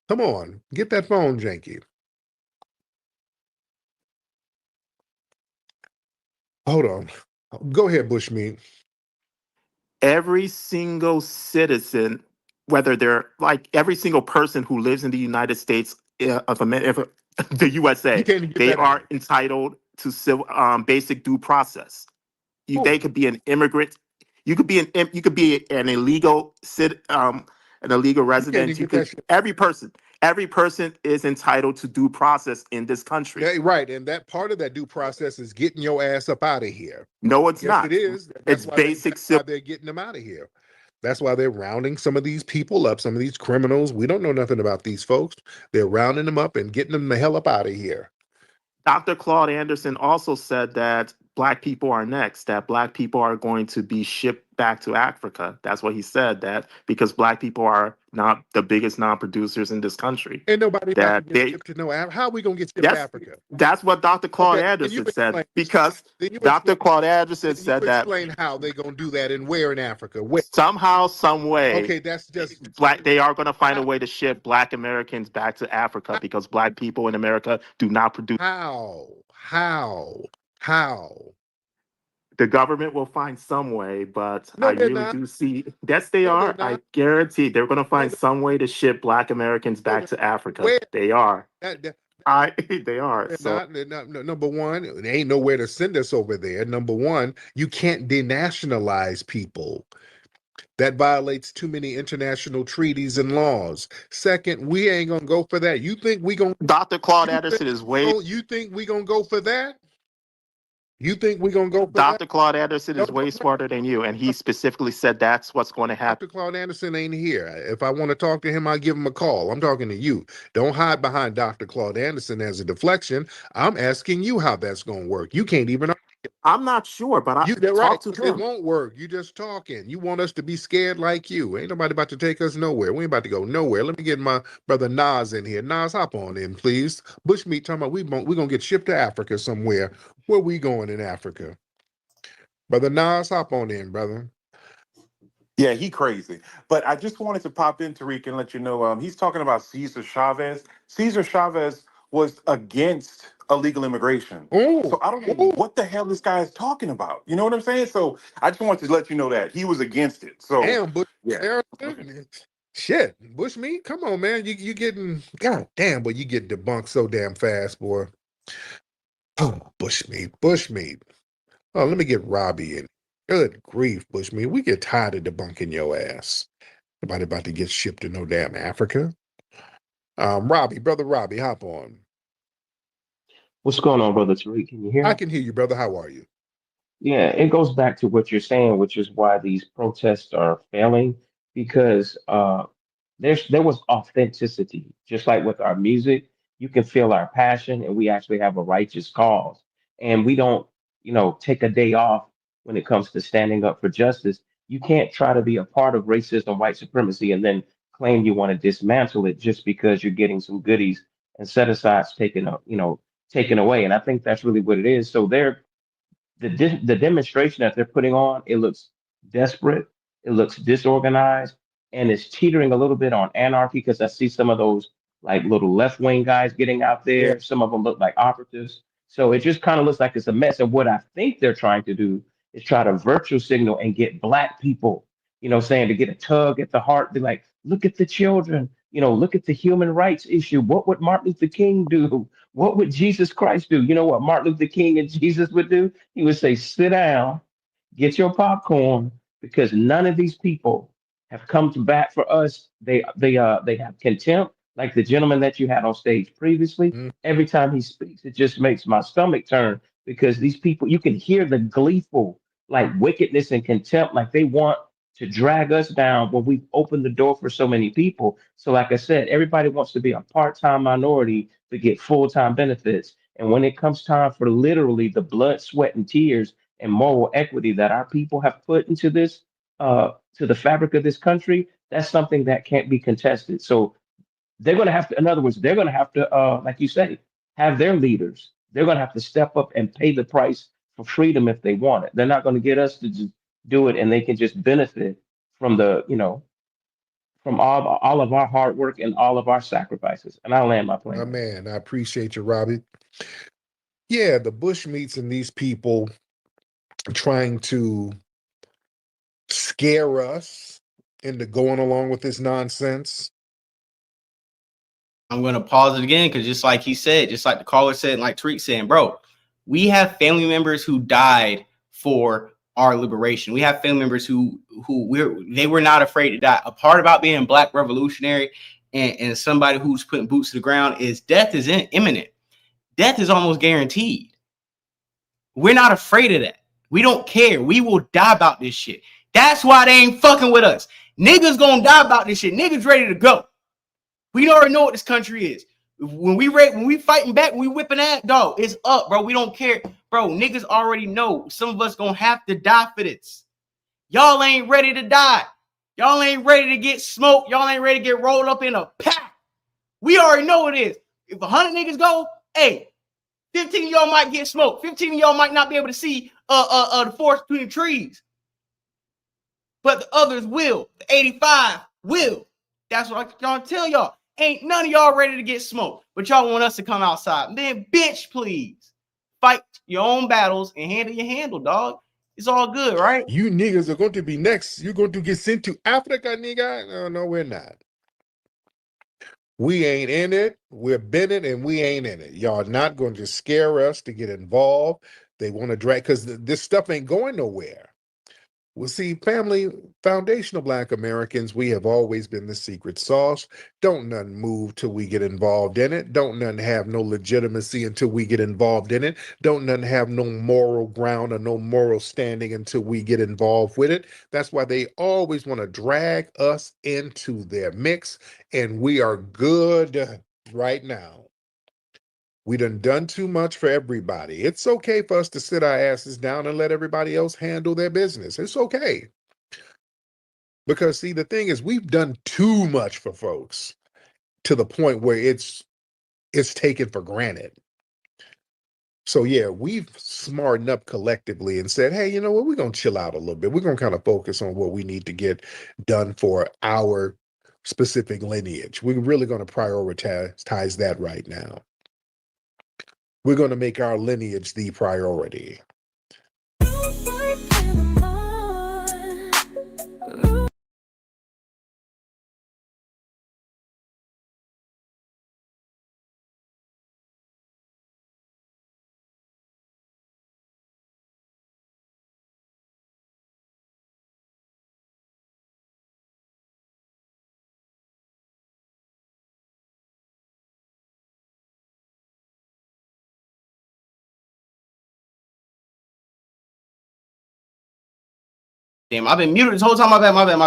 Come on, get that phone, Janky. Hold on. Go ahead, Bushmeat. Every single citizen, whether they're like every single person who lives in the United States of America, the USA, they are entitled to civil, basic due process. They could be an immigrant. You could be an illegal an illegal resident. Every person is entitled to due process in this country. Yeah, right, and that part of that due process is getting your ass up out of here. No, it's yes, not. It is. It's basic. That's why they're getting them out of here. That's why they're rounding some of these people up, some of these criminals. We don't know nothing about these folks. They're rounding them up and getting them the hell up out of here. Dr. Claude Anderson also said that Black people are next, that Black people are going to be shipped back to Africa. That's what he said, that because Black people are not the biggest non-producers in this country. Ain't nobody about to get shipped to no Africa. How are we going to get shipped to Africa? That's what Dr. Claude Anderson said, because Dr. Claude Anderson said that. Explain how they're going to do that and where in Africa. Where? Somehow, some way. Okay, that's just Black. They are going to find a way to ship Black Americans back to Africa because Black people in America do not produce. How? The government will find some way, but I really do see. Yes, they are. I guarantee they're going to find some way to ship Black Americans back to Africa. They are. They are. So number one, there ain't nowhere to send us over there. Number one, you can't denationalize people. That violates too many international treaties and laws. Second, we ain't gonna go for that. You think we gonna? Dr. Claude Anderson is way. You think we gonna go for that? You think we're going to go for Dr. that? Claude Anderson is way smarter than you, and he specifically said that's what's going to happen. Dr. Claude Anderson ain't here. If I want to talk to him, I'll give him a call. I'm talking to you. Don't hide behind Dr. Claude Anderson as a deflection. I'm asking you how that's going to work. You can't even. I'm not sure, but talk to him. It won't work. You just talking. You want us to be scared like you. Ain't nobody about to take us nowhere. We ain't about to go nowhere. Let me get my brother Nas in here. Nas, hop on in, please. Bushmeat talking about we're going to get shipped to Africa somewhere. Where we going in Africa? Brother Nas, hop on in, brother. Yeah, he crazy. But I just wanted to pop in, Tariq, and let you know, he's talking about Cesar Chavez. Cesar Chavez was against illegal immigration. So I don't know what the hell this guy is talking about. You know what I'm saying? So I just wanted to let you know that he was against it. So damn, Bush, yeah. Shit, Bushmeat, come on, man. You getting, god damn, but you get debunked so damn fast, boy. Oh, Bushmeat. Oh, let me get Robbie in. Good grief, Bushmeat. We get tired of debunking your ass. Nobody about to get shipped to no damn Africa. Brother Robbie, hop on. What's going on, Brother Tariq? Can you hear me? I can hear you, brother. How are you? Yeah, it goes back to what you're saying, which is why these protests are failing, because there was authenticity, just like with our music. You can feel our passion, and we actually have a righteous cause, and we don't, take a day off when it comes to standing up for justice. You can't try to be a part of racism, white supremacy, and then claim you want to dismantle it just because you're getting some goodies and set asides taken away. And I think that's really what it is. So the demonstration that they're putting on, it looks desperate, it looks disorganized, and it's teetering a little bit on anarchy because I see some of those like little left wing guys getting out Yeah. there. Some of them look like operatives. So it just kind of looks like it's a mess. And what I think they're trying to do is try to virtue signal and get black people, saying to get a tug at the heart, be like, look at the children, look at the human rights issue. What would Martin Luther King do? What would Jesus Christ do? You know what Martin Luther King and Jesus would do? He would say, sit down, get your popcorn, because none of these people have come to bat for us. They have contempt, like the gentleman that you had on stage previously. Every time he speaks, it just makes my stomach turn because these people, you can hear the gleeful, like wickedness and contempt, like they want to drag us down when we've opened the door for so many people. So, like I said, everybody wants to be a part-time minority to get full-time benefits. And when it comes time for literally the blood, sweat, and tears and moral equity that our people have put into this, to the fabric of this country, that's something that can't be contested. So they're going to have to, in other words, they're going to have to, like you say, have their leaders. They're going to have to step up and pay the price for freedom if they want it. They're not going to get us to just do it and they can just benefit from from all of our hard work and all of our sacrifices. And I'll land my My plane. man, I appreciate you, Robbie. Yeah, the Bushmeats and these people trying to scare us into going along with this nonsense. I'm gonna pause it again because just like he said, just like the caller said, and like Tariq saying, bro, we have family members who died for our liberation. We have family members who they were not afraid to die. A part about being Black revolutionary and somebody who's putting boots to the ground is death is imminent. Death is almost guaranteed. We're not afraid of that. We don't care. We will die about this shit. That's why they ain't fucking with us. Niggas gonna die about this shit. Niggas ready to go. We already know what this country is. When we fighting back, when we whipping that dog, it's up, bro. We don't care, bro. Niggas already know some of us gonna have to die for this. Y'all ain't ready to die. Y'all ain't ready to get smoked. Y'all ain't ready to get rolled up in a pack. We already know what it is. If 100 niggas go, hey, 15 of y'all might get smoked. 15 of y'all might not be able to see the forest between the trees, but the others will. The 85 will. That's what I'm trying to tell y'all. Ain't none of y'all ready to get smoked, but y'all want us to come outside. Man, bitch, please. Fight your own battles and handle, dog. It's all good, right? You niggas are going to be next. You're going to get sent to Africa, nigga. No, we're not. We ain't in it. We're been it, and we ain't in it. Y'all not going to scare us to get involved. They want to drag, because this stuff ain't going nowhere. Well, see, family, foundational Black Americans, we have always been the secret sauce. Don't none move till we get involved in it. Don't none have no legitimacy until we get involved in it. Don't none have no moral ground or no moral standing until we get involved with it. That's why they always want to drag us into their mix, and we are good right now. We done too much for everybody. It's okay for us to sit our asses down and let everybody else handle their business. It's okay. Because see, the thing is, we've done too much for folks to the point where it's taken for granted. So yeah, we've smartened up collectively and said, hey, you know what, we're gonna chill out a little bit. We're gonna kind of focus on what we need to get done for our specific lineage. We're really gonna prioritize that right now. We're going to make our lineage the priority. Damn, I've been muted this whole time. My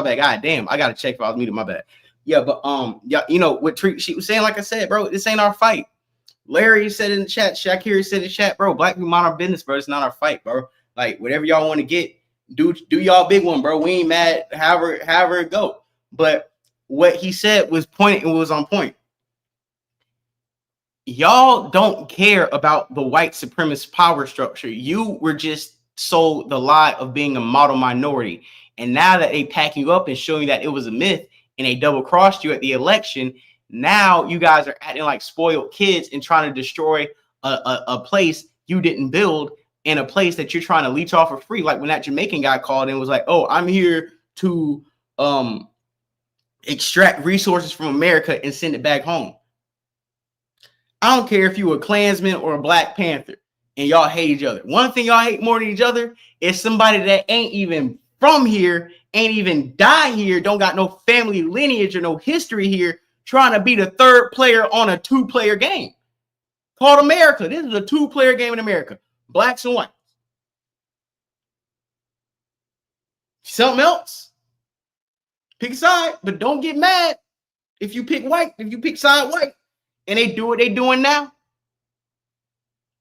bad. God damn, I gotta check if I was muted. My bad. Yeah, but yeah, you know what she was saying. Like I said, bro, this ain't our fight. Larry said in the chat, Shakira said in the chat, bro, black people mind our business, bro. It's not our fight, bro. Like whatever y'all want to get, do y'all big one, bro. We ain't mad. However it go. But what he said was on point. Y'all don't care about the white supremacist power structure. You were just sold the lie of being a model minority. And now that they pack you up and show you that it was a myth and they double crossed you at the election, now you guys are acting like spoiled kids and trying to destroy a place you didn't build in a place that you're trying to leech off for free. Like when that Jamaican guy called and was like, oh, I'm here to extract resources from America and send it back home. I don't care if you were a Klansman or a Black Panther and y'all hate each other. One thing y'all hate more than each other is somebody that ain't even from here, ain't even die here, don't got no family lineage or no history here, trying to be the third player on a two-player game called America. This is a two-player game in America. Blacks and whites. Something else? Pick a side, but don't get mad if you pick white, if you pick side white. And they do what they doing now.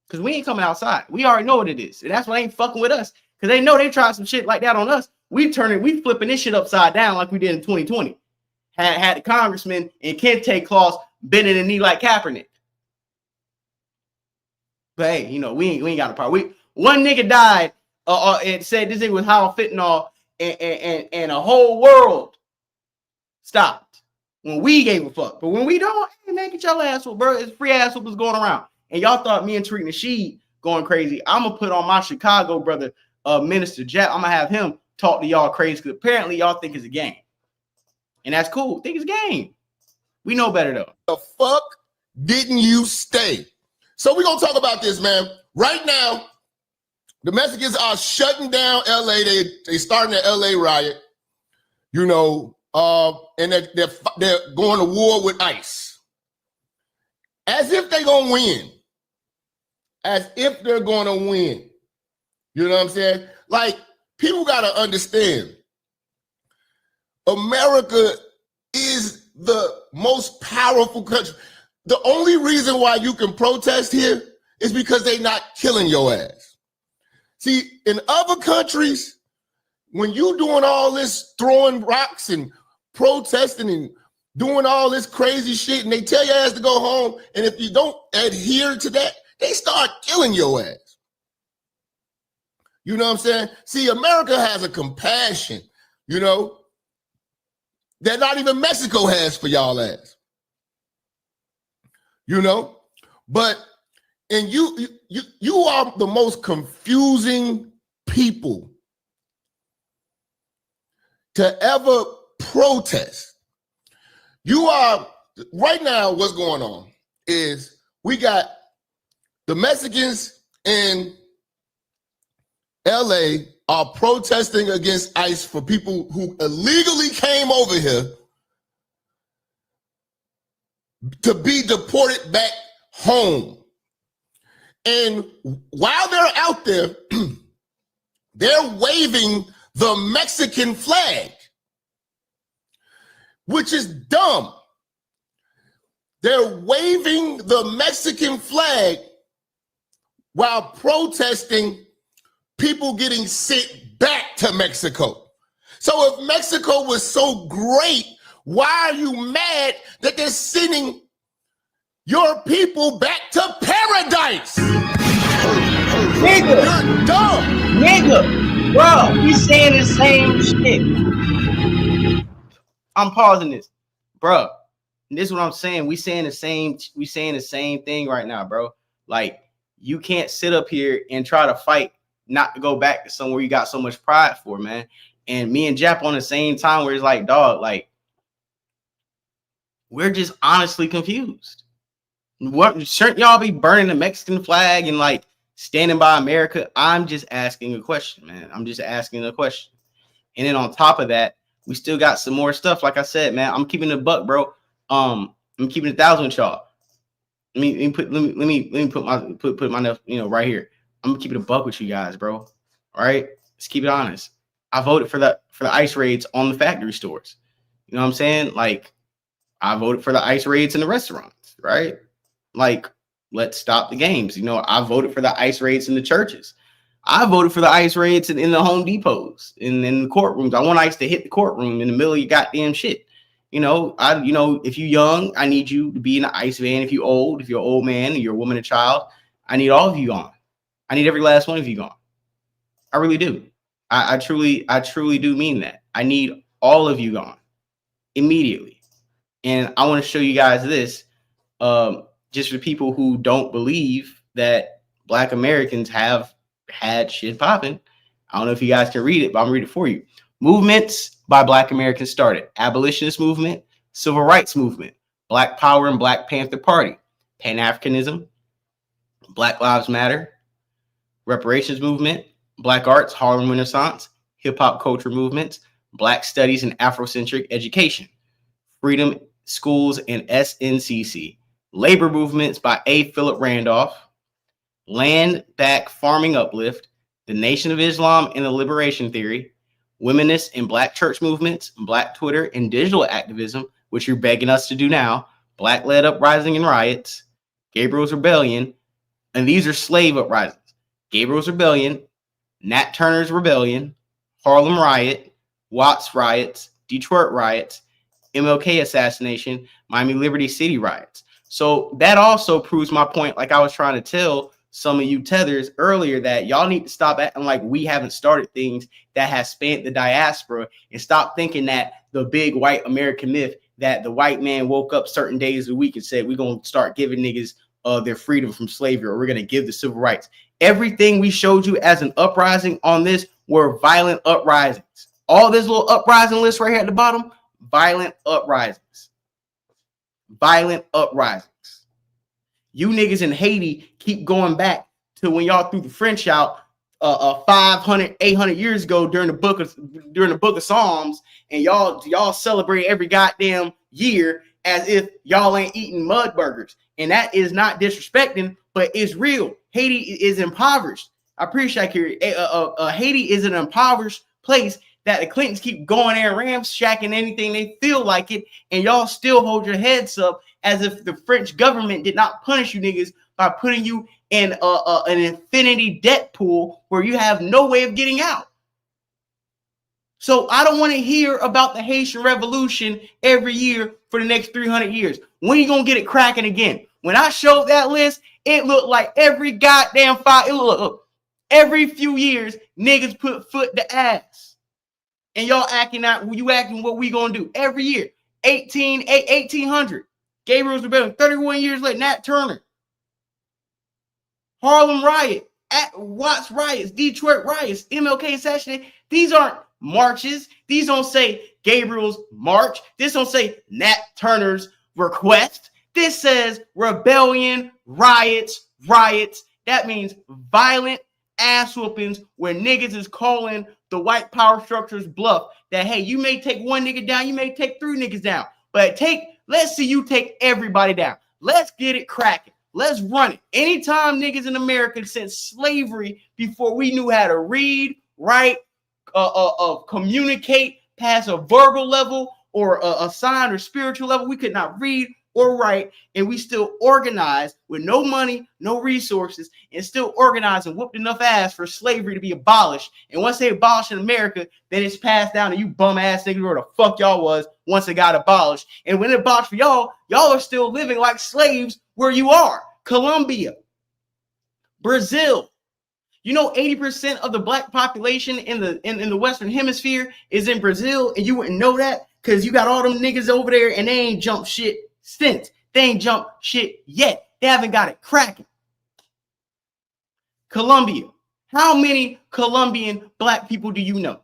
Because we ain't coming outside. We already know what it is. And that's why they ain't fucking with us. Because they know they tried some shit like that on us. We flipping this shit upside down like we did in 2020. Had the congressman and Kente Claus bending the knee like Kaepernick. But hey, you know, we ain't got a problem. One nigga died and said this nigga was Hal fentanyl and a whole world stopped. When we gave a fuck. But when we don't, hey man, get your ass whooped, bro. It's free ass whoopers going around. And y'all thought me and Tariq Nasheed going crazy. I'm going to put on my Chicago brother, Minister Jack. I'm going to have him talk to y'all crazy because apparently y'all think it's a game. And that's cool. Think it's a game. We know better though. The fuck didn't you stay? So we're going to talk about this, man. Right now, the Mexicans are shutting down LA. They starting the LA riot. You know, and they're going to war with ICE. As if they're going to win. As if they're going to win. You know what I'm saying? Like, people got to understand, America is the most powerful country. The only reason why you can protest here is because they're not killing your ass. See, in other countries, when you doing all this throwing rocks and protesting and doing all this crazy shit and they tell your ass to go home, and if you don't adhere to that, they start killing your ass. You know what I'm saying? See, America has a compassion, you know, that not even Mexico has for y'all ass. You know? But, and you are the most confusing people to ever protest. You are, right now, what's going on is we got the Mexicans in LA are protesting against ICE for people who illegally came over here to be deported back home. And while they're out there, they're waving the Mexican flag, which is dumb. They're waving the Mexican flag while protesting people getting sent back to Mexico. So if Mexico was so great, why are you mad that they're sending your people back to paradise? Nigga. You're dumb. Nigga. Bro, we saying the same shit. I'm pausing this. Bro, this is what I'm saying. We saying the same thing right now, bro. Like, you can't sit up here and try to fight not to go back to somewhere you got so much pride for, man. And me and Jap on the same time where it's like, dog, like, we're just honestly confused. What shouldn't y'all be burning the Mexican flag and like standing by America? I'm just asking a question, man. I'm just asking a question. And then on top of that, we still got some more stuff. Like I said, man, I'm keeping it a buck, bro. I'm keeping it 1,000 with y'all. Let me put my, you know, right here. I'm gonna keep it a buck with you guys, bro. All right, let's keep it honest. I voted for the ICE raids on the factory stores. You know what I'm saying? Like, I voted for the ICE raids in the restaurants, right? Like, let's stop the games. You know, I voted for the ICE raids in the churches. I voted for the ICE raids in the Home Depots, in the courtrooms. I want ICE to hit the courtroom in the middle of your goddamn shit. You know, if you're young, I need you to be in the ICE van. If you're old, if you're an old man, you're a woman, a child, I need all of you gone. I need every last one of you gone. I really do. I truly do mean that. I need all of you gone immediately. And I want to show you guys this, just for people who don't believe that Black Americans have had shit popping. I don't know if you guys can read it, but I'm reading it for you. Movements by Black Americans started. Abolitionist movement, Civil Rights movement, Black Power and Black Panther Party, Pan-Africanism, Black Lives Matter, reparations movement, Black arts, Harlem Renaissance, hip-hop culture movements, Black studies and Afrocentric education, freedom schools and SNCC, labor movements by A. Philip Randolph, land back farming uplift, the Nation of Islam and the Liberation Theory, womenist and Black church movements, Black Twitter and digital activism, which you're begging us to do now, Black-led uprising and riots, Gabriel's Rebellion, and these are slave uprisings. Gabriel's Rebellion, Nat Turner's Rebellion, Harlem Riot, Watts Riots, Detroit Riots, MLK assassination, Miami Liberty City riots. So that also proves my point, like I was trying to tell some of you tethers earlier, that y'all need to stop acting like we haven't started things that has spanned the diaspora, and stop thinking that the big white American myth that the white man woke up certain days of the week and said, we're going to start giving niggas their freedom from slavery, or we're going to give the civil rights. Everything we showed you as an uprising on this were violent uprisings. All this little uprising list right here at the bottom, violent uprisings. Violent uprisings. You niggas in Haiti keep going back to when y'all threw the French out 500, 800 years ago during the book of Psalms, and y'all celebrate every goddamn year as if y'all ain't eating mud burgers. And that is not disrespecting, but it's real. Haiti is impoverished. I appreciate it. Haiti is an impoverished place that the Clintons keep going there, ramshacking anything they feel like it, and y'all still hold your heads up as if the French government did not punish you niggas by putting you in an infinity debt pool where you have no way of getting out. So I don't want to hear about the Haitian Revolution every year for the next 300 years. When are you going to get it cracking again? When I showed that list, it looked like every goddamn every few years, niggas put foot to ass. And y'all acting out, you acting what we going to do every year. 1800. Gabriel's Rebellion, 31 years later, Nat Turner. Harlem Riot, Watts Riots, Detroit Riots, MLK assassination. These aren't marches. These don't say Gabriel's March. This don't say Nat Turner's request. This says rebellion, riots. That means violent ass whoopings where niggas is calling the white power structure's bluff that, hey, you may take one nigga down, you may take 3 niggas down, but let's see you take everybody down. Let's get it cracking. Let's run it. Anytime niggas in America since slavery, before we knew how to read, write, communicate past a verbal level or a sign or spiritual level, we could not read or write, and we still organized with no money, no resources, and still organized and whooped enough ass for slavery to be abolished. And once they abolished in America, then it's passed down to you bum ass niggas where the fuck y'all was once it got abolished. And when it abolished for y'all are still living like slaves where you are. Colombia, Brazil. You know, 80% of the black population in the Western Hemisphere is in Brazil, and you wouldn't know that because you got all them niggas over there and they ain't jumped shit since. They ain't jumped shit yet. They haven't got it cracking. Colombia. How many Colombian black people do you know?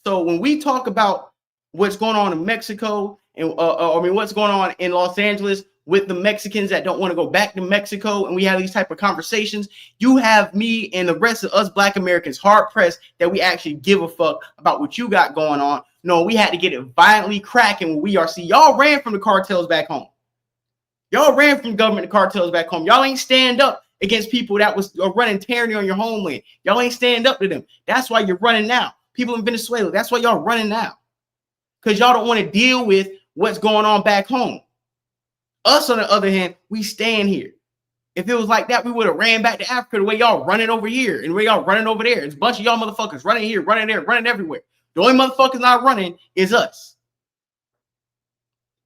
So when we talk about what's going on in Mexico and what's going on in Los Angeles with the Mexicans that don't want to go back to Mexico, and we have these type of conversations, you have me and the rest of us black Americans hard pressed that we actually give a fuck about what you got going on. No, we had to get it violently cracking when we are. See, y'all ran from the cartels back home. Y'all ran from government to cartels back home. Y'all ain't stand up against people that was running tyranny on your homeland. Y'all ain't stand up to them. That's why you're running now. People in Venezuela, that's why y'all running now. Because y'all don't want to deal with what's going on back home. Us, on the other hand, we stand here. If it was like that, we would have ran back to Africa the way y'all running over here and the way y'all running over there. It's a bunch of y'all motherfuckers running here, running there, running everywhere. The only motherfuckers not running is us.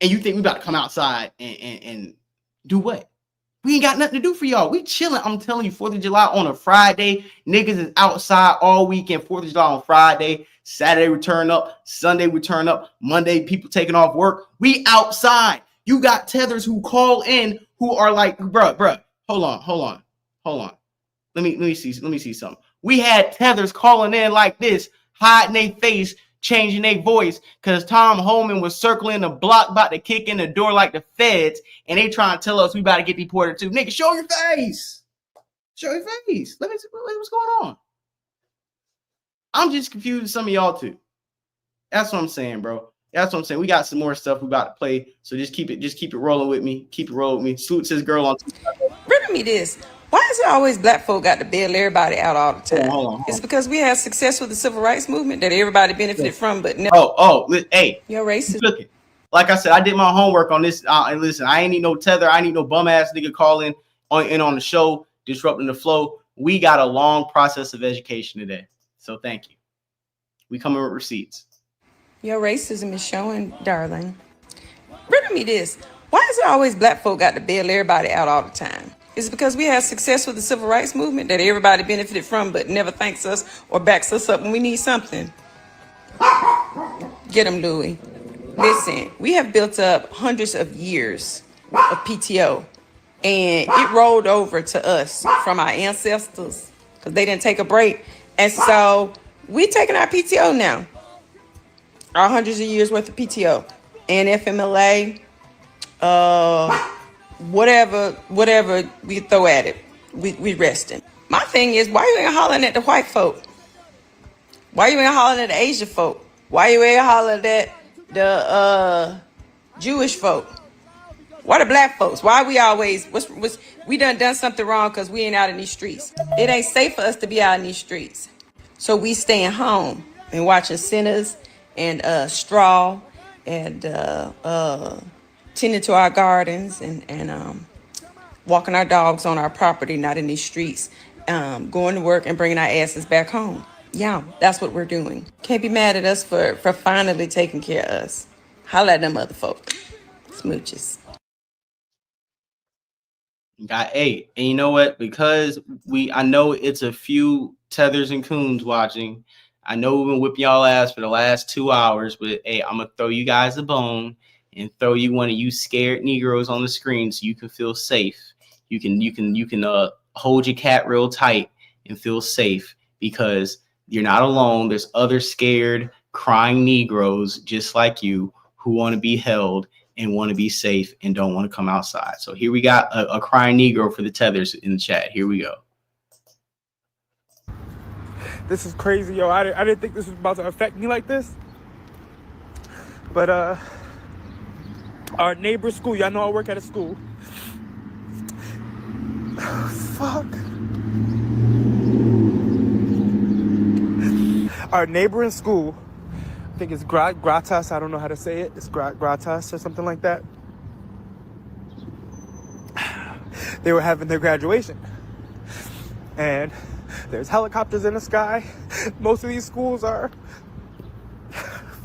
And you think we about to come outside and do what? We ain't got nothing to do for y'all. We chilling. I'm telling you, 4th of July on a Friday. Niggas is outside all weekend. 4th of July on Friday. Saturday we turn up. Sunday we turn up. Monday people taking off work. We outside. You got tethers who call in who are like, bruh. Hold on. Let me see something. We had tethers calling in like this, hiding their face, changing their voice, because Tom Holman was circling the block, about to kick in the door like the feds, and they trying to tell us we about to get deported too. Nigga, show your face. Show your face. Let me see what's going on. I'm just confused with some of y'all too. That's what I'm saying, bro. That's what I'm saying. We got some more stuff we about to play, so just keep it rolling with me. Keep it rolling with me. Salute to this girl on Riddle me this. Why is it always black folk got to bail everybody out all the time? Hold on. It's because we had success with the civil rights movement that everybody benefited from, but never. Hey, you're racist. Look, like I said, I did my homework on this. And listen, I ain't need no tether. I need no bum ass nigga calling on the show, disrupting the flow. We got a long process of education today, so thank you. We coming with receipts. Your racism is showing, darling. Riddle me this. Why is it always black folk got to bail everybody out all the time? It's because we had success with the civil rights movement that everybody benefited from, but never thanks us or backs us up when we need something. Get him, Louie. Listen, we have built up hundreds of years of PTO, and it rolled over to us from our ancestors because they didn't take a break. And so we're taking our PTO now. Our hundreds of years worth of PTO and FMLA, whatever we throw at it, we resting. My thing is, why you ain't hollering at the white folk? Why you ain't hollering at the Asian folk? Why you ain't hollering at the Jewish folk? Why the black folks? Why we always we done something wrong because we ain't out in these streets? It ain't safe for us to be out in these streets, so we staying home and watching sinners and straw and tending to our gardens and walking our dogs on our property, not in these streets, going to work and bringing our asses back home. Yeah, that's what we're doing. Can't be mad at us for finally taking care of us. Holla at them other folk. Smooches. Got 8. And you know what? Because I know it's a few tethers and coons watching. I know we've been whipping y'all ass for the last 2 hours, but hey, I'm gonna throw you guys a bone and throw you one of you scared Negroes on the screen so you can feel safe. You can hold your cat real tight and feel safe because you're not alone. There's other scared, crying Negroes just like you who want to be held and want to be safe and don't want to come outside. So here we got a crying Negro for the tethers in the chat. Here we go. This is crazy, yo. I didn't think this was about to affect me like this. But our neighbor school, y'all know I work at a school. Fuck. Our neighboring school, I think it's Gratas, I don't know how to say it. It's Gratas or something like that. They were having their graduation. And there's helicopters in the sky. Most of these schools are...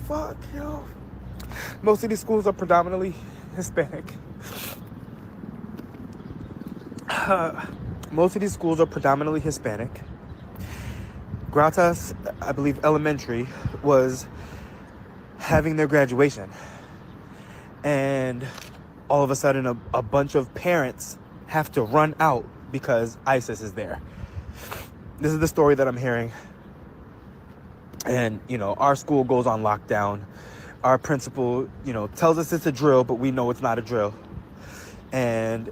Fuck, yo. Most of these schools are predominantly Hispanic. Gratas, I believe elementary, was having their graduation. And all of a sudden, a bunch of parents have to run out because ISIS is there. This is the story that I'm hearing. And, you know, our school goes on lockdown. Our principal, you know, tells us it's a drill, but we know it's not a drill. And,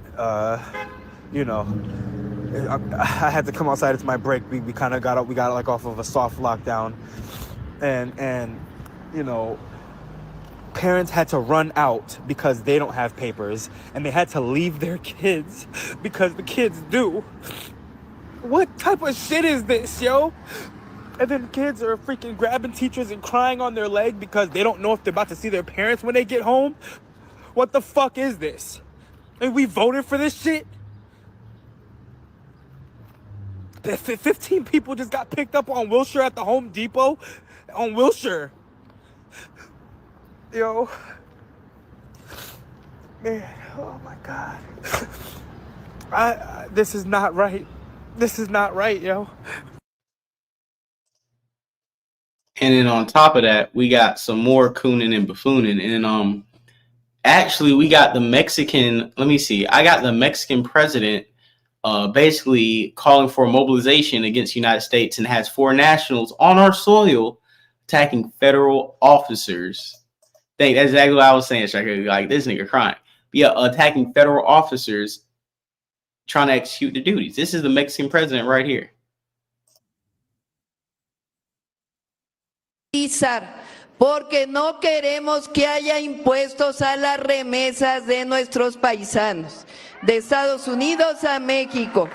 you know, I had to come outside. It's my break. We kind of got like off of a soft lockdown. And, you know, parents had to run out because they don't have papers, and they had to leave their kids because the kids do. What type of shit is this, yo? And then kids are freaking grabbing teachers and crying on their leg because they don't know if they're about to see their parents when they get home. What the fuck is this? And we voted for this shit? 15 people just got picked up on Wilshire at the Home Depot. On Wilshire. Yo. Man, oh my God. This is not right. This is not right, yo. And then on top of that, we got some more cooning and buffooning. And actually we got the Mexican, let me see, I got the Mexican president basically calling for mobilization against the United States and has 4 nationals on our soil attacking federal officers. That's exactly what I was saying, Striker. Like, this nigga crying. But yeah, attacking federal officers trying to execute the duties. This is the Mexican president right here. Porque no queremos que haya impuestos a las remesas de nuestros paisanos, de Estados Unidos a México,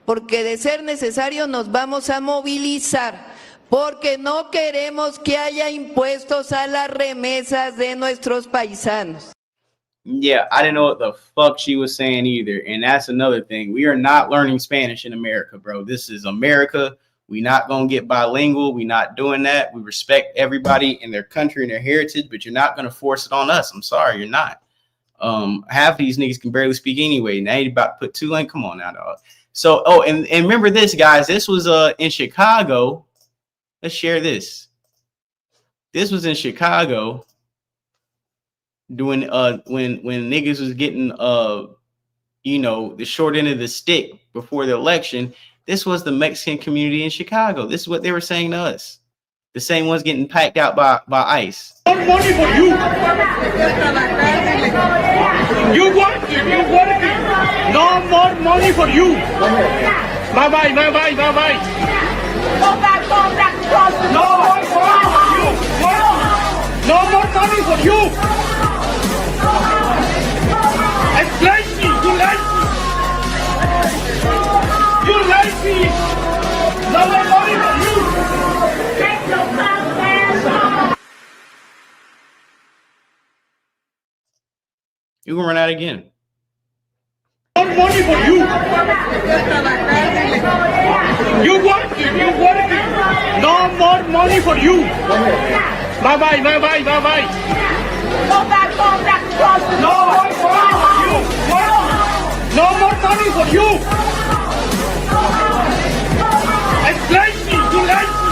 porque de ser necesario nos vamos a movilizar, porque no queremos que haya impuestos a las remesas de nuestros paisanos. Yeah, I didn't know what the fuck she was saying either. And that's another thing. We are not learning Spanish in America, bro. This is America. We not going to get bilingual. We not doing that. We respect everybody in their country and their heritage, but you're not going to force it on us. I'm sorry, you're not. Half of these niggas can barely speak anyway. Now you're about to put 2 lane. Come on now, dog. So, and remember this, guys. This was in Chicago. Let's share this. This was in Chicago doing when niggas was getting you know, the short end of the stick before the election. This was the Mexican community in Chicago. This is what they were saying to us. The same ones getting packed out by ICE. More money for you. You want it. You want it. No more money for you. Bye bye. Bye bye. Bye bye. Go back. Go back. No more money for you. No more money for you. It's lazy. You lazy. You lazy. No more money for you. Take your hands. You gonna run out again. More money for you. You want it. You want it. No more money for you. Bye bye. Bye bye. Bye bye. Go back. Go back. No more money for you. No more money for you. It's lazy. You lazy.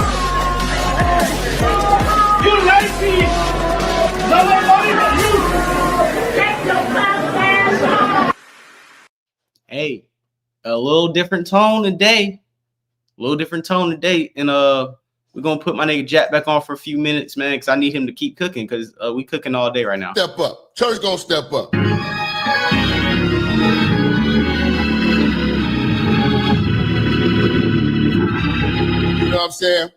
You lazy. No more money for you. Take your hands off. Hey, a little different tone today. A little different tone today. And we're gonna put my nigga Jack back on for a few minutes, man, because I need him to keep cooking, because we cooking all day right now. Step up. Church gonna step up. You know what I'm saying?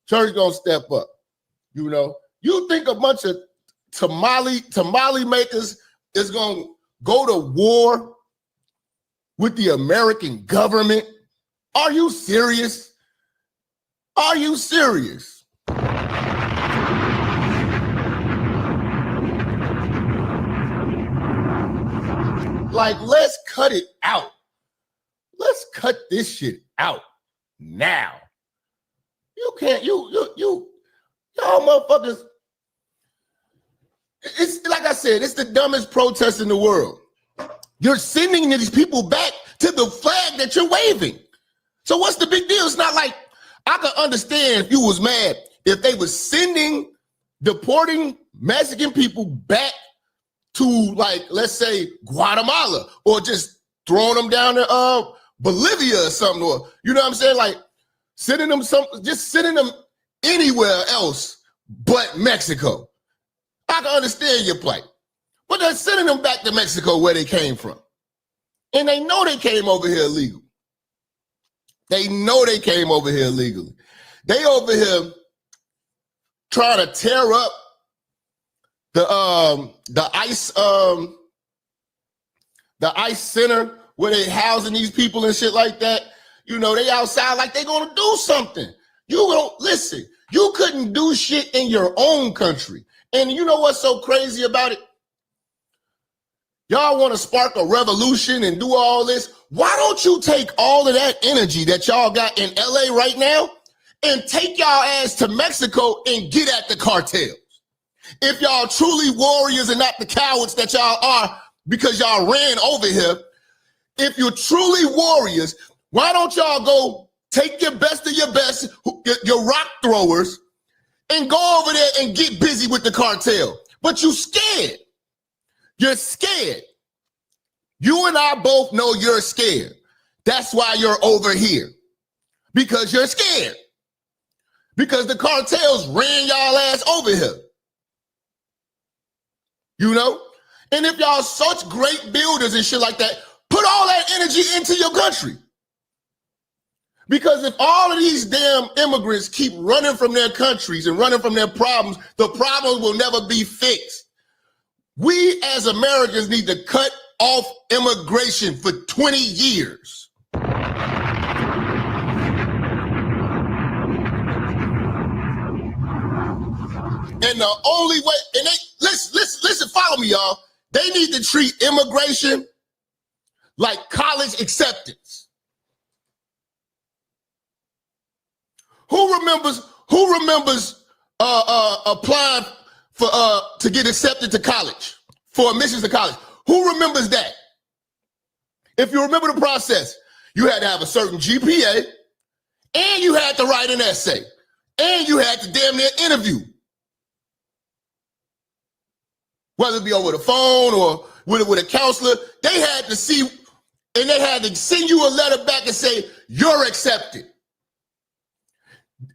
Church gonna step up. You know, you think a bunch of tamale makers is gonna go to war with the American government? Are you serious? Are you serious? Like, let's cut it out. Let's cut this shit out now. You can't, y'all motherfuckers. It's like I said, it's the dumbest protest in the world. You're sending these people back to the flag that you're waving. So what's the big deal? It's not like, I could understand if you was mad if they was deporting Mexican people back to, like, let's say Guatemala, or just throwing them down to Bolivia or something, or, you know what I'm saying? Like, sending them anywhere else but Mexico. I can understand your plight. But they're sending them back to Mexico where they came from. And they know they came over here illegal. They know they came over here illegally. They over here trying to tear up the ICE center where they housing these people and shit like that. You know, they outside like they gonna do something. You don't listen. You couldn't do shit in your own country. And you know what's so crazy about it? Y'all want to spark a revolution and do all this. Why don't you take all of that energy that y'all got in LA right now and take y'all ass to Mexico and get at the cartels? If y'all truly warriors and not the cowards that y'all are because y'all ran over here, if you're truly warriors, why don't y'all go take your best of your best, your rock throwers, and go over there and get busy with the cartel? But you scared. You're scared. You and I both know you're scared. That's why you're over here. Because you're scared. Because the cartels ran y'all ass over here. You know? And if y'all such great builders and shit like that, put all that energy into your country. Because if all of these damn immigrants keep running from their countries and running from their problems, the problems will never be fixed. We as Americans need to cut off immigration for 20 years. And the only way, and they listen, follow me, y'all. They need to treat immigration like college acceptance. Who remembers applying for to get accepted to college, for admissions to college? Who remembers that? If you remember the process, you had to have a certain GPA, and you had to write an essay, and you had to damn near interview. Whether it be over the phone or with a counselor, they had to see, and they had to send you a letter back and say, you're accepted.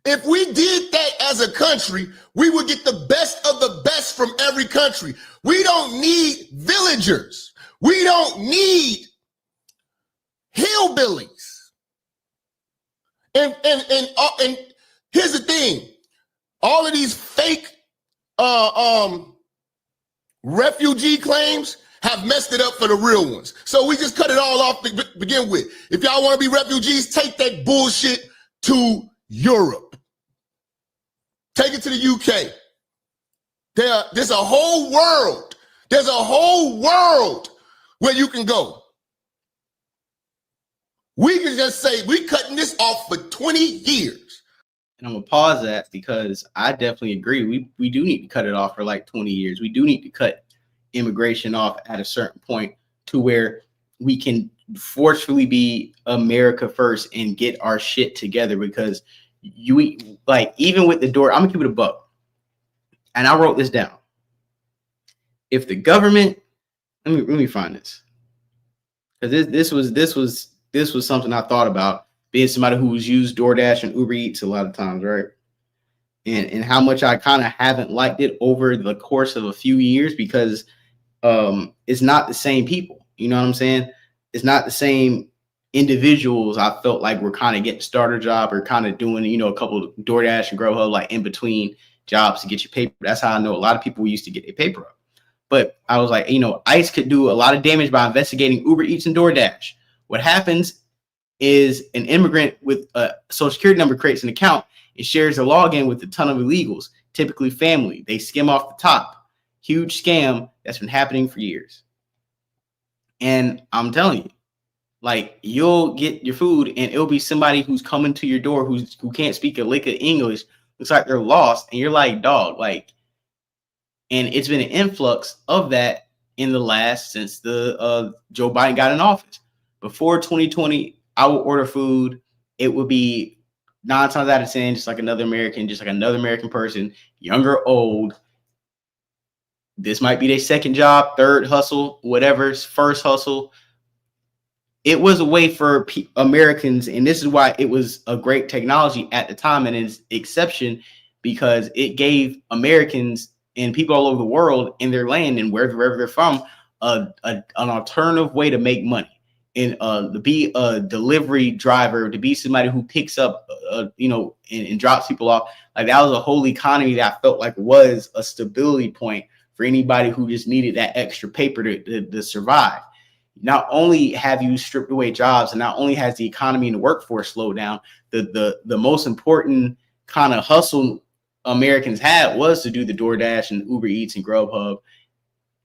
If we did that as a country, we would get the best of the best from every country. We don't need villagers. We don't need hillbillies. And here's the thing. All of these fake refugee claims have messed it up for the real ones. So we just cut it all off to begin with. If y'all want to be refugees, take that bullshit to Europe. Take it to the UK. There's a whole world. There's a whole world where you can go. We can just say we cutting this off for 20 years. And I'm gonna pause that because I definitely agree. We do need to cut it off for like 20 years. We do need to cut immigration off at a certain point to where we can forcefully be America first and get our shit together, because you like, even with the door, I'm gonna keep it a buck. And I wrote this down. If the government, let me find this. Because this was something I thought about, being somebody who's used DoorDash and Uber Eats a lot of times, right? And how much I kind of haven't liked it over the course of a few years, because it's not the same people. You know what I'm saying? It's not the same individuals. I felt like we're kind of getting starter job or kind of doing, you know, a couple of DoorDash and GrowHub like in between jobs to get your paper. That's how I know a lot of people used to get their paper up. But I was like, you know, ICE could do a lot of damage by investigating Uber Eats and DoorDash. What happens is an immigrant with a social security number creates an account and shares a login with a ton of illegals, typically family. They skim off the top. Huge scam that's been happening for years. And I'm telling you, like, you'll get your food and it'll be somebody who's coming to your door who can't speak a lick of English. Looks like they're lost. And you're like, dog, like, and it's been an influx of that in the last, since the Joe Biden got in office. Before 2020, I would order food. It would be 9 times out of 10, just like another American person, young or old. This might be their second job, third hustle, whatever's first hustle. It was a way for Americans, and this is why it was a great technology at the time, and it's exception because it gave Americans and people all over the world in their land and wherever they're from an alternative way to make money. And to be a delivery driver, to be somebody who picks up, and drops people off. Like, that was a whole economy that I felt like was a stability point for anybody who just needed that extra paper to survive. Not only have you stripped away jobs, and not only has the economy and the workforce slowed down, the most important kind of hustle Americans had was to do the DoorDash and Uber Eats and Grubhub.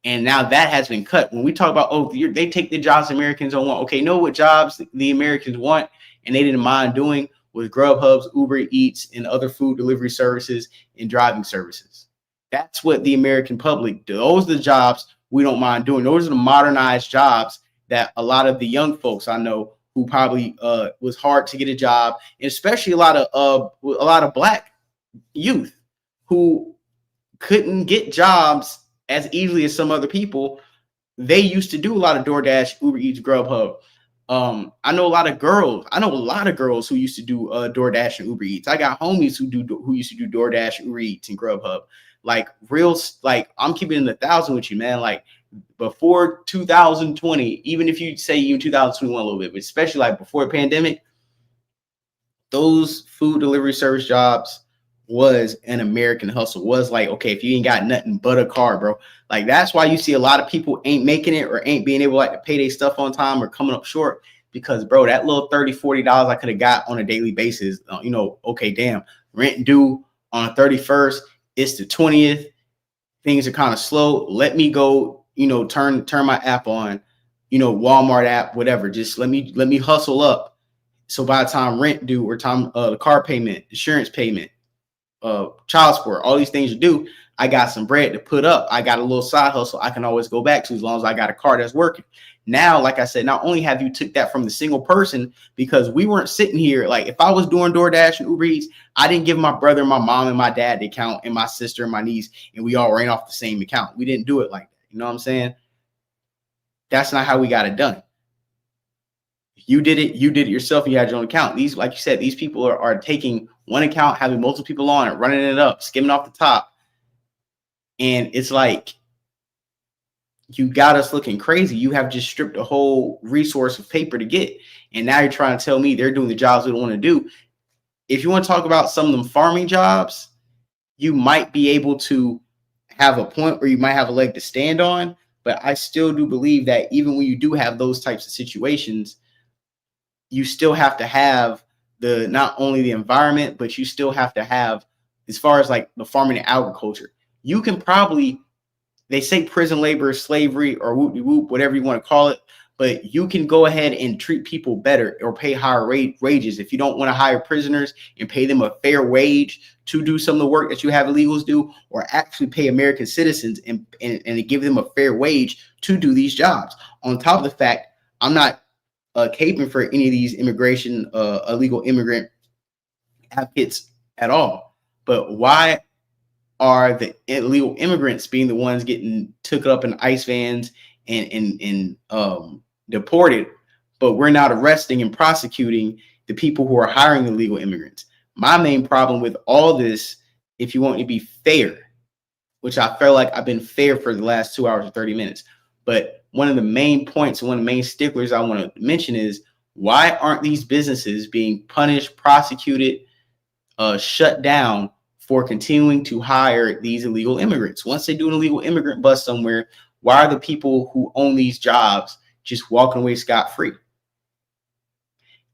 And now that has been cut. When we talk about, oh, they take the jobs Americans don't want. Okay, know what jobs the Americans want and they didn't mind doing was Grubhubs, Uber Eats, and other food delivery services and driving services. That's what the American public do. Those are the jobs we don't mind doing. Those are the modernized jobs that a lot of the young folks I know who probably was hard to get a job, and especially a lot of Black youth who couldn't get jobs as easily as some other people. They used to do a lot of DoorDash, Uber Eats, Grubhub. I know a lot of girls who used to do DoorDash and Uber Eats. I got homies who used to do DoorDash, Uber Eats, and Grubhub. Like I'm keeping it 1,000 with you, man. Like before 2020, even if you say even 2021 a little bit, but especially like before the pandemic, those food delivery service jobs was an American hustle. Was like, okay, if you ain't got nothing but a car, bro. Like that's why you see a lot of people ain't making it or ain't being able like to pay their stuff on time or coming up short, because bro, that little $30-$40 I could have got on a daily basis, okay, damn, rent due on the 31st, it's the 20th, things are kind of slow. Let me go, turn my app on, Walmart app, whatever. Just let me hustle up. So by the time rent due or time the car payment, insurance payment, child support, all these things you do, I got some bread to put up. I got a little side hustle I can always go back to as long as I got a car that's working. Now, like I said, not only have you took that from the single person, because we weren't sitting here, like if I was doing DoorDash and Uber Eats, I didn't give my brother, my mom, and my dad the account, and my sister and my niece, and we all ran off the same account. We didn't do it like that. You know what I'm saying? That's not how we got it done. You did it yourself, and you had your own account. These, like you said, these people are taking one account, having multiple people on it, running it up, skimming off the top. And it's like, you got us looking crazy. You have just stripped a whole resource of paper to get. And now you're trying to tell me they're doing the jobs we don't want to do. If you want to talk about some of them farming jobs, you might be able to have a point where you might have a leg to stand on. But I still do believe that even when you do have those types of situations, you still have to have not only the environment, but you still have to have, as far as like the farming and agriculture, you can probably, they say prison labor is slavery or whoop, whatever you want to call it, but you can go ahead and treat people better or pay higher wages. If you don't want to hire prisoners and pay them a fair wage to do some of the work that you have illegals do, or actually pay American citizens and give them a fair wage to do these jobs. On top of the fact, I'm not caping for any of these illegal immigrant advocates at all. But why are the illegal immigrants being the ones getting took up in ICE vans and deported, but we're not arresting and prosecuting the people who are hiring illegal immigrants? My main problem with all this, if you want to be fair, which I feel like I've been fair for the last 2 hours and 30 minutes, but one of the main points, one of the main sticklers I want to mention is, why aren't these businesses being punished, prosecuted, shut down for continuing to hire these illegal immigrants? Once they do an illegal immigrant bust somewhere, why are the people who own these jobs just walking away scot-free?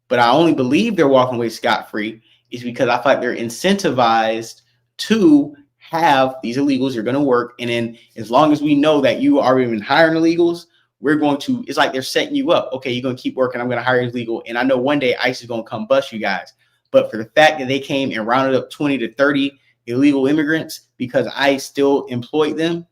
But I only believe they're walking away scot-free is because I feel like they're incentivized to have these illegals are going to work. And then as long as we know that you are even hiring illegals, we're going to, it's like they're setting you up. Okay, you're going to keep working. I'm going to hire illegal. And I know one day ICE is going to come bust you guys. But for the fact that they came and rounded up 20 to 30 illegal immigrants because ICE still employed them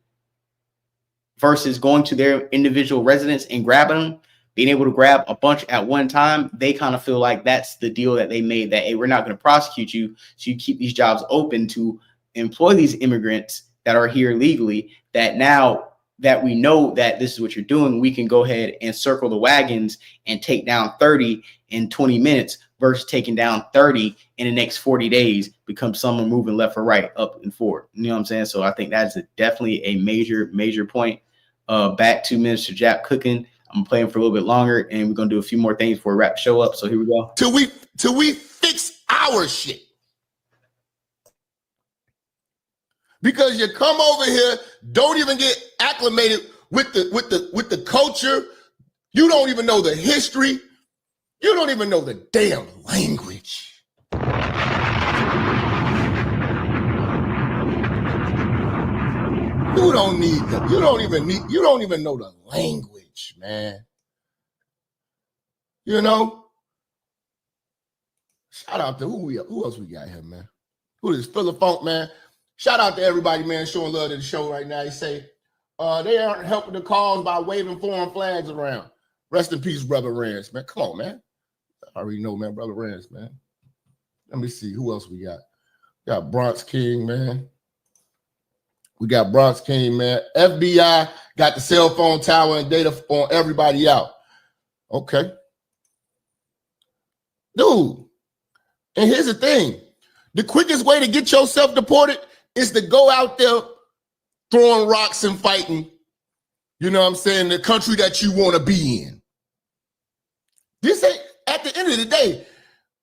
versus going to their individual residence and grabbing them, being able to grab a bunch at one time, they kind of feel like that's the deal that they made, that, hey, we're not going to prosecute you, so you keep these jobs open to employ these immigrants that are here legally, that now that we know that this is what you're doing, we can go ahead and circle the wagons and take down 30 in 20 minutes versus taking down 30 in the next 40 days, become someone moving left or right, up and forward. You know what I'm saying? So I think that's definitely a major point. Back to Minister Jap Cooking. I'm playing for a little bit longer, and we're going to do a few more things before we wrap the show up. So here we go. Till we fix our shit. Because you come over here, don't even get acclimated with the culture. You don't even know the history. You don't even know the damn language. You don't need that. You don't even know the language, man. You know? Shout out to who else we got here, man? Who is Philip Funk, man? Shout out to everybody, man, showing love to the show right now. They say they aren't helping the cause by waving foreign flags around. Rest in peace, Brother Rance, man. Come on, man. I already know, man, Brother Rance, man. Let me see who else we got. Got Bronx King, man. We got Bronx King, man. FBI got the cell phone tower and data on everybody out. Okay. Dude, and here's the thing. The quickest way to get yourself deported is to go out there throwing rocks and fighting, you know what I'm saying, the country that you want to be in. This ain't, at the end of the day,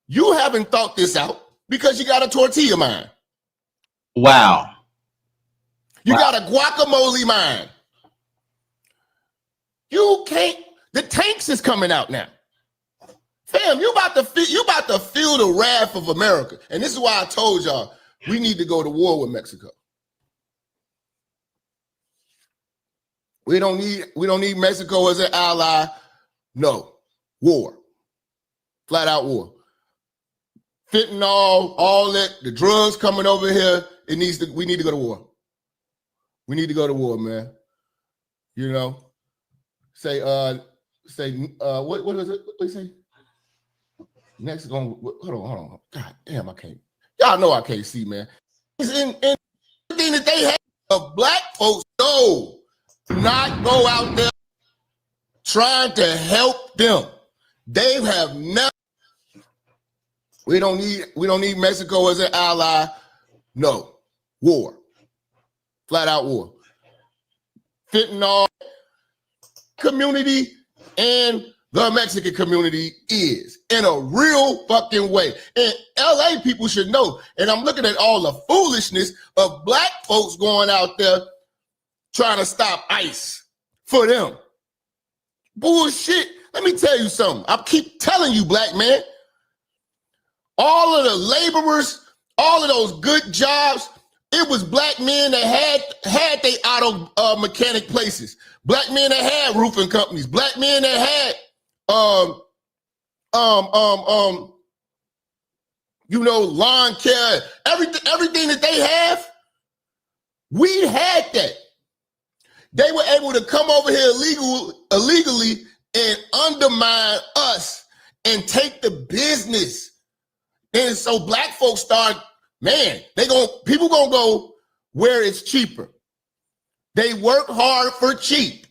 you haven't thought this out because you got a tortilla mind. Wow. You got a guacamole mind. You can't, the tanks is coming out now. Fam, you about to feel the wrath of America. And this is why I told y'all we need to go to war with Mexico. We don't need Mexico as an ally. No. War. Flat out war. Fentanyl, all that, the drugs coming over here, we need to go to war. We need to go to war, man. You know? What is it? What do you say? Next hold on. God damn, I can't. Y'all know I can't see, man. It's in everything that they have of black folks, no. Do not go out there trying to help them. They have never. We don't need Mexico as an ally. No. War. Flat out war. Fentanyl community and the Mexican community is in a real fucking way. And LA people should know. And I'm looking at all the foolishness of black folks going out there trying to stop ICE for them. Bullshit. Let me tell you something. I keep telling you, black man, all of the laborers, all of those good jobs, it was black men that had they auto mechanic places. Black men that had roofing companies. Black men that had lawn care, everything that they have, we had that. They were able to come over here illegally and undermine us and take the business. And so black folks start, man, people gonna go where it's cheaper. They work hard for cheap.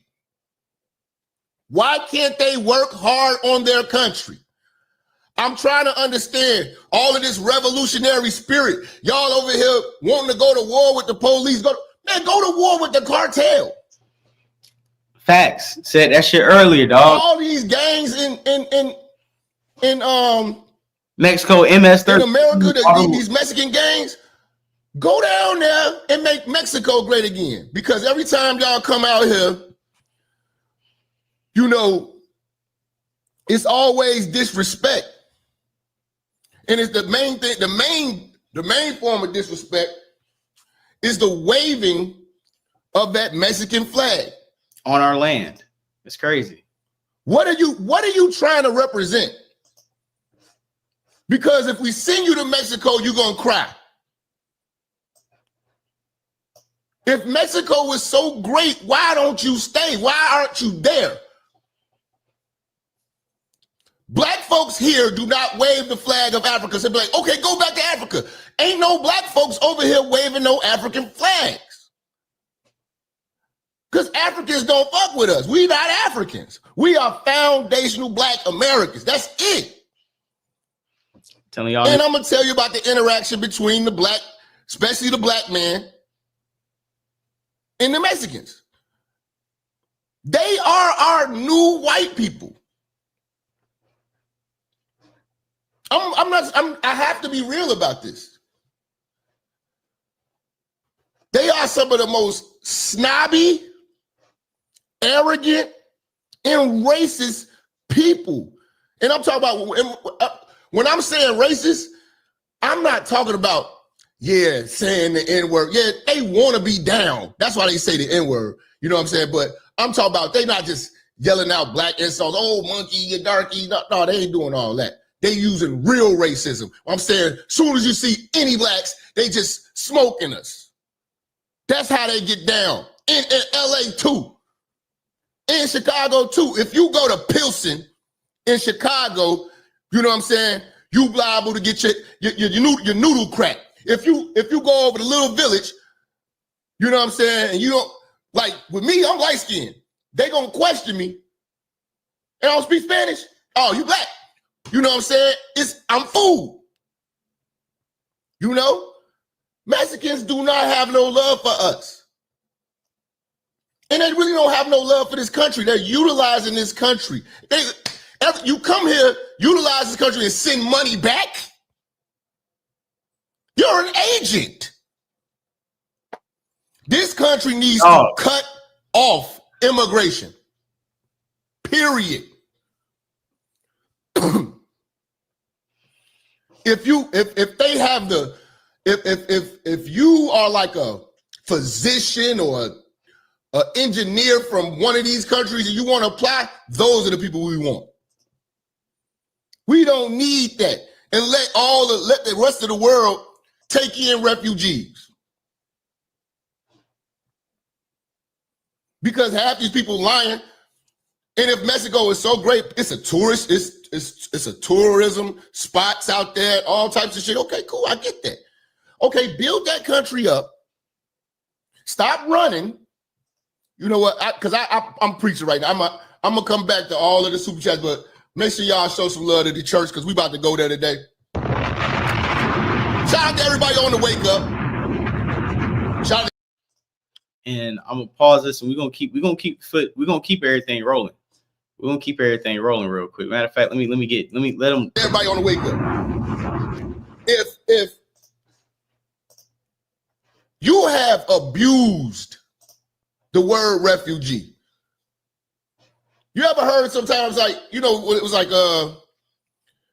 Why can't they work hard on their country? I'm trying to understand all of this revolutionary spirit. Y'all over here wanting to go to war with the police. Go to war with the cartel. Facts. Said that shit earlier, dog. All these gangs in Mexico, MS-13. In America, these Mexican gangs, go down there and make Mexico great again. Because every time y'all come out here, you know, it's always disrespect. And it's the main thing, the main form of disrespect is the waving of that Mexican flag on our land. It's crazy. What are you trying to represent? Because if we send you to Mexico, you're gonna cry. If Mexico was so great, why don't you stay? Why aren't you there? Black folks here do not wave the flag of Africa. So be like, okay, go back to Africa. Ain't no black folks over here waving no African flags. Because Africans don't fuck with us. We not Africans. We are foundational black Americans. That's it. Telling y'all. And I'm going to tell you about the interaction between the black, especially the black man, and the Mexicans. They are our new white people. I have to be real about this. They are some of the most snobby, arrogant, and racist people. And I'm talking about, when I'm saying racist, I'm not talking about, saying the N-word. Yeah, they want to be down. That's why they say the N-word. You know what I'm saying? But I'm talking about they not just yelling out black insults. Oh, monkey, you darky. No, they ain't doing all that. They using real racism. I'm saying as soon as you see any blacks, they just smoking us. That's how they get down. In LA too. In Chicago too. If you go to Pilsen in Chicago, you know what I'm saying? You liable to get your noodle cracked. If you go over to Little Village, you know what I'm saying? And you don't, like with me, I'm light skinned. They gonna question me. And I don't speak Spanish. Oh, you black. You know what I'm saying? I'm food. You know? Mexicans do not have no love for us. And they really don't have no love for this country. They're utilizing this country. You come here, utilize this country and send money back. You're an agent. This country needs to cut off immigration. Period. If you are like a physician or an engineer from one of these countries and you want to apply, those are the people we want. We don't need that. And let the rest of the world take in refugees. Because half these people lying. And if Mexico is so great, it's a tourist, it's a tourism spots out there, all types of shit. Okay, cool, I get that. Okay, build that country up. Stop running. You know what? Because I'm preaching right now. I'm gonna come back to all of the super chats, but make sure y'all show some love to the church because we about to go there today. Shout out to everybody on the wake up. Shout out. And I'm gonna pause this, and we're gonna keep everything rolling. We're gonna keep everything rolling real quick. Matter of fact, let me let them. Everybody on the wake up. If you have abused the word refugee, you ever heard sometimes like, you know, it was like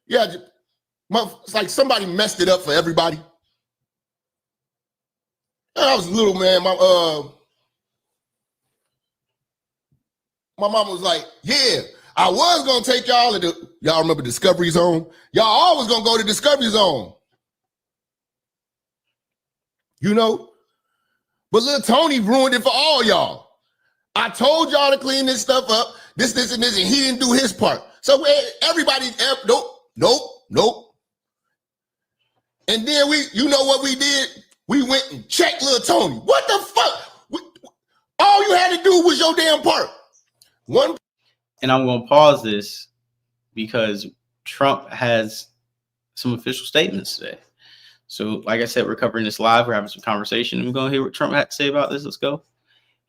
it's like somebody messed it up for everybody. And I was little, man. My mom was like, yeah, I was gonna take y'all to y'all remember Discovery Zone? Y'all always gonna go to Discovery Zone. You know? But little Tony ruined it for all y'all. I told y'all to clean this stuff up, this, and this, and he didn't do his part. So everybody, nope. And then you know what we did? We went and checked little Tony. What the fuck? All you had to do was your damn part. And I'm going to pause this because Trump has some official statements today. So, like I said, we're covering this live. We're having some conversation. We're going to hear what Trump had to say about this. Let's go.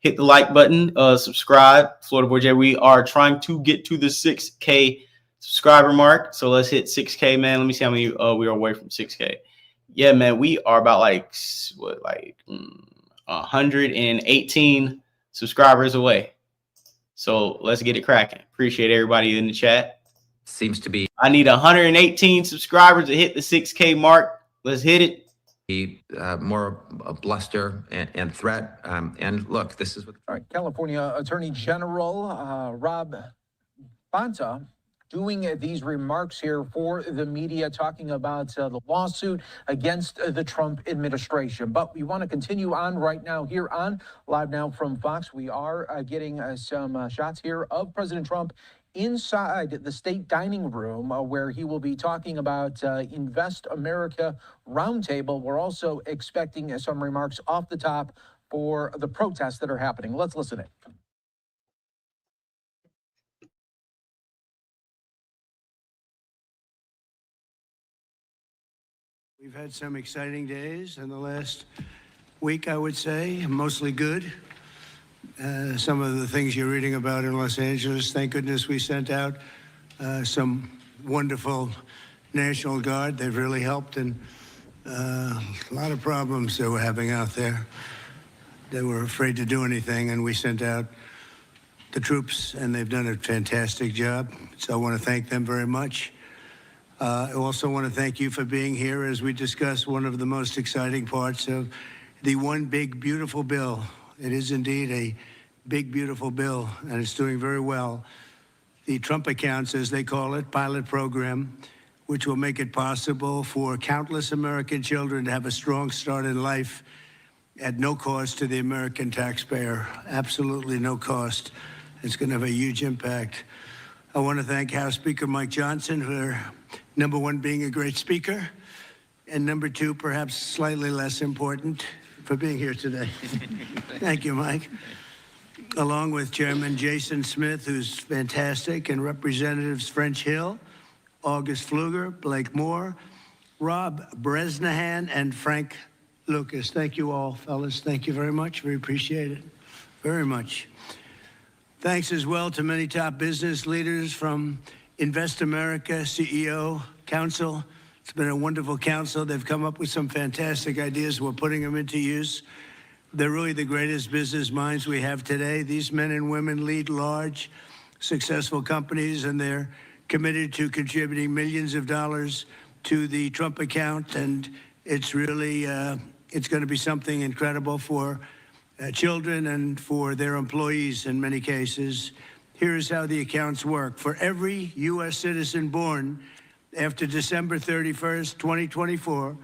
Hit the like button. Subscribe. Florida Boy J. We are trying to get to the 6K subscriber mark. So let's hit 6K, man. Let me see how many we are away from 6K. Yeah, man. We are about 118 subscribers away. So let's get it cracking. Appreciate everybody in the chat. Seems to be. I need 118 subscribers to hit the 6K mark. Let's hit it. More bluster and threat. And look, this is what. All right, California Attorney General Rob Bonta doing these remarks here for the media, talking about the lawsuit against the Trump administration. But we want to continue on right now here on Live Now from Fox. We are getting some shots here of President Trump inside the state dining room where he will be talking about Invest America Roundtable. We're also expecting some remarks off the top for the protests that are happening. Let's listen in. We've had some exciting days in the last week, I would say, mostly good. Some of the things you're reading about in Los Angeles, thank goodness we sent out some wonderful National Guard. They've really helped, and a lot of problems that we're having out there. They were afraid to do anything, and we sent out the troops, and they've done a fantastic job. So I want to thank them very much. I also want to thank you for being here as we discuss one of the most exciting parts of the One Big Beautiful Bill. It is indeed a big, beautiful bill, and it's doing very well. The Trump accounts, as they call it, pilot program, which will make it possible for countless American children to have a strong start in life at no cost to the American taxpayer. Absolutely no cost. It's going to have a huge impact. I want to thank House Speaker Mike Johnson for, number one, being a great speaker, and number two, perhaps slightly less important, for being here today. Thank you, Mike. Along with Chairman Jason Smith, who's fantastic, and Representatives French Hill, August Pfluger, Blake Moore, Rob Bresnahan, and Frank Lucas. Thank you all, fellas. Thank you very much. We appreciate it very much. Thanks as well to many top business leaders from Invest America, CEO, Council. It's been a wonderful council. They've come up with some fantastic ideas. We're putting them into use. They're really the greatest business minds we have today. These men and women lead large, successful companies, and they're committed to contributing millions of dollars to the Trump account. And it's really, it's going to be something incredible for children and for their employees in many cases. Here's how the accounts work. For every U.S. citizen born after December 31st, 2024,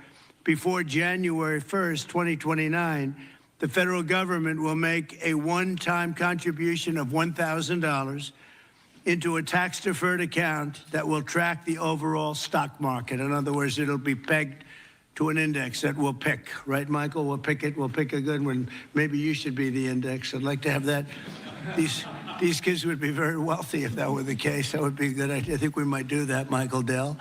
before January 1st, 2029, the federal government will make a one-time contribution of $1,000 into a tax-deferred account that will track the overall stock market. In other words, it'll be pegged to an index that we'll pick. Right, Michael? We'll pick it. We'll pick a good one. Maybe you should be the index. I'd like to have that. These kids would be very wealthy if that were the case. That would be a good idea. I think we might do that, Michael Dell.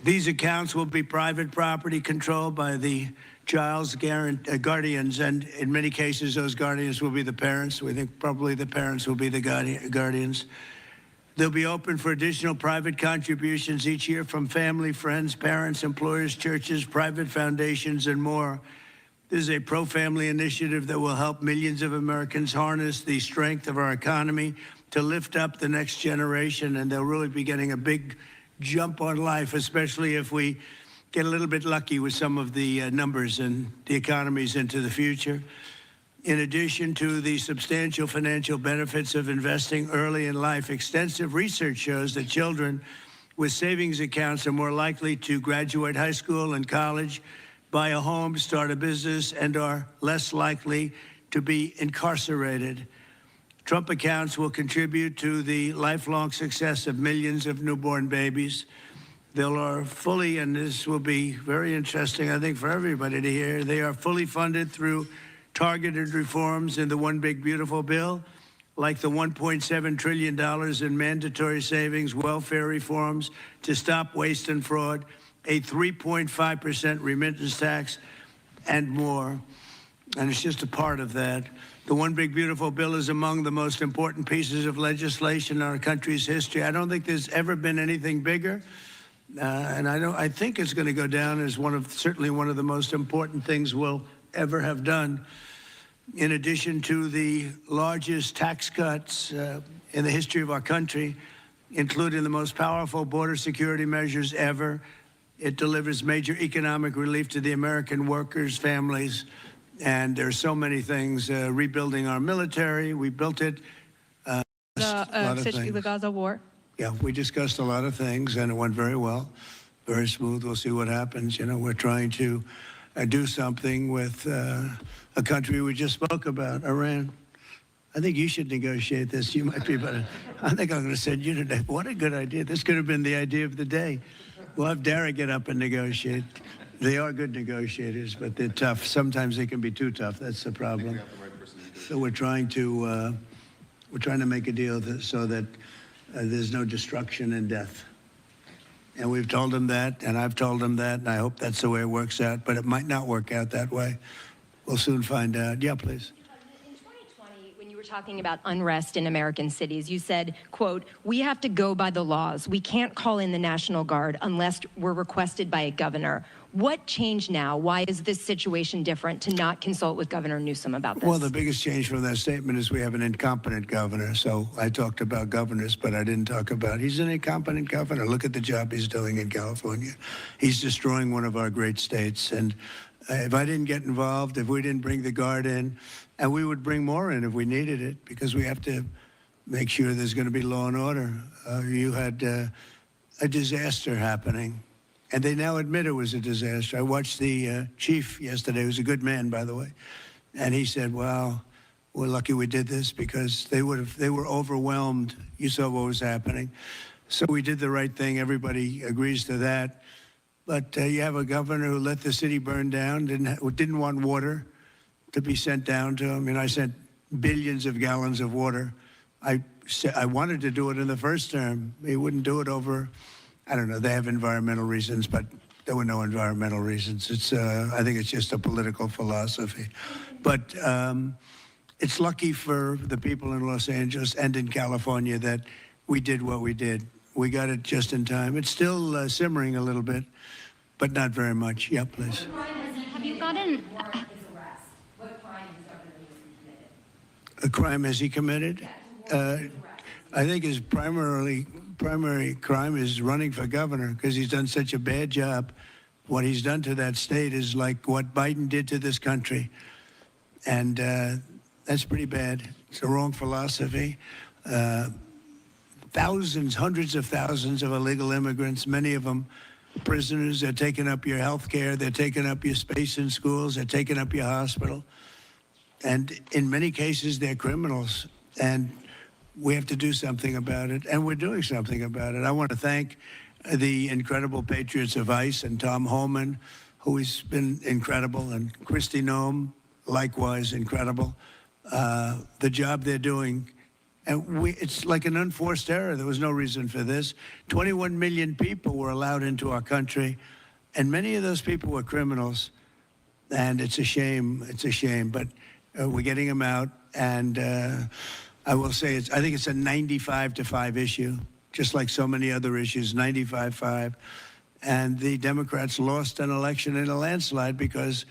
These accounts will be private property controlled by the child's guardians, and in many cases, those guardians will be the parents. We think probably the parents will be the guardians. They'll be open for additional private contributions each year from family, friends, parents, employers, churches, private foundations, and more. This is a pro-family initiative that will help millions of Americans harness the strength of our economy to lift up the next generation, and they'll really be getting a big jump on life, especially if we get a little bit lucky with some of the numbers and the economies into the future. In addition to the substantial financial benefits of investing early in life, extensive research shows that children with savings accounts are more likely to graduate high school and college, buy a home, start a business, and are less likely to be incarcerated. Trump accounts will contribute to the lifelong success of millions of newborn babies. They are fully, and this will be very interesting, I think, for everybody to hear, they are fully funded through targeted reforms in the One Big Beautiful Bill, like the $1.7 trillion in mandatory savings, welfare reforms to stop waste and fraud, a 3.5% remittance tax, and more. And it's just a part of that. The One Big Beautiful Bill is among the most important pieces of legislation in our country's history. I don't think there's ever been anything bigger. And I think it's going to go down as certainly one of the most important things we'll ever have done. In addition to the largest tax cuts in the history of our country, including the most powerful border security measures ever, it delivers major economic relief to the American workers' families. And there's so many things, rebuilding our military. We built it. The Gaza war. Yeah, we discussed a lot of things, and it went very well, very smooth. We'll see what happens. You know, we're trying to do something with a country we just spoke about, Iran. I think you should negotiate this. You might be better. I think I'm going to send you today. What a good idea. This could have been the idea of the day. We'll have Derek get up and negotiate. They are good negotiators, but they're tough. Sometimes they can be too tough. That's the problem. So we're trying to make a deal so that there's no destruction and death. And we've told them that, and I've told them that, and I hope that's the way it works out, but it might not work out that way. We'll soon find out. Yeah, please. In 2020, when you were talking about unrest in American cities. You said, quote, "We have to go by the laws. We can't call in the National Guard unless we're requested by a governor." What changed now? Why is this situation different to not consult with Governor Newsom about this? Well, the biggest change from that statement is we have an incompetent governor. So I talked about governors, but I didn't talk about, he's an incompetent governor. Look at the job he's doing in California. He's destroying one of our great states. And if I didn't get involved, if we didn't bring the Guard in, and we would bring more in if we needed it, because we have to make sure there's going to be law and order. You had a disaster happening. And they now admit it was a disaster. I watched the chief yesterday, who's a good man, by the way, and he said, "Well, we're lucky we did this because they were overwhelmed. You saw what was happening. So we did the right thing. Everybody agrees to that. But you have a governor who let the city burn down, didn't want water to be sent down to him. I sent billions of gallons of water. I wanted to do it in the first term. He wouldn't do it over, I don't know, they have environmental reasons, but there were no environmental reasons. I think it's just a political philosophy. But it's lucky for the people in Los Angeles and in California that we did what we did. We got it just in time. It's still simmering a little bit, but not very much. Yeah, please. Have you gotten... A crime has he committed? I think his primary crime is running for governor because he's done such a bad job. What he's done to that state is like what Biden did to this country. And that's pretty bad. It's a wrong philosophy. Thousands, hundreds of thousands of illegal immigrants, many of them prisoners. They're taking up your health care. They're taking up your space in schools. They're taking up your hospital. And in many cases, they're criminals. And we have to do something about it, and we're doing something about it. I want to thank the incredible patriots of ICE and Tom Homan, who has been incredible, and Kristi Noem, likewise incredible. The job they're doing, and it's like an unforced error. There was no reason for this. 21 million people were allowed into our country, and many of those people were criminals, and it's a shame. It's a shame, but we're getting them out, and I will say I think it's a 95-5 issue, just like so many other issues, 95-5. And the Democrats lost an election in a landslide because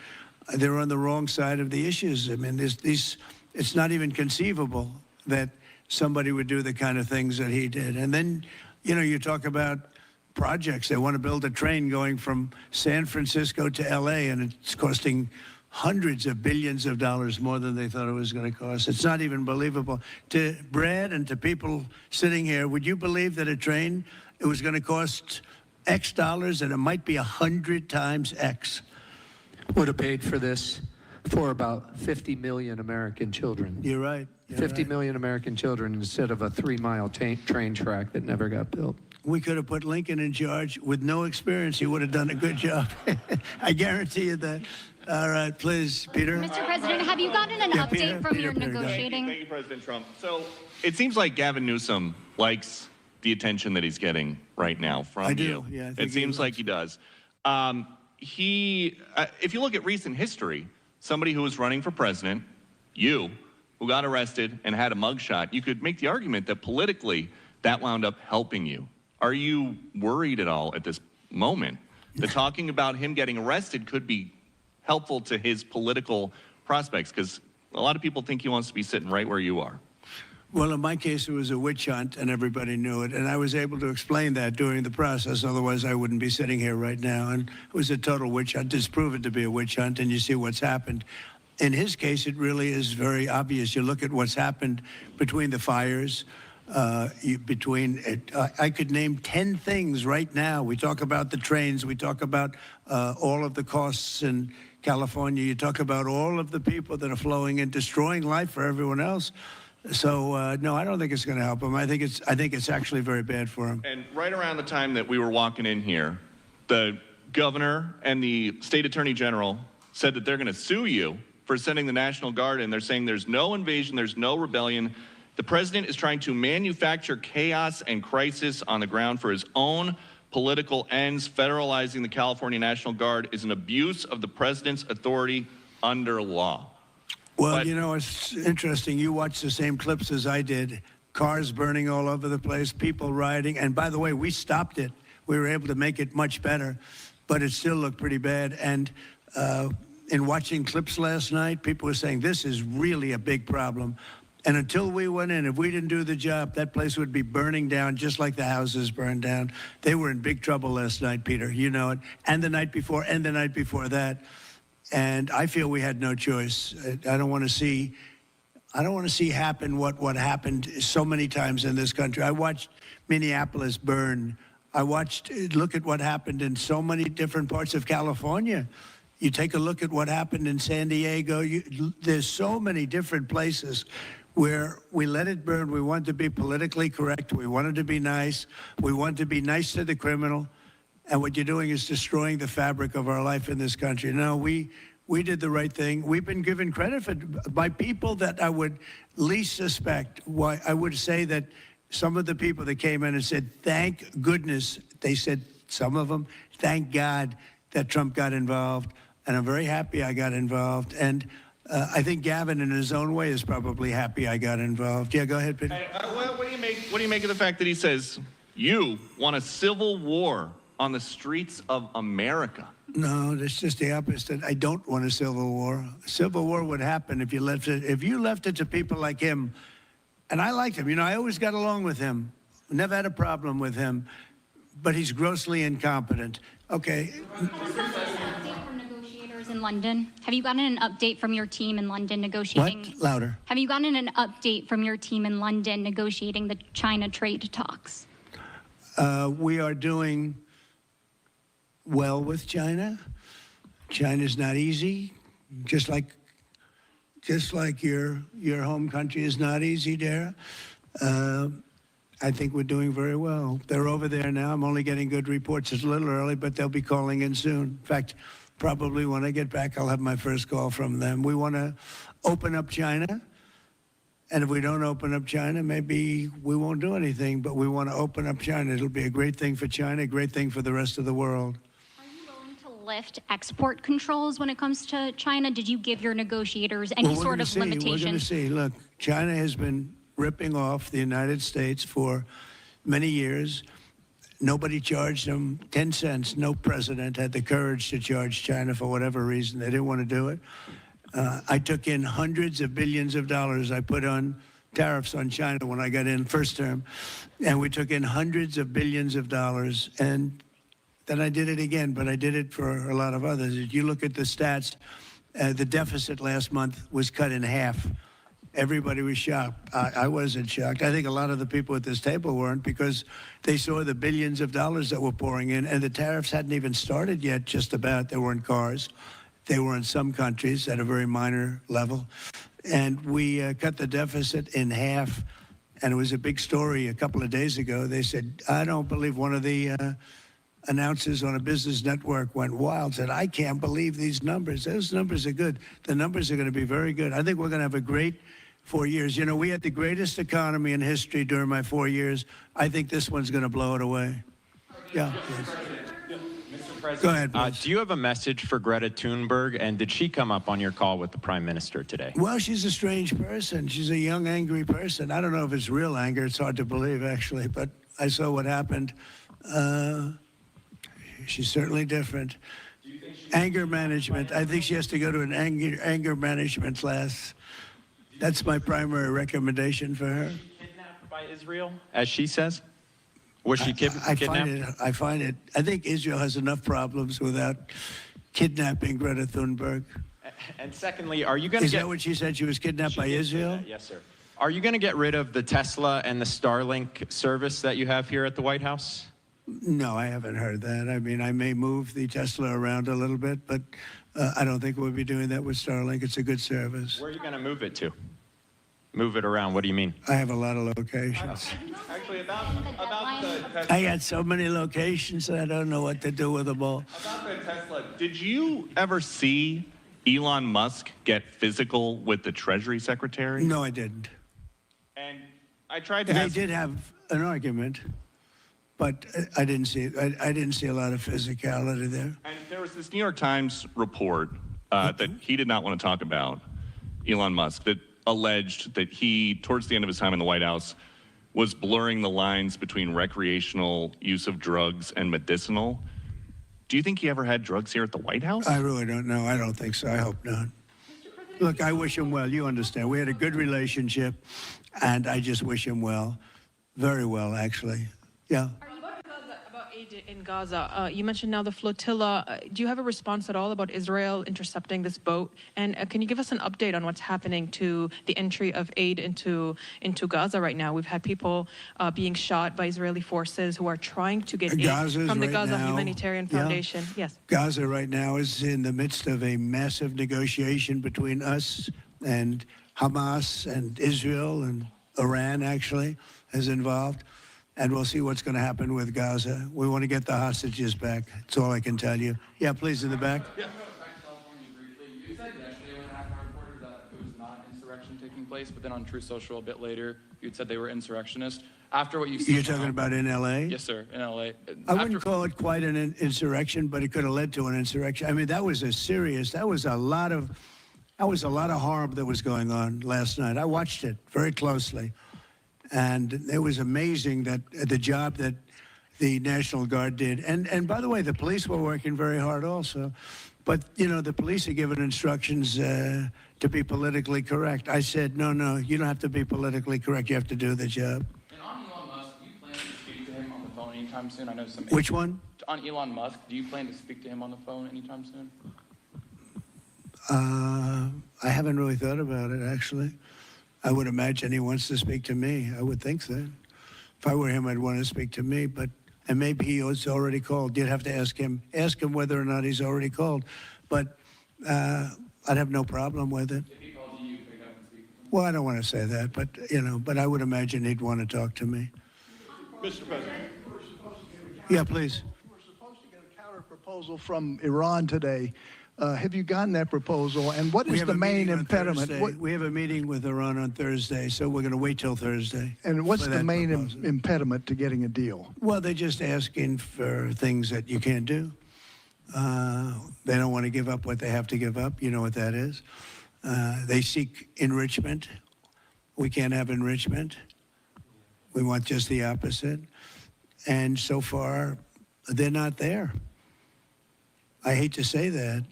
they're on the wrong side of the issues. I mean, it's not even conceivable that somebody would do the kind of things that he did. And then, you talk about projects. They want to build a train going from San Francisco to L.A., and it's costing hundreds of billions of dollars more than they thought it was going to cost. It's not even believable. To Brad and to people sitting here, would you believe that a train, it was going to cost X dollars and it might be 100 times X? Would have paid for this for about 50 million American children. You're right. 50 million American children instead of a 3-mile train track that never got built. We could have put Lincoln in charge with no experience. He would have done a good job. I guarantee you that. All right, please, Peter. Mr. President, have you gotten an update from your negotiating? Thank you, President Trump. So it seems like Gavin Newsom likes the attention that he's getting right now from you. Yeah, I think it seems like he does. If you look at recent history, somebody who was running for president, you, who got arrested and had a mugshot, you could make the argument that politically that wound up helping you. Are you worried at all at this moment that talking about him getting arrested could be helpful to his political prospects? Because a lot of people think he wants to be sitting right where you are. Well, in my case, it was a witch hunt, and everybody knew it. And I was able to explain that during the process. Otherwise, I wouldn't be sitting here right now. And it was a total witch hunt. It's proven to be a witch hunt, and you see what's happened. In his case, it really is very obvious. You look at what's happened between the fires, I could name 10 things right now. We talk about the trains. We talk about all of the costs in California. You talk about all of the people that are flowing and destroying life for everyone else. So no, I don't think it's going to help him. I think it's actually very bad for him. And right around the time that we were walking in here, the governor and the state attorney general said that they're going to sue you for sending the National Guard in. They're saying there's no invasion, there's no rebellion. The president is trying to manufacture chaos and crisis on the ground for his own political ends. Federalizing the California National Guard is an abuse of the president's authority under law. Well, But you know, it's interesting. You watched the same clips as I did. Cars burning all over the place, people rioting. And by the way, we stopped it. We were able to make it much better, but it still looked pretty bad. And in watching clips last night, people were saying this is really a big problem. And until we went in, if we didn't do the job, that place would be burning down just like the houses burned down. They were in big trouble last night, Peter. You know it. And the night before, and the night before that. And I feel we had no choice. I don't want to see happen what happened so many times in this country. I watched Minneapolis burn. Look at what happened in so many different parts of California. You take a look at what happened in San Diego. There's so many different places where we let it burn. We want to be politically correct. We wanted to be nice. We want to be nice to the criminal. And what you're doing is destroying the fabric of our life in this country. No, we did the right thing. We've been given credit for by people that I would least suspect. Why I would say that some of the people that came in and said, thank goodness, they said, some of them, thank God that Trump got involved. And I'm very happy I got involved. And I think Gavin, in his own way, is probably happy I got involved. Yeah, go ahead, Peter. What do you make of the fact that he says you want a civil war on the streets of America? No, that's just the opposite. I don't want a civil war. A civil war would happen if you left it to people like him. And I liked him. You know, I always got along with him. Never had a problem with him. But he's grossly incompetent. Okay. In London. Have you gotten an update from your team in London negotiating? What? Louder. Have you gotten an update from your team in London negotiating the China trade talks? We are doing well with China. China's not easy, just like your home country is not easy, Dara. I think we're doing very well. They're over there now. I'm only getting good reports. It's a little early, but they'll be calling in soon. In fact, probably when I get back, I'll have my first call from them. We want to open up China. And if we don't open up China, maybe we won't do anything, but we want to open up China. It'll be a great thing for China, a great thing for the rest of the world. Are you willing to lift export controls when it comes to China? Did you give your negotiators any sort of limitation? We're going to see. Look, China has been ripping off the United States for many years. Nobody charged them 10 cents. No president had the courage to charge China for whatever reason. They didn't want to do it. I took in hundreds of billions of dollars. I put on tariffs on China when I got in first term. And we took in hundreds of billions of dollars. And then I did it again, but I did it for a lot of others. If you look at the stats, the deficit last month was cut in half. Everybody was shocked. I wasn't shocked. I think a lot of the people at this table weren't, because they saw the billions of dollars that were pouring in, and the tariffs hadn't even started yet, just about. They weren't cars. They were in some countries at a very minor level. And we cut the deficit in half, and it was a big story a couple of days ago. They said, I don't believe, one of the announcers on a business network went wild, said, I can't believe these numbers. Those numbers are good. The numbers are going to be very good. I think we're going to have a great 4 years. You know, we had the greatest economy in history during my 4 years. I think this one's going to blow it away. Yeah. Go ahead, please. Do you have a message for Greta Thunberg, and did she come up on your call with the Prime Minister today? Well, she's a strange person. She's a young, angry person. I don't know if it's real anger. It's hard to believe, actually, but I saw what happened. She's certainly different. Anger management. I think she has to go to an anger management class. That's my primary recommendation for her. Kidnapped by Israel, as she says? Was she kidnapped? I find it. I think Israel has enough problems without kidnapping Greta Thunberg. And secondly, are you going to Is that what she said? She was kidnapped by Israel? Yes, sir. Are you going to get rid of the Tesla and the Starlink service that you have here at the White House? No, I haven't heard that. I mean, I may move the Tesla around a little bit, but I don't think we'll be doing that with Starlink. It's a good service. Where are you going to move it to? Move it around. What do you mean? I have a lot of locations. Actually, about the Tesla. I got so many locations that I don't know what to do with them all. About the Tesla, did you ever see Elon Musk get physical with the Treasury Secretary? No, I didn't. And I tried to They ask... did have an argument, but I didn't see it. I didn't see a lot of physicality there. And there was this New York Times report that he did not want to talk about, Elon Musk, that alleged that he, towards the end of his time in the White House, was blurring the lines between recreational use of drugs and medicinal. Do you think he ever had drugs here at the White House? I really don't know. I don't think so. I hope not. Look, I wish him well. You understand. We had a good relationship, and I just wish him well. Very well, actually. Yeah. About aid in Gaza, you mentioned now the flotilla. Do you have a response at all about Israel intercepting this boat? And can you give us an update on what's happening to the entry of aid into Gaza right now? We've had people being shot by Israeli forces who are trying to get aid from the right Gaza now, Humanitarian Foundation. Yes. Gaza right now is in the midst of a massive negotiation between us and Hamas and Israel, and Iran actually is involved. And we'll see what's going to happen with Gaza. We want to get the hostages back. That's all I can tell you. Yeah, please, in the back. You said yesterday when I asked my reporters that it was not insurrection taking place, but then on True Social a bit later, you'd said they were insurrectionists. After what you've seen, You're talking about in L.A.? Yes, sir, in L.A. I wouldn't call it quite an insurrection, but it could have led to an insurrection. I mean, that was a lot of harm that was going on last night. I watched it very closely. And it was amazing that the job that the National Guard did. And by the way, the police were working very hard also. But, you know, the police are given instructions to be politically correct. I said, no, you don't have to be politically correct. You have to do the job. And on Elon Musk, do you plan to speak to him on the phone anytime soon? I know some. Which one? On Elon Musk, do you plan to speak to him on the phone anytime soon? I haven't really thought about it, actually. I would imagine he wants to speak to me. I would think that. If I were him, I'd want to speak to me. And maybe he was already called. You'd have to ask him whether or not he's already called. But I'd have no problem with it. If he calls you, pick up and speak to him. Well, I don't want to say that, but I would imagine he'd want to talk to me. Mr. President. Yeah, please. We're supposed to get a counter proposal from Iran today. Have you gotten that proposal? And what is the main impediment? We have a meeting with Iran on Thursday, so we're going to wait till Thursday. And what's the main impediment to getting a deal? Well, they're just asking for things that you can't do. They don't want to give up what they have to give up. You know what that is. They seek enrichment. We can't have enrichment. We want just the opposite. And so far, they're not there. I hate to say that,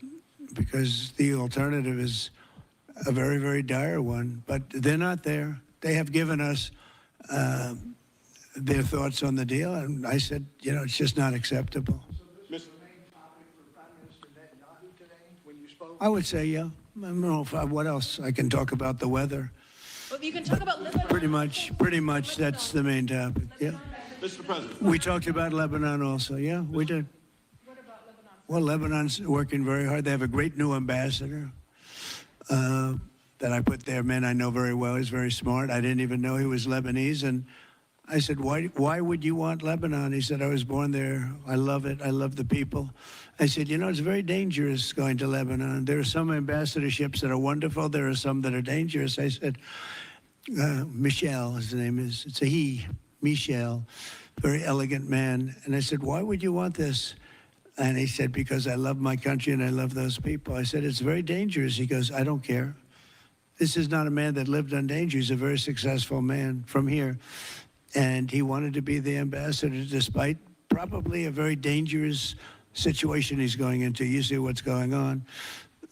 because the alternative is a very, very dire one, but they're not there. They have given us their thoughts on the deal, and I said, it's just not acceptable. I would say, yeah. I don't know what else. I can talk about the weather. Well, you can talk about Lebanon. Pretty much that's the main topic, yeah. Mr. President. We talked about Lebanon also, yeah, we did. Well, Lebanon's working very hard. They have a great new ambassador that I put there. Man I know very well. He's very smart. I didn't even know he was Lebanese. And I said, why would you want Lebanon? He said, I was born there. I love it. I love the people. I said, it's very dangerous going to Lebanon. There are some ambassadorships that are wonderful. There are some that are dangerous. I said, Michel, his name is. It's a he, Michel, very elegant man. And I said, why would you want this? And he said, because I love my country and I love those people. I said, it's very dangerous. He goes, I don't care. This is not a man that lived on danger. He's a very successful man from here. And he wanted to be the ambassador despite probably a very dangerous situation he's going into. You see what's going on.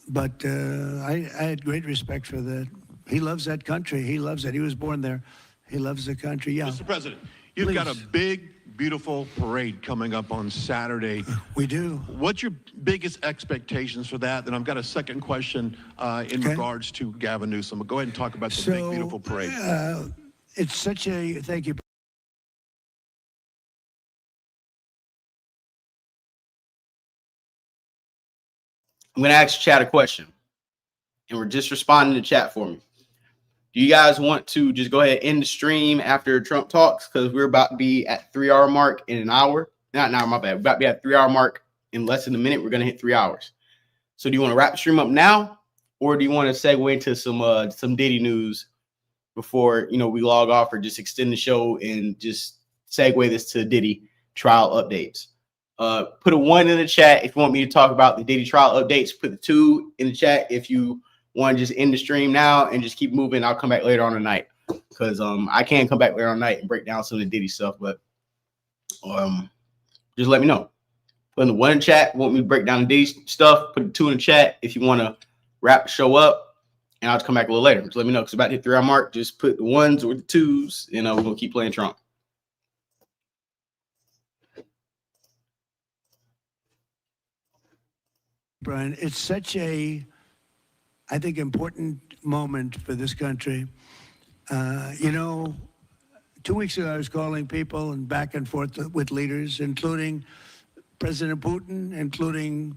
But I had great respect for that. He loves that country. He loves it. He was born there. He loves the country. Yeah. Mr. President, you've got a big, beautiful parade coming up on Saturday. We do. What's your biggest expectations for that? And I've got a second question in regards to Gavin Newsom. Go ahead and talk about the big, beautiful parade. It's such a, thank you. I'm going to ask chat a question, and we're just responding to chat for me. Do you guys want to just go ahead and end the stream after Trump talks? Because we're about to be at 3-hour mark in an hour. Not an hour, my bad. We're about to be at 3-hour mark in less than a minute. We're going to hit 3 hours. So do you want to wrap the stream up now, or do you want to segue into some Diddy news before we log off, or just extend the show and just segue this to Diddy trial updates? Put a 1 in the chat if you want me to talk about the Diddy trial updates. Put the 2 in the chat if you want to just end the stream now and just keep moving. I'll come back later on tonight because I can come back later on tonight and break down some of the Diddy stuff. But just let me know. Put in the one in chat. Want me to break down the Diddy stuff? Put the 2 in the chat if you want to wrap the show up. And I'll just come back a little later. Just let me know because about to hit the 3 hour mark. Just put the 1s or the 2s. You know, we're gonna keep playing Trump. Brian, it's such a, I think, important moment for this country. You know, 2 weeks ago, I was calling people and back and forth with leaders, including President Putin, including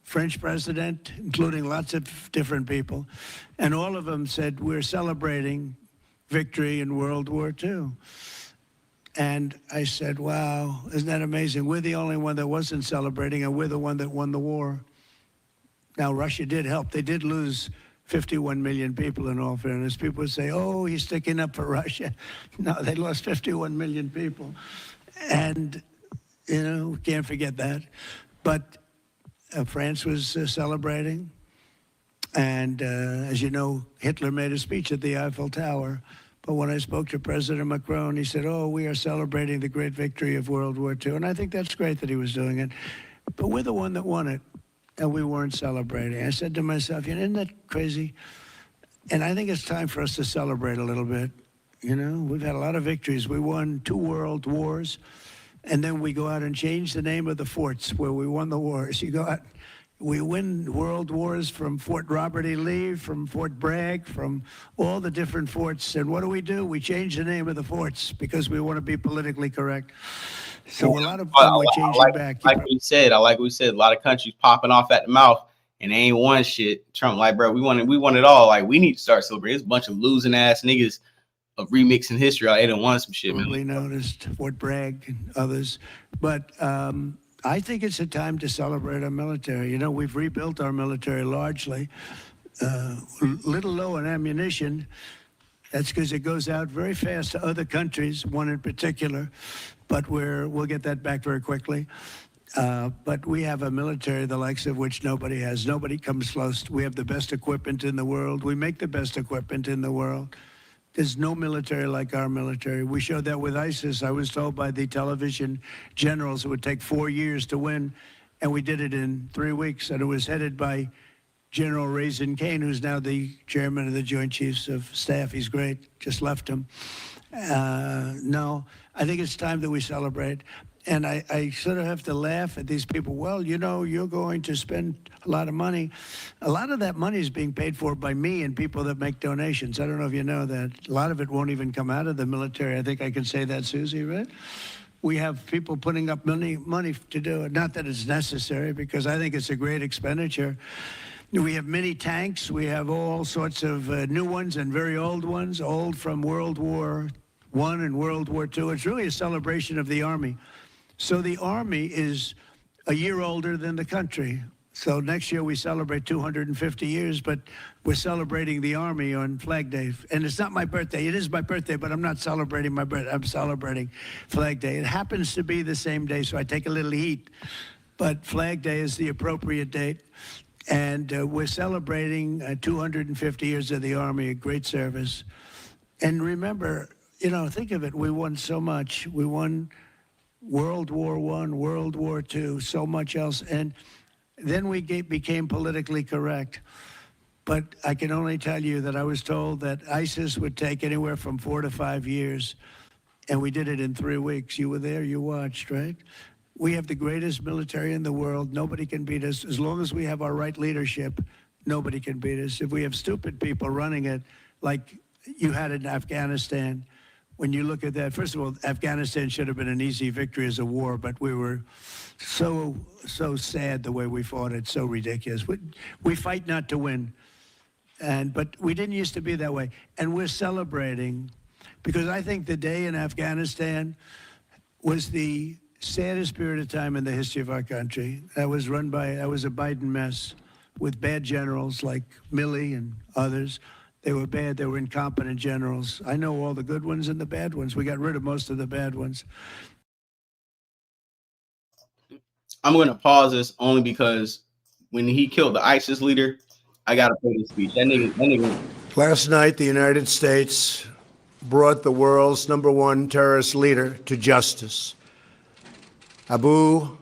French president, including lots of different people. And all of them said, we're celebrating victory in World War II. And I said, wow, isn't that amazing? We're the only one that wasn't celebrating, and we're the one that won the war. Now, Russia did help. They did lose 51 million people, in all fairness. People would say, oh, he's sticking up for Russia. No, they lost 51 million people. And, you know, can't forget that. But France was celebrating. And as you know, Hitler made a speech at the Eiffel Tower. But when I spoke to President Macron, he said, oh, we are celebrating the great victory of World War II. And I think that's great that he was doing it. But we're the one that won it, and we weren't celebrating. I said to myself, you know, isn't that crazy? And I think it's time for us to celebrate a little bit. You know, we've had a lot of victories. We won 2 world wars, and then we go out and change the name of the forts where we won the wars. You go out, we win world wars from Fort Robert E. Lee, from Fort Bragg, from all the different forts. And what do? We change the name of the forts because we want to be politically correct. So a lot of them we're changing back. Like we said, a lot of countries popping off at the mouth and they ain't won shit. Trump like, bro, we won it all. Like, we need to start celebrating. There's a bunch of losing ass niggas of remixing history. Like, they didn't want some shit, man. Probably noticed Fort Bragg and others. But I think it's a time to celebrate our military. You know, we've rebuilt our military largely. Little low on ammunition. That's because it goes out very fast to other countries, one in particular. But we'll get that back very quickly. But we have a military the likes of which nobody has. Nobody comes close. We have the best equipment in the world. We make the best equipment in the world. There's no military like our military. We showed that with ISIS. I was told by the television generals it would take 4 years to win, and we did it in 3 weeks. And it was headed by General Raisin Kane, who's now the chairman of the Joint Chiefs of Staff. He's great. Just left him. No, I think it's time that we celebrate. And I sort of have to laugh at these people. Well, you know, you're going to spend a lot of money. A lot of that money is being paid for by me and people that make donations. I don't know if you know that. A lot of it won't even come out of the military. I think I can say that, Susie, right? We have people putting up money to do it. Not that it's necessary, because I think it's a great expenditure. We have many tanks. We have all sorts of new ones and very old ones, old from World War I and World War II. It's really a celebration of the Army. So the Army is a year older than the country. So next year we celebrate 250 years, but we're celebrating the Army on Flag Day. And it's not my birthday. It is my birthday, but I'm not celebrating my birthday. I'm celebrating Flag Day. It happens to be the same day, so I take a little heat. But Flag Day is the appropriate date. And we're celebrating 250 years of the Army, a great service. And remember, you know, think of it. We won so much. We won World War I, World War II, so much else. And then we became politically correct. But I can only tell you that I was told that ISIS would take anywhere from 4 to 5 years. And we did it in 3 weeks. You were there, you watched, right? We have the greatest military in the world. Nobody can beat us. As long as we have our right leadership, nobody can beat us. If we have stupid people running it, like you had in Afghanistan, when you look at that, first of all, Afghanistan should have been an easy victory as a war, but we were so sad the way we fought it, so ridiculous. We fight not to win, but we didn't used to be that way. And we're celebrating, because I think the day in Afghanistan was the saddest period of time in the history of our country. That was a Biden mess with bad generals like Milley and others. They were bad. They were incompetent generals. I know all the good ones and the bad ones. We got rid of most of the bad ones. I'm going to pause this only because when he killed the ISIS leader, I gotta play this speech. That nigga. Last night, the United States brought the world's #1 terrorist leader to justice. Abu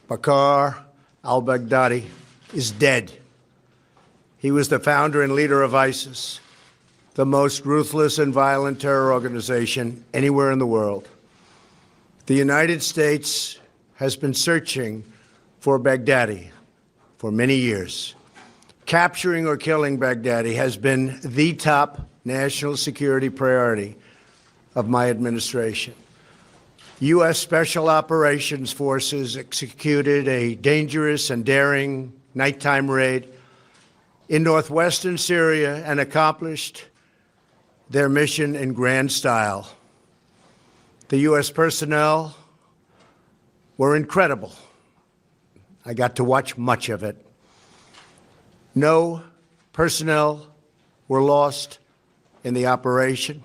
Bakr al-Baghdadi is dead. He was the founder and leader of ISIS, the most ruthless and violent terror organization anywhere in the world. The United States has been searching for Baghdadi for many years. Capturing or killing Baghdadi has been the top national security priority of my administration. U.S. Special Operations Forces executed a dangerous and daring nighttime raid in northwestern Syria and accomplished their mission in grand style. The U.S. personnel were incredible. I got to watch much of it. No personnel were lost in the operation,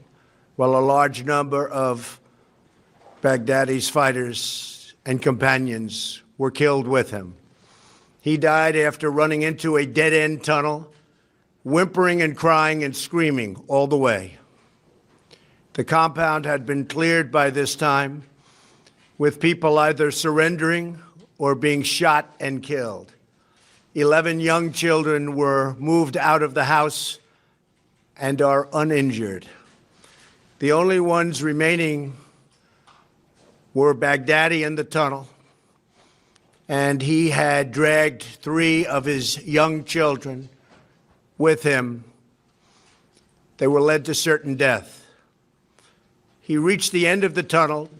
while a large number of Baghdadi's fighters and companions were killed with him. He died after running into a dead-end tunnel, whimpering and crying and screaming all the way. The compound had been cleared by this time, with people either surrendering or being shot and killed. 11 young children were moved out of the house and are uninjured. The only ones remaining were Baghdadi in the tunnel, and he had dragged 3 of his young children with him. They were led to certain death. He reached the end of the tunnel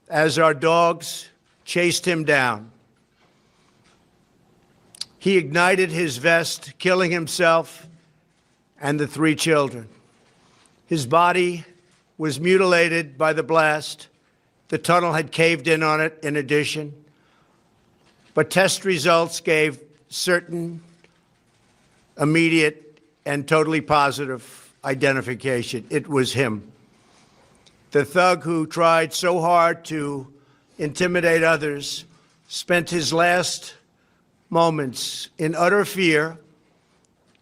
as our dogs chased him down. He ignited his vest, killing himself and the 3 children. His body was mutilated by the blast. The tunnel had caved in on it in addition. But test results gave certain, immediate, and totally positive identification. It was him. The thug who tried so hard to intimidate others spent his last moments in utter fear,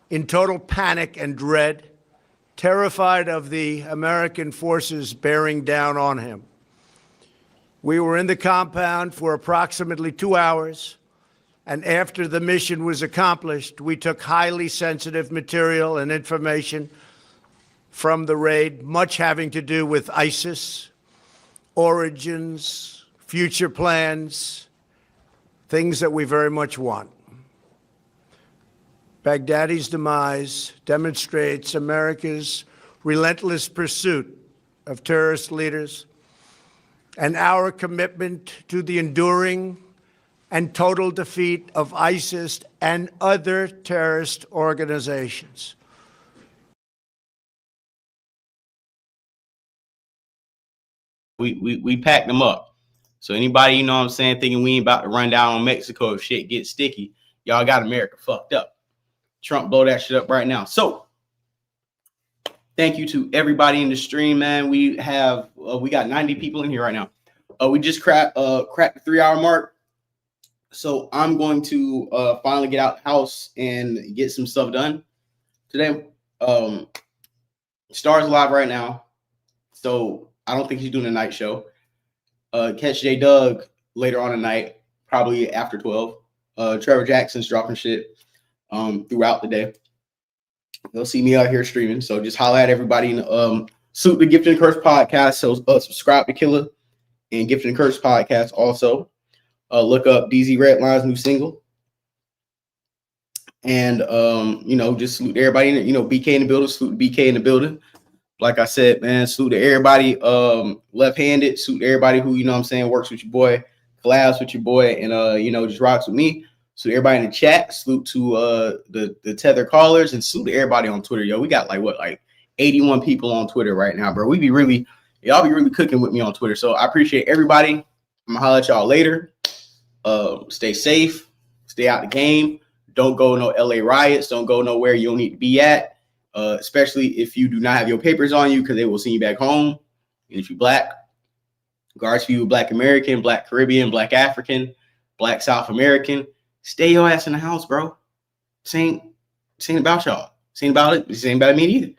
in total panic and dread, terrified of the American forces bearing down on him. We were in the compound for approximately 2 hours, and after the mission was accomplished, we took highly sensitive material and information from the raid, much having to do with ISIS, origins, future plans, things that we very much want. Baghdadi's demise demonstrates America's relentless pursuit of terrorist leaders and our commitment to the enduring and total defeat of ISIS and other terrorist organizations. We packed them up. So anybody, you know what I'm saying, thinking we ain't about to run down on Mexico if shit gets sticky, y'all got America fucked up. Trump blow that shit up right now. So thank you to everybody in the stream, man. We have we got 90 people in here right now. We just cracked the 3-hour mark. So I'm going to finally get out the house and get some stuff done today. Star's live right now, so I don't think he's doing a night show. Catch J Doug later on tonight, probably after 12. Trevor Jackson's dropping shit throughout the day. They'll see me out here streaming. So just holler at everybody in Salute the Gifted and Curse podcast. So subscribe to Killer and Gifted and Curse podcast. Also, look up DZ Redline's new single. And you know, just salute everybody in it. You know, BK in the building, salute BK in the building. Like I said, man, salute to everybody left-handed, salute to everybody who, you know what I'm saying, works with your boy, collabs with your boy, and you know, just rocks with me. Salute everybody in the chat, salute to the tether callers, and salute to everybody on Twitter. Yo, we got like 81 people on Twitter right now, bro. Y'all be really cooking with me on Twitter. So I appreciate everybody. I'm gonna holler at y'all later. Stay safe, stay out the game. Don't go no LA riots, don't go nowhere you don't need to be at. Especially if you do not have your papers on you, because they will send you back home. And if you're black, regards to you, Black American, Black Caribbean, Black African, Black South American, stay your ass in the house, bro. This ain't This ain't about y'all. This ain't about it. This ain't about me either.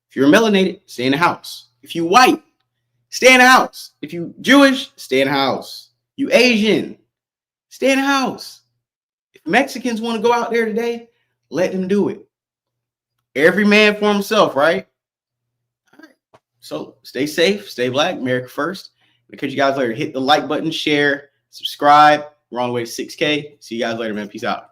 If you're melanated, stay in the house. If you white, stay in the house. If you Jewish, stay in the house. You Asian, stay in the house. If Mexicans want to go out there today, let them do it. Every man for himself, right? All right. So stay safe, stay black, America first. Because you guys later, hit the like button, share, subscribe. We're on the way to 6K. See you guys later, man. Peace out.